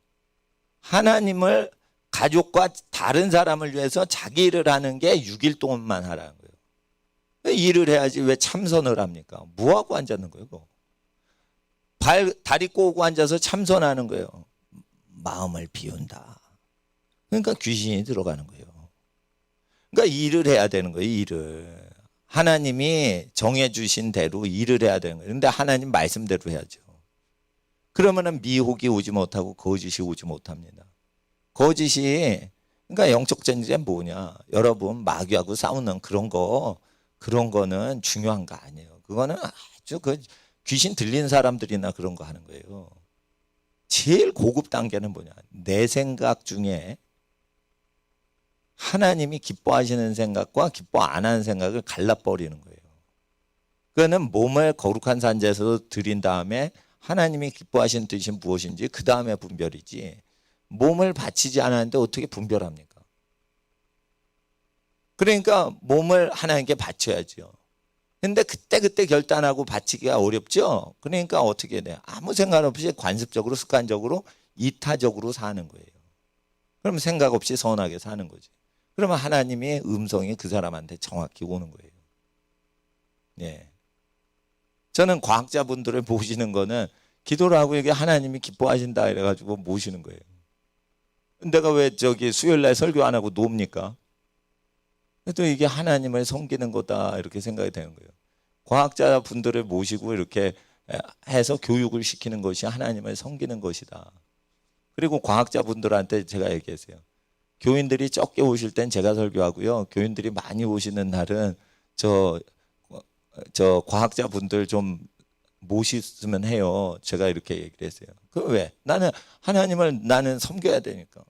하나님을, 가족과 다른 사람을 위해서 자기 일을 하는 게 6일 동안만 하라는 거예요. 일을 해야지 왜 참선을 합니까? 뭐하고 앉았는 거예요? 그거? 다리 꼬고 앉아서 참선하는 거예요. 마음을 비운다. 그러니까 귀신이 들어가는 거예요. 그러니까 일을 해야 되는 거예요. 일을. 하나님이 정해주신 대로 일을 해야 되는 거예요. 그런데 하나님 말씀대로 해야죠. 그러면은 미혹이 오지 못하고 거짓이 오지 못합니다. 거짓이, 그러니까 영적 전쟁은 뭐냐? 여러분, 마귀하고 싸우는 그런 거는 중요한 거 아니에요. 그거는 아주 귀신 들린 사람들이나 그런 거 하는 거예요. 제일 고급 단계는 뭐냐? 내 생각 중에 하나님이 기뻐하시는 생각과 기뻐 안 하는 생각을 갈라버리는 거예요. 그거는 몸을 거룩한 산지에서 드린 다음에 하나님이 기뻐하시는 뜻이 무엇인지 그 다음에 분별이지, 몸을 바치지 않았는데 어떻게 분별합니까? 그러니까 몸을 하나님께 바쳐야죠. 근데 그때 결단하고 바치기가 어렵죠. 그러니까 어떻게 돼요? 아무 생각 없이 관습적으로, 습관적으로, 이타적으로 사는 거예요. 그러면 생각 없이 선하게 사는 거지. 그러면 하나님의 음성이 그 사람한테 정확히 오는 거예요. 네. 저는 과학자분들을 모시는 거는 기도를 하고 이게 하나님이 기뻐하신다 이래가지고 모시는 거예요. 내가 왜 수요일날 설교 안 하고 놉니까? 또 이게 하나님을 섬기는 거다 이렇게 생각이 되는 거예요. 과학자분들을 모시고 이렇게 해서 교육을 시키는 것이 하나님을 섬기는 것이다. 그리고 과학자분들한테 제가 얘기했어요. 교인들이 적게 오실 땐 제가 설교하고요. 교인들이 많이 오시는 날은 저 과학자분들 좀 모시면 해요. 제가 이렇게 얘기를 했어요. 그 왜? 나는 하나님을 섬겨야 되니까.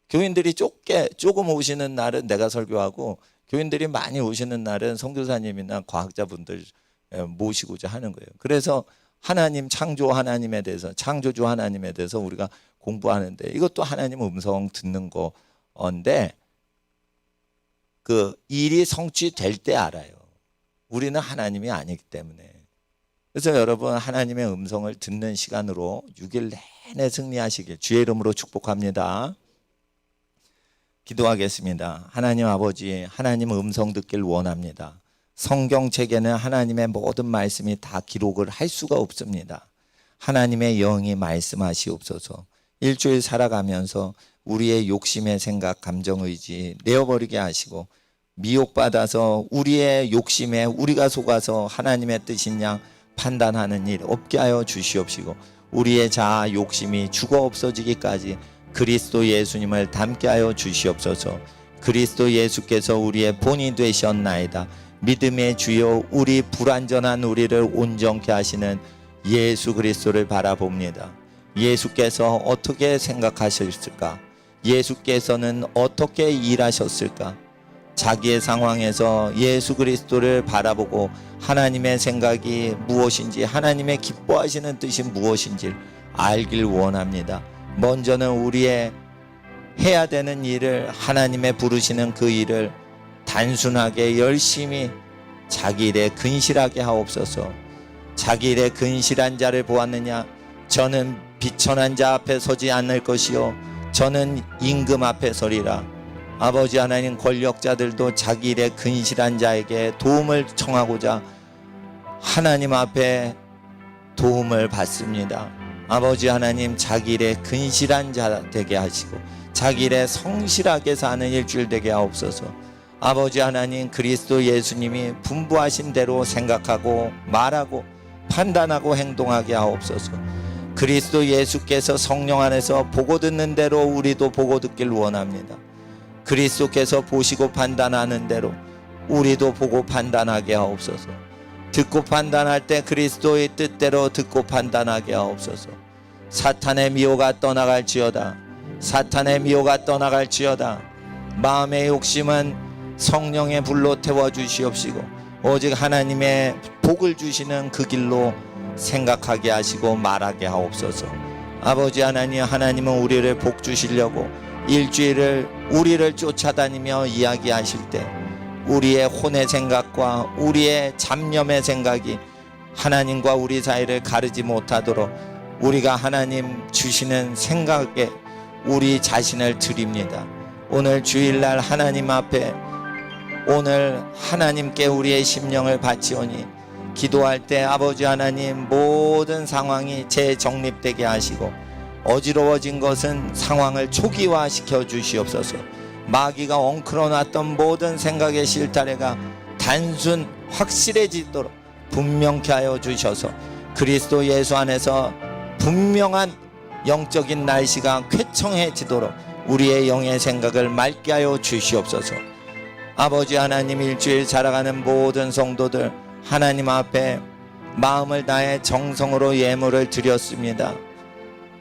교인들이 조금 오시는 날은 내가 설교하고 교인들이 많이 오시는 날은 선교사님이나 과학자분들 모시고자 하는 거예요. 그래서 하나님, 창조 하나님에 대해서, 창조주 하나님에 대해서 우리가 공부하는데 이것도 하나님 음성 듣는 건데 그 일이 성취될 때 알아요. 우리는 하나님이 아니기 때문에. 그래서 여러분, 하나님의 음성을 듣는 시간으로 6일 내내 승리하시길 주의 이름으로 축복합니다. 기도하겠습니다. 하나님 아버지, 하나님 음성 듣길 원합니다. 성경책에는 하나님의 모든 말씀이 다 기록을 할 수가 없습니다. 하나님의 영이 말씀하시옵소서. 일주일 살아가면서 우리의 욕심의 생각, 감정, 의지 내어버리게 하시고 미혹받아서 우리의 욕심에 우리가 속아서 하나님의 뜻인 양 판단하는 일 없게 하여 주시옵시고 우리의 자아 욕심이 죽어 없어지기까지 그리스도 예수님을 닮게 하여 주시옵소서. 그리스도 예수께서 우리의 본이 되셨나이다. 믿음의 주여, 우리 불완전한 우리를 온전케 하시는 예수 그리스도를 바라봅니다. 예수께서 어떻게 생각하셨을까? 예수께서는 어떻게 일하셨을까? 자기의 상황에서 예수 그리스도를 바라보고 하나님의 생각이 무엇인지, 하나님의 기뻐하시는 뜻이 무엇인지 알길 원합니다. 먼저는 우리의 해야 되는 일을, 하나님의 부르시는 그 일을 단순하게 열심히 자기 일에 근실하게 하옵소서. 자기 일에 근실한 자를 보았느냐? 저는 비천한 자 앞에 서지 않을 것이요 저는 임금 앞에 서리라. 아버지 하나님, 권력자들도 자기 일에 근실한 자에게 도움을 청하고자 하나님 앞에 도움을 받습니다. 아버지 하나님, 자기 일에 근실한 자 되게 하시고 자기 일에 성실하게 사는 일주일 되게 하옵소서. 아버지 하나님, 그리스도 예수님이 분부하신 대로 생각하고 말하고 판단하고 행동하게 하옵소서. 그리스도 예수께서 성령 안에서 보고 듣는 대로 우리도 보고 듣길 원합니다. 그리스도께서 보시고 판단하는 대로 우리도 보고 판단하게 하옵소서. 듣고 판단할 때 그리스도의 뜻대로 듣고 판단하게 하옵소서. 사탄의 미호가 떠나갈지어다. 사탄의 미호가 떠나갈지어다. 마음의 욕심은 성령의 불로 태워주시옵시고 오직 하나님의 복을 주시는 그 길로 생각하게 하시고 말하게 하옵소서. 아버지 하나님, 하나님은 우리를 복 주시려고 일주일을 우리를 쫓아다니며 이야기하실 때 우리의 혼의 생각과 우리의 잡념의 생각이 하나님과 우리 사이를 가르지 못하도록 우리가 하나님 주시는 생각에 우리 자신을 드립니다. 오늘 주일날 하나님 앞에 오늘 하나님께 우리의 심령을 바치오니 기도할 때 아버지 하나님, 모든 상황이 재정립되게 하시고 어지러워진 것은 상황을 초기화시켜 주시옵소서. 마귀가 엉클어놨던 모든 생각의 실타래가 단순 확실해지도록 분명케 하여 주셔서 그리스도 예수 안에서 분명한 영적인 날씨가 쾌청해지도록 우리의 영의 생각을 맑게 하여 주시옵소서. 아버지 하나님, 일주일 살아가는 모든 성도들 하나님 앞에 마음을 다해 정성으로 예물을 드렸습니다.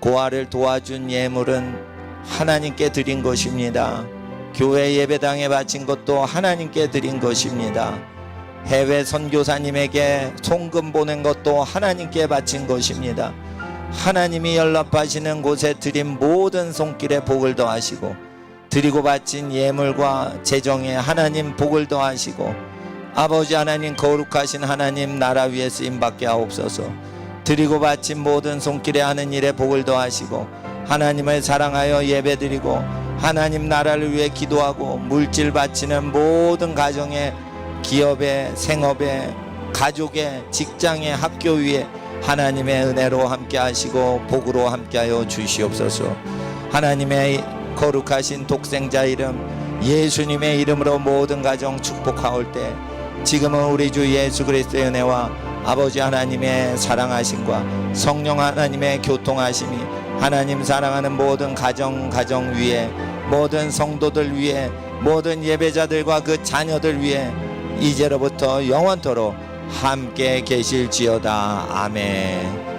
고아를 도와준 예물은 하나님께 드린 것입니다. 교회 예배당에 바친 것도 하나님께 드린 것입니다. 해외 선교사님에게 송금 보낸 것도 하나님께 바친 것입니다. 하나님이 연락하시는 곳에 드린 모든 손길에 복을 더하시고 드리고 바친 예물과 재정에 하나님 복을 더하시고 아버지 하나님, 거룩하신 하나님 나라 위에 쓰임받게 하옵소서. 드리고 바친 모든 손길에 하는 일에 복을 더하시고 하나님을 사랑하여 예배드리고 하나님 나라를 위해 기도하고 물질 바치는 모든 가정에, 기업에, 생업에, 가족에, 직장에, 학교 위에 하나님의 은혜로 함께 하시고 복으로 함께 하여 주시옵소서. 하나님의 거룩하신 독생자 이름 예수님의 이름으로 모든 가정 축복하올 때 지금은 우리 주 예수 그리스도의 은혜와 아버지 하나님의 사랑하심과 성령 하나님의 교통하심이 하나님 사랑하는 모든 가정 위에, 모든 성도들 위에, 모든 예배자들과 그 자녀들 위에 이제로부터 영원토록 함께 계실지어다. 아멘.